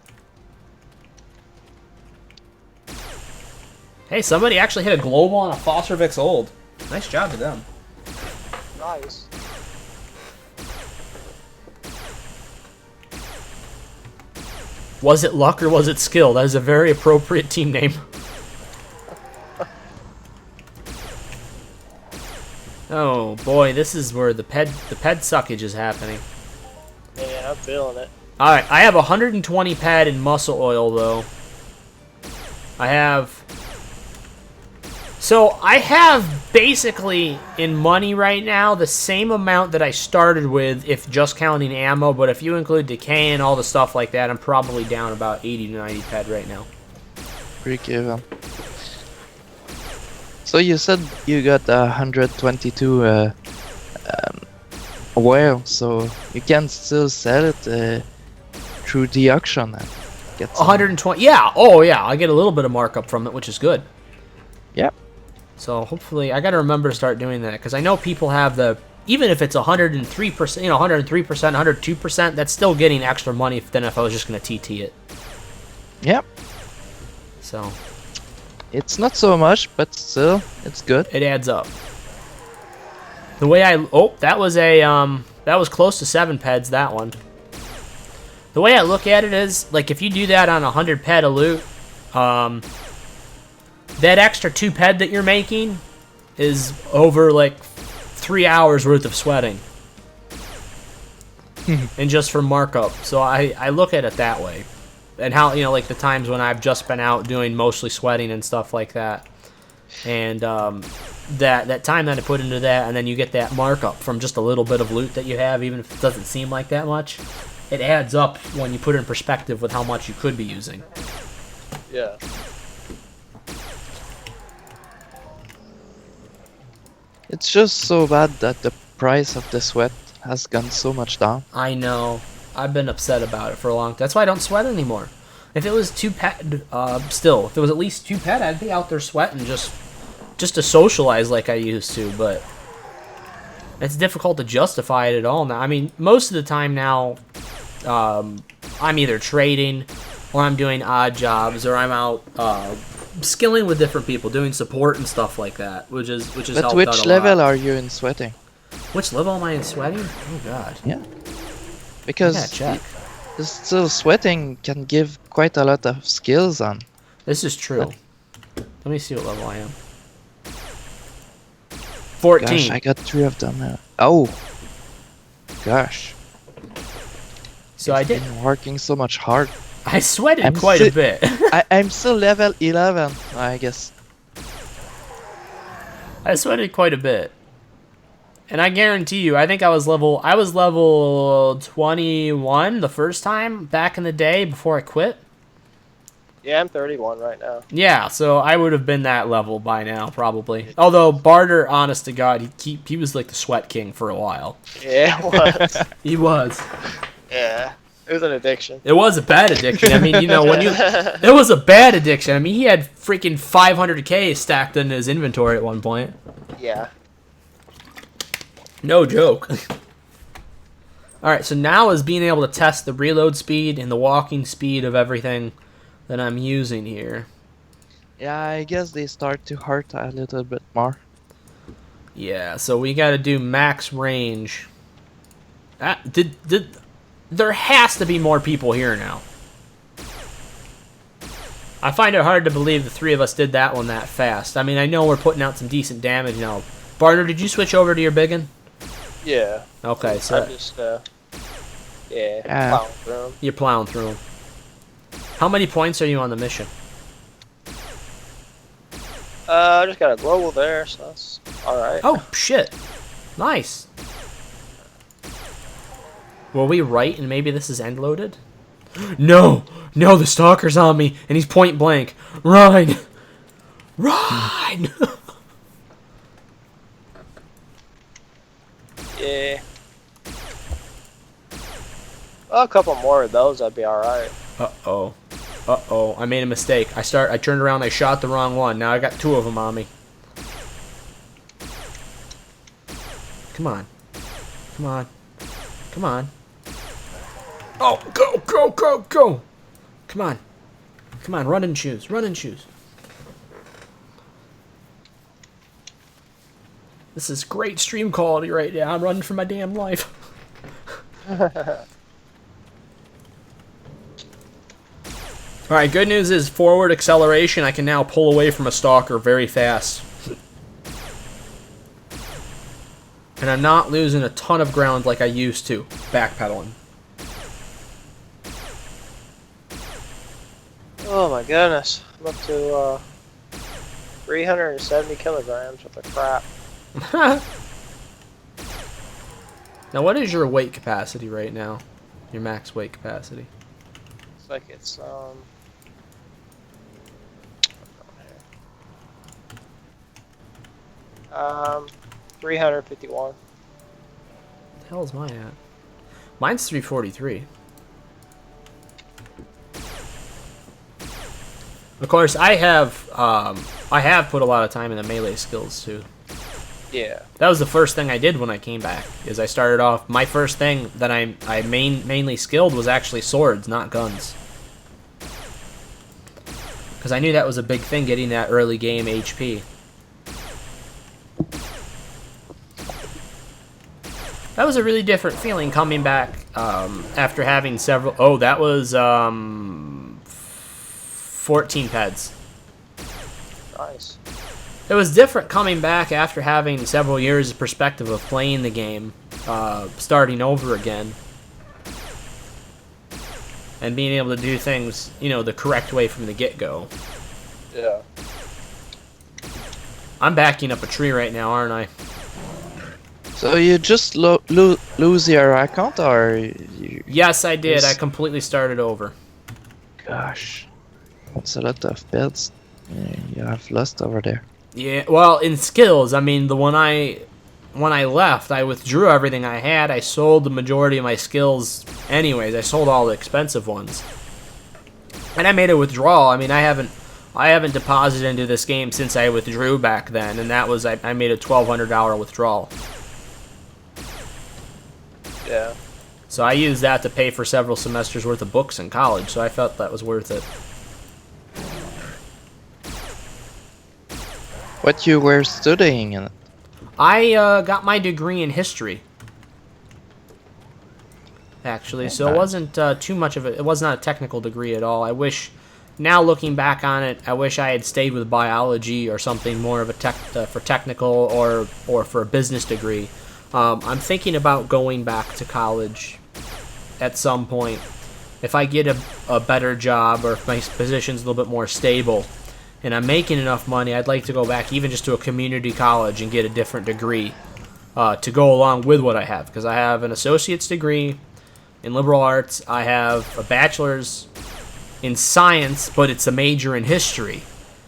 Hey, somebody actually hit a global on a Fostervix Old. Nice job to them. Nice. Was it luck or was it skill? That is a very appropriate team name. Oh boy, this is where the ped suckage is happening. Yeah, I'm feeling it. Alright, I have 120 pad in muscle oil though. So I have basically in money right now the same amount that I started with if just counting ammo, but if you include decay and all the stuff like that, I'm probably down about 80 to 90 ped right now. Break even. So you said you got 122 oil, so you can still sell it through the auction and get some. 120, yeah, oh yeah, I get a little bit of markup from it, which is good. Yep. So hopefully, I gotta remember to start doing that, because I know people have even if it's 103%, 103%, 102%, that's still getting extra money than if I was just gonna TT it. Yep. So. It's not so much, but still, it's good. It adds up. The way that was close to 7 peds, that one. The way I look at it is, like, if you do that on 100 ped of loot, that extra 2 ped that you're making is over, like, 3 hours worth of sweating. And just for markup. So I look at it that way. and how, you know, like the times when I've just been out doing mostly sweating and stuff like that, and that time that I put into that, and then you get that markup from just a little bit of loot that you have, even if it doesn't seem like that much, it adds up when you put it in perspective with how much you could be using. Yeah. It's just so bad that the price of the sweat has gone so much down. I know. I've been upset about it for a long time. That's why I don't sweat anymore. If it was if it was at least 2 pet, I'd be out there sweating just to socialize like I used to, but it's difficult to justify it at all now. I mean, most of the time now, I'm either trading, or I'm doing odd jobs, or I'm out skilling with different people, doing support and stuff like that, which is But helped out which a level lot. are you in sweating? Which level am I in sweating? Oh god. Yeah. I Because gotta check. still sweating can give quite a lot of skills on. This is true. Let me see what level I am. 14. Gosh, I got 3 of them now. Oh. Gosh. So I I've did. been working so much hard. I sweated I'm quite a si- bit. I'm still level 11, I guess. I sweated quite a bit. And I guarantee you, I think I was level 21 the first time back in the day before I quit. Yeah, I'm 31 right now. Yeah, so I would have been that level by now, probably. Although Barter, honest to God, he was like the sweat king for a while. Yeah, it was. He was. Yeah. It was an addiction. It was a bad addiction. I mean, you know, it was a bad addiction. I mean, he had freaking 500k stacked in his inventory at one point. Yeah. No joke. Alright, so now is being able to test the reload speed and the walking speed of everything that I'm using here. Yeah, I guess they start to hurt a little bit more. Yeah, so we gotta do max range. There has to be more people here now. I find it hard to believe the 3 of us did that one that fast. I mean, I know we're putting out some decent damage now. Barter, did you switch over to your biggin? Yeah. Okay, so I'm just, Yeah. plowing through 'em. you're plowing through them. How many points are you on the mission? I just got a global there, so that's alright. Oh, shit. Nice. Were we right and maybe this is end loaded? No! No, the stalker's on me and he's point blank. Run! Run! Yeah. Well, a couple more of those, I'd be alright. Uh-oh. Uh-oh. I made a mistake. I turned around, I shot the wrong one. Now I got 2 of them on me. Come on. Come on. Come on. Oh, go, go, go, go! Come on. Come on, run and choose. Run and choose. This is great stream quality right now. I'm running for my damn life. Alright, good news is forward acceleration. I can now pull away from a stalker very fast. And I'm not losing a ton of ground like I used to, backpedaling. Oh my goodness. I'm up to 370 kilograms with the crap. Now, what is your weight capacity right now? Your max weight capacity? It's like it's 351. The hell is mine at? Mine's 343. Of course, I have put a lot of time into melee skills too. Yeah. That was the first thing I did when I came back. Is I started off. My first thing that I mainly skilled was actually swords, not guns. Because I knew that was a big thing, getting that early game HP. That was a really different feeling coming back after having several. Oh, that was 14 peds. Nice. It was different coming back after having several years of perspective of playing the game, starting over again. and being able to do things, the correct way from the get-go. Yeah. I'm backing up a tree right now, aren't I? So you just lose your account, or Yes, I did. Yes. I completely started over. Gosh, that's a lot of builds you have lost over there. Yeah, well, in skills, I mean, when I left, I withdrew everything I had. I sold the majority of my skills anyways. I sold all the expensive ones. And I made a withdrawal. I mean, I haven't deposited into this game since I withdrew back then, and that was I made a $1,200 withdrawal. Yeah. So I used that to pay for several semesters worth of books in college, so I felt that was worth it. What you were studying in it? I got my degree in history, actually, so it wasn't too much of it. It was not a technical degree at all. I wish, now looking back on it, I wish I had stayed with biology or something more of a for technical or for a business degree. I'm thinking about going back to college at some point. If I get a better job, or if my position's a little bit more stable and I'm making enough money, I'd like to go back even just to a community college and get a different degree to go along with what I have. Because I have an associate's degree in liberal arts. I have a bachelor's in science, but it's a major in history.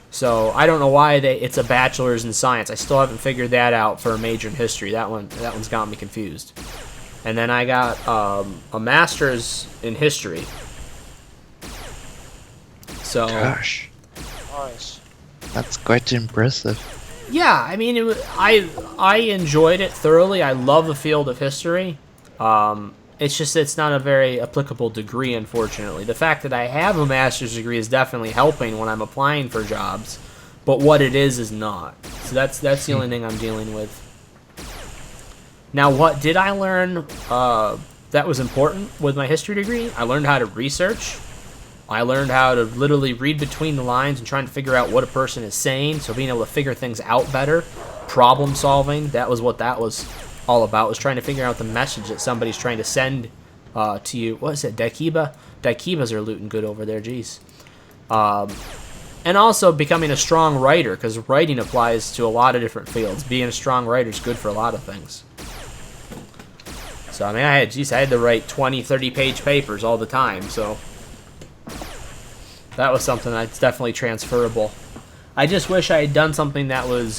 So I don't know why it's a bachelor's in science. I still haven't figured that out for a major in history. That one's got me confused. And then I got a master's in history. So Gosh, Nice. that's quite impressive. yeah, I mean, I enjoyed it thoroughly. I love the field of history. It's just it's not a very applicable degree, unfortunately. The fact that I have a master's degree is definitely helping when I'm applying for jobs, but what it is not. So that's the only thing I'm dealing with. Now, what did I learn that was important with my history degree? I learned how to research. I learned how to literally read between the lines and trying to figure out what a person is saying, so being able to figure things out better. Problem solving, that was what that was all about, was trying to figure out the message that somebody's trying to send to you. What is it, Daikiba? Daikibas are looting good over there, jeez. And also becoming a strong writer, because writing applies to a lot of different fields. Being a strong writer is good for a lot of things. So, I mean, I had to write 20, 30-page papers all the time, so that was something that's definitely transferable. I just wish I had done something that was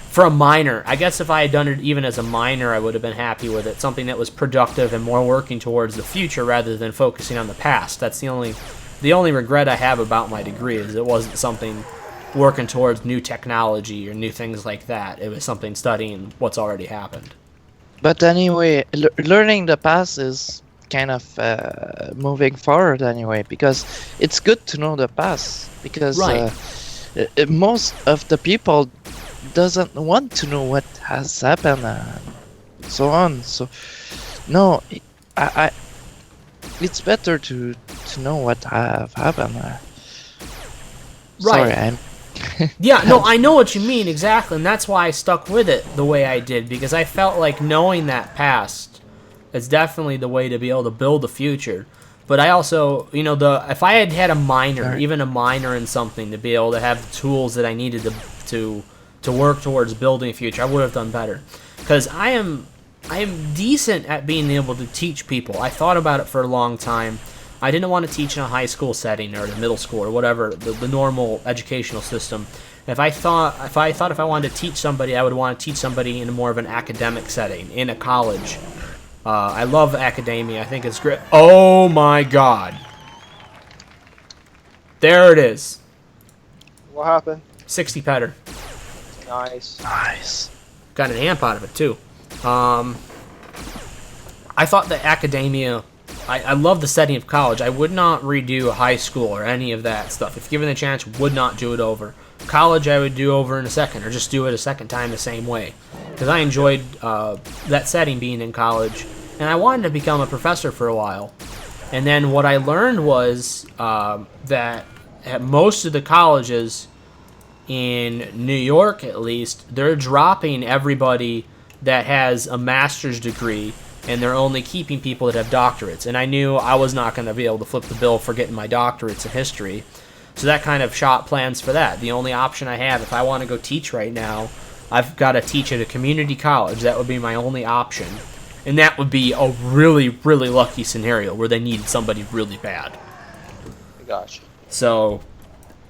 for a minor. I guess if I had done it even as a minor, I would have been happy with it. Something that was productive and more working towards the future rather than focusing on the past. That's the only regret I have about my degree, is it wasn't something working towards new technology or new things like that. It was something studying what's already happened. But anyway, learning the past is kind of moving forward anyway, because it's good to know the past, because Right. Most of the people doesn't want to know what has happened and so on. So no, I it's better to know what have happened. Sorry, Right. I'm Yeah, no, I know what you mean exactly, and that's why I stuck with it the way I did, because I felt like knowing that past is definitely the way to be able to build the future. But I also, if I had had a minor, Right. even a minor in something, to be able to have the tools that I needed to work towards building a future, I would have done better. Because I am decent at being able to teach people. I thought about it for a long time. I didn't want to teach in a high school setting or the middle school or whatever, the normal educational system. If I thought if I wanted to teach somebody, I would want to teach somebody in more of an academic setting, in a college. I love academia. I think it's great. Oh my god. There it is. What happened? 60 petter. Nice. nice. Got an amp out of it too. I thought that academia, I love the setting of college. I would not redo high school or any of that stuff. If given the chance, would not do it over. College I would do over in a second, or just do it a second time the same way. Because I enjoyed that setting, being in college. And I wanted to become a professor for a while. And then what I learned was that at most of the colleges, in New York at least, they're dropping everybody that has a master's degree and they're only keeping people that have doctorates. And I knew I was not going to be able to flip the bill for getting my doctorates in history. So that kind of shot plans for that. The only option I have, if I want to go teach right now, I've got to teach at a community college. That would be my only option. And that would be a really, really lucky scenario where they needed somebody really bad. Gotcha. So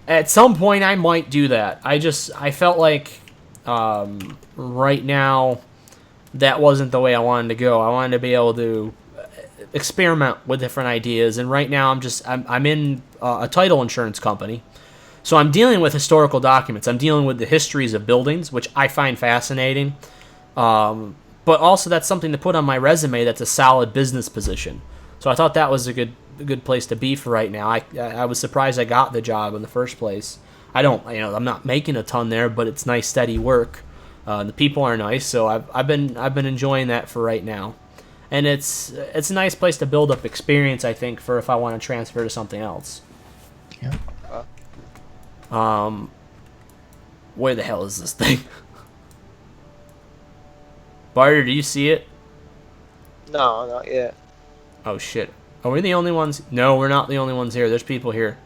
at some point I might do that. I felt like right now that wasn't the way I wanted to go. I wanted to be able to experiment with different ideas, and right now I'm in a title insurance company. So I'm dealing with historical documents. I'm dealing with the histories of buildings, which I find fascinating. But also that's something to put on my resume that's a solid business position. So I thought that was a good place to be for right now. I was surprised I got the job in the first place. I'm not making a ton there, but it's nice steady work. The people are nice, so I've been enjoying that for right now. And it's a nice place to build up experience, I think, for if I want to transfer to something else. Yeah. Where the hell is this thing? Barter, do you see it? No, not yet. Oh shit. Are we the only ones? No, we're not the only ones here. There's people here.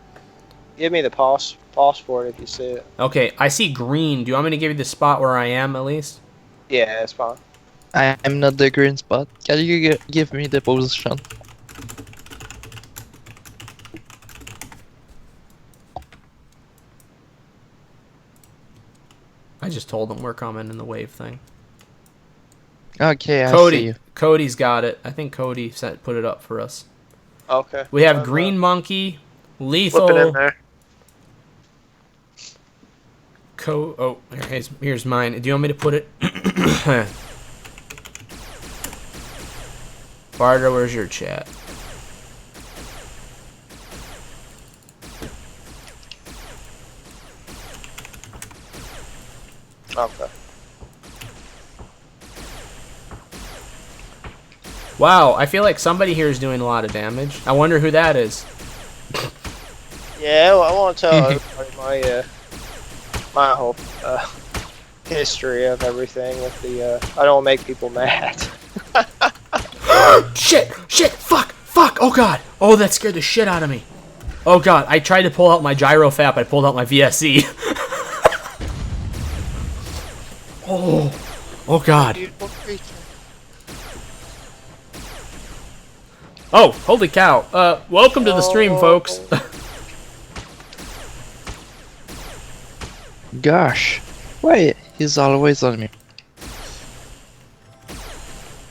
Give me the pause for it if you see it. Okay, I see green. Do you want me to give you the spot where I am at least? Yeah, that's fine. I'm not the green spot. Can you give me the position? I just told them we're coming in the wave thing. Okay, I see you. Cody's got it. I think Cody put it up for us. Okay. We have Green Monkey, Lethal. Flip it in there. Here's mine. Do you want me to put it? Barter, where's your chat? Okay. Wow, I feel like somebody here is doing a lot of damage. I wonder who that is. Yeah, well, I won't tell everybody my whole history of everything with the I don't make people mad. Shit! Fuck! Oh god! Oh, that scared the shit out of me. Oh god, I tried to pull out my gyro fap. I pulled out my VSE. Oh god. Beautiful creature. Oh, holy cow. Welcome to the stream, folks. Gosh. Why he's always on me?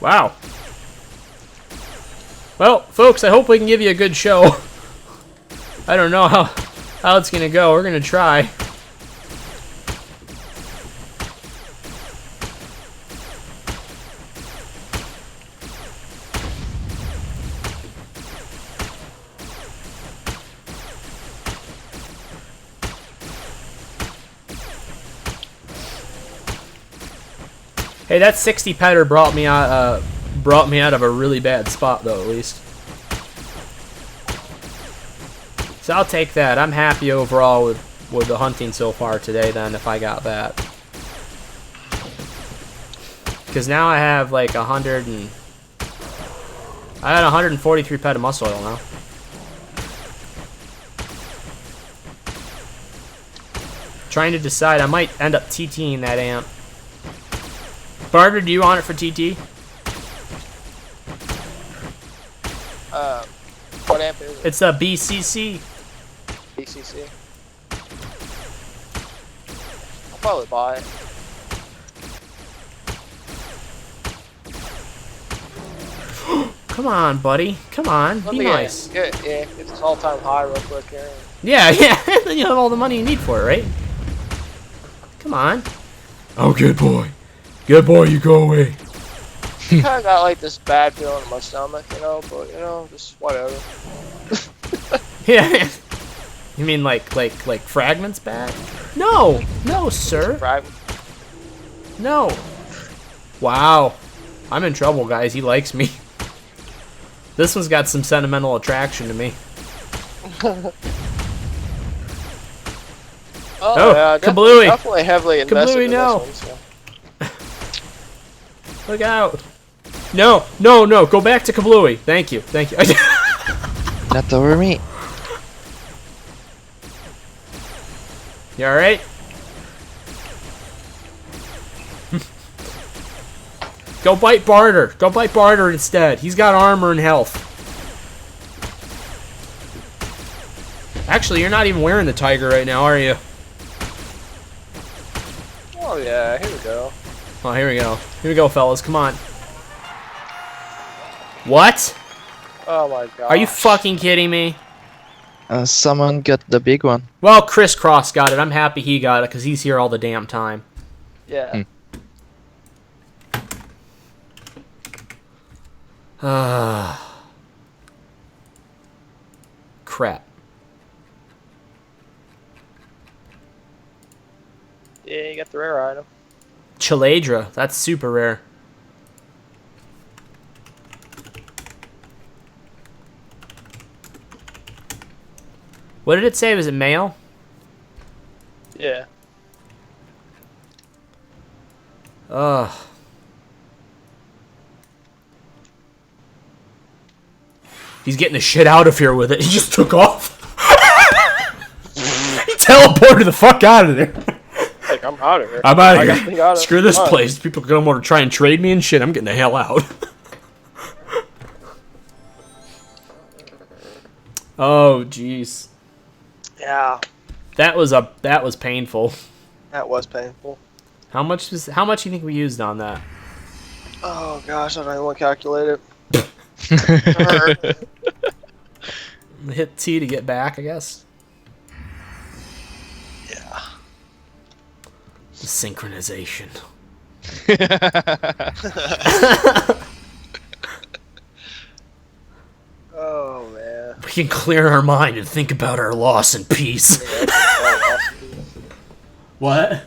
Wow. Well, folks, I hope we can give you a good show. I don't know how it's gonna go. We're gonna try. Hey, that 60 petter brought me out of a really bad spot, though, at least. So I'll take that. I'm happy overall with the hunting so far today, then, if I got that. Because now I have like I had 143 pet of muscle oil now. Trying to decide, I might end up TTing that amp. Barter, do you want it for TT? What amp is it? It's a BCC. BCC. I'll probably buy it. Come on, buddy. Come on. Let Be me nice. get it's its all-time high real quick here. Yeah. Then you have all the money you need for it, right? Come on. Oh, good boy. Good boy, you go away. Kind of got like this bad feeling in my stomach, but just whatever. Yeah. You mean like fragments bad? No, sir. Fragment. No. Wow. I'm in trouble, guys. He likes me. This one's got some sentimental attraction to me. Oh, yeah, Kablooey. definitely heavily invested Kablooey, in no. this one. So. Look out. No, no, no. Go back to Kablooey. Thank you. Thank you. Not over me. You alright? Go bite Barter. Go bite Barter instead. He's got armor and health. Actually, you're not even wearing the tiger right now, are you? Oh yeah, here we go. Oh, here we go. Here we go, fellas. Come on. What? Oh my god. Are you fucking kidding me? Someone got the big one. Well, Crisscross got it. I'm happy he got it because he's here all the damn time. Yeah. Crap. Yeah, you got the rare item. Chaladra. That's super rare. What did it say? Was it male? Yeah. Ugh. He's getting the shit out of here with it. He just took off. He teleported the fuck out of there. Like, I'm out of here. I'm out I of got the here. item. Screw this Fine. place. People come over to try and trade me and shit. I'm getting the hell out. Oh, jeez. Yeah. That was painful. That was painful. How much do you think we used on that? Oh gosh, I don't even want to calculate it. Hit T to get back, I guess. Yeah. The synchronization. Oh man. We can clear our mind and think about our loss in peace. What?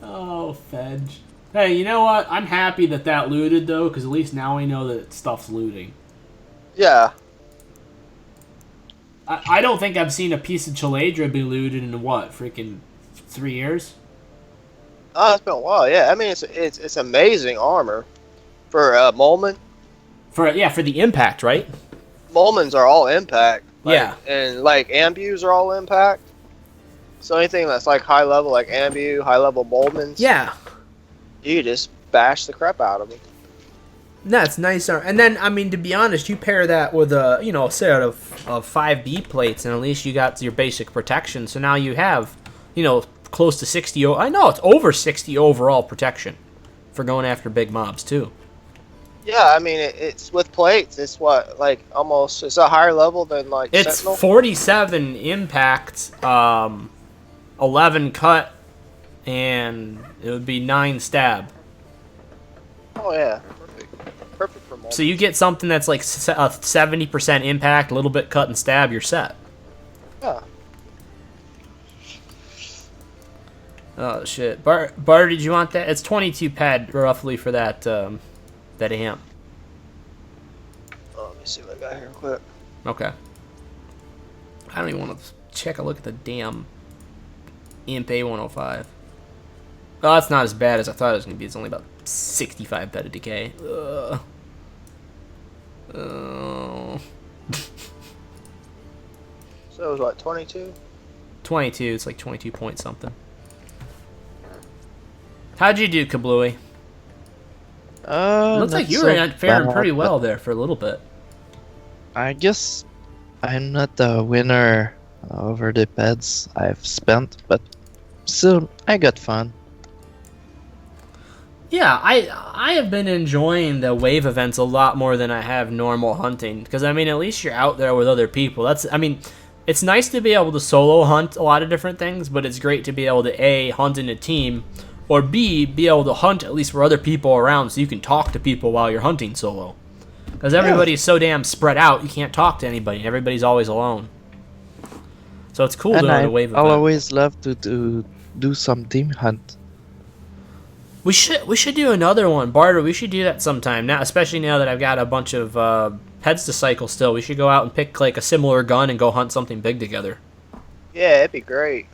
Oh, Fedge. Hey, you know what? I'm happy that looted, though, because at least now we know that stuff's looting. Yeah. I don't think I've seen a piece of Chaladra be looted in, what, freaking 3 years? Oh, it's been a while. Yeah, I mean it's amazing armor for Molman. For the impact, right? Molmans are all impact. Yeah. And like Ambus are all impact. So anything that's like high level, like Ambu, high level Molmans. Yeah. You just bash the crap out of them. That's nice. And then, I mean, to be honest, you pair that with a set of 5B plates, and at least you got your basic protection. So now you have, close to 60. I know it's over 60 overall protection for going after big mobs too. Yeah, I mean it's with plates. It's what it's a higher level than like It's Sentinel. 47 impact, 11 cut, and it would be 9 stab. Oh yeah, perfect for Molman. So you get something that's like a 70% impact, a little bit cut and stab, you're set. Yeah. Oh shit, Bart, did you want that? It's 22 pad roughly for that amp. Oh, let me see what I got here quick. Okay. I don't even want to check a look at the damn Imp A105. Oh, that's not as bad as I thought it was going to be. It's only about 65 beta decay. Oh. So it was what, 22? 22. It's like 22 point something. How'd you do, Kablooey? not Looks like you so were faring bad, pretty but well there for a little bit. I guess I'm not the winner over the pets I've spent, but still, I got fun. Yeah, I have been enjoying the wave events a lot more than I have normal hunting, because I mean, at least you're out there with other people. It's nice to be able to solo hunt a lot of different things, but it's great to be able to A, hunt in a team, or B, be able to hunt at least for other people around so you can talk to people while you're hunting solo. Because everybody's so damn spread out, you can't talk to anybody. Everybody's always alone. So it's cool doing a wave event. I'll always love to do some team hunt. We should do another one, Barter. We should do that sometime now, especially now that I've got a bunch of heads to cycle still. We should go out and pick like a similar gun and go hunt something big together. Yeah, it'd be great.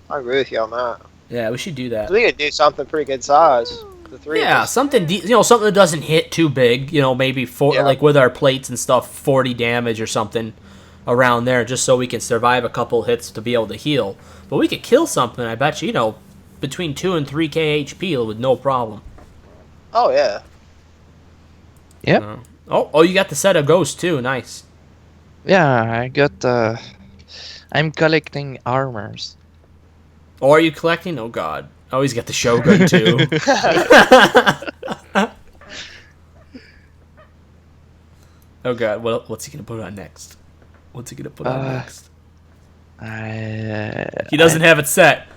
I agree with you on that. Yeah, we should do that. We could do something pretty good size. The three. Yeah, of us. something something that doesn't hit too big. Maybe Yeah. like with our plates and stuff, 40 damage or something around there, just so we can survive a couple hits to be able to heal. But we could kill something. I bet you, between 2 and 3k HP with no problem. Oh yeah. Yep. Oh, you got the set of ghosts too. Nice. Yeah, I got. I'm collecting armors. Oh, are you collecting? Oh God. Oh, he's got the Shogun too. Oh God. What's he gonna put on next? What's he gonna put on next? He doesn't have it set.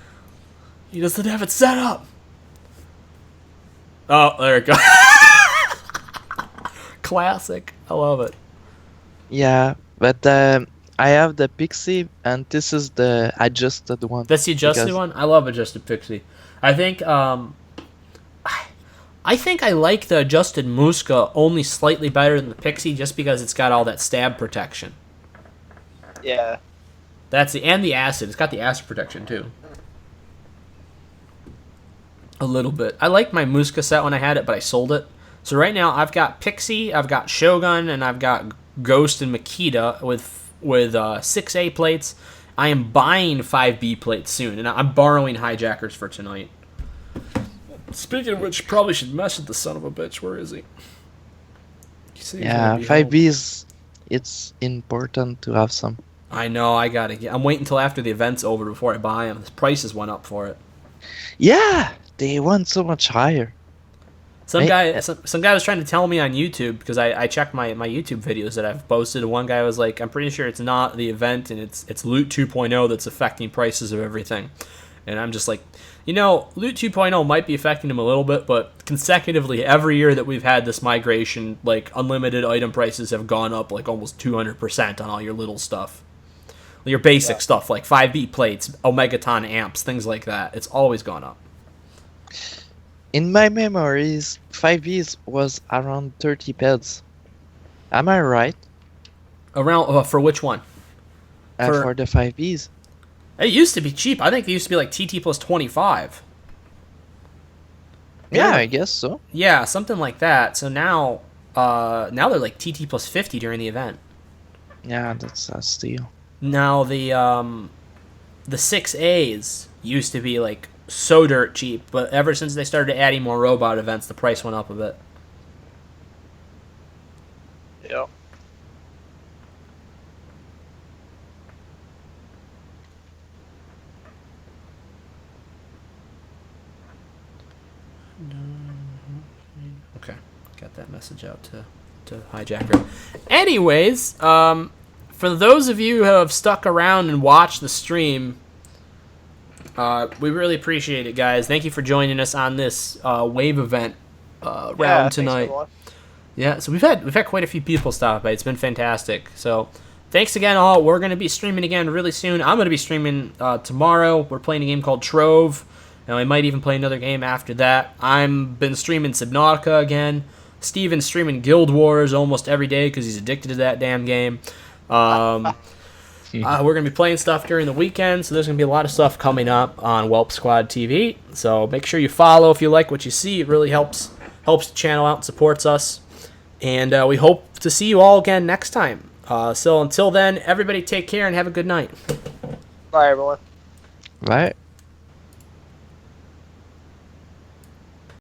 He doesn't have it set up. Oh, there it goes. Classic. I love it. Yeah, but I have the pixie, and this is the adjusted one. That's the adjusted because- one. I love adjusted pixie. I think I think I like the adjusted Muska only slightly better than the pixie, just because it's got all that stab protection. Yeah. And the acid. It's got the acid protection too. A little bit. I liked my Muska set when I had it, but I sold it. So right now I've got Pixie, I've got Shogun, and I've got Ghost and Makita with 6A plates. I am buying 5B plates soon, and I'm borrowing Hijackers for tonight. Speaking of which, probably should mess with the son of a bitch. Where is he? Yeah, 5Bs. It's important to have some. I know. I'm waiting until after the event's over before I buy them. The prices went up for it. Yeah, they went so much higher. Some guy was trying to tell me on YouTube, because I checked my YouTube videos that I've posted, and one guy was like, I'm pretty sure it's not the event and it's Loot 2.0 that's affecting prices of everything. And I'm just like, Loot 2.0 might be affecting them a little bit, but consecutively every year that we've had this migration, like unlimited item prices have gone up like almost 200% on all your little stuff. Your basic stuff like 5B plates, Omegaton amps, things like that. It's always gone up. In my memories, 5Bs was around 30 peds. Am I right? Around for which one? For the 5Bs. It used to be cheap. I think they used to be like TT plus 25. Yeah, I guess so. Yeah, something like that. So now they're like TT plus 50 during the event. Yeah, that's a steal. Now the 6As used to be like so dirt cheap, but ever since they started adding more robot events, the price went up a bit. Yep. Okay, got that message out to Hijacker. Anyways, for those of you who have stuck around and watched the stream, we really appreciate it, guys. Thank you for joining us on this wave event round tonight. Yeah, so we've had quite a few people stop by. It's been fantastic. So thanks again, all. We're going to be streaming again really soon. I'm going to be streaming tomorrow. We're playing a game called Trove, and we might even play another game after that. I've been streaming Subnautica again. Steven's streaming Guild Wars almost every day because he's addicted to that damn game. We're going to be playing stuff during the weekend, so there's going to be a lot of stuff coming up on Welp Squad TV. So make sure you follow if you like what you see. It really helps the channel out and supports us. And we hope to see you all again next time. So until then, everybody take care and have a good night. Bye, everyone. Right?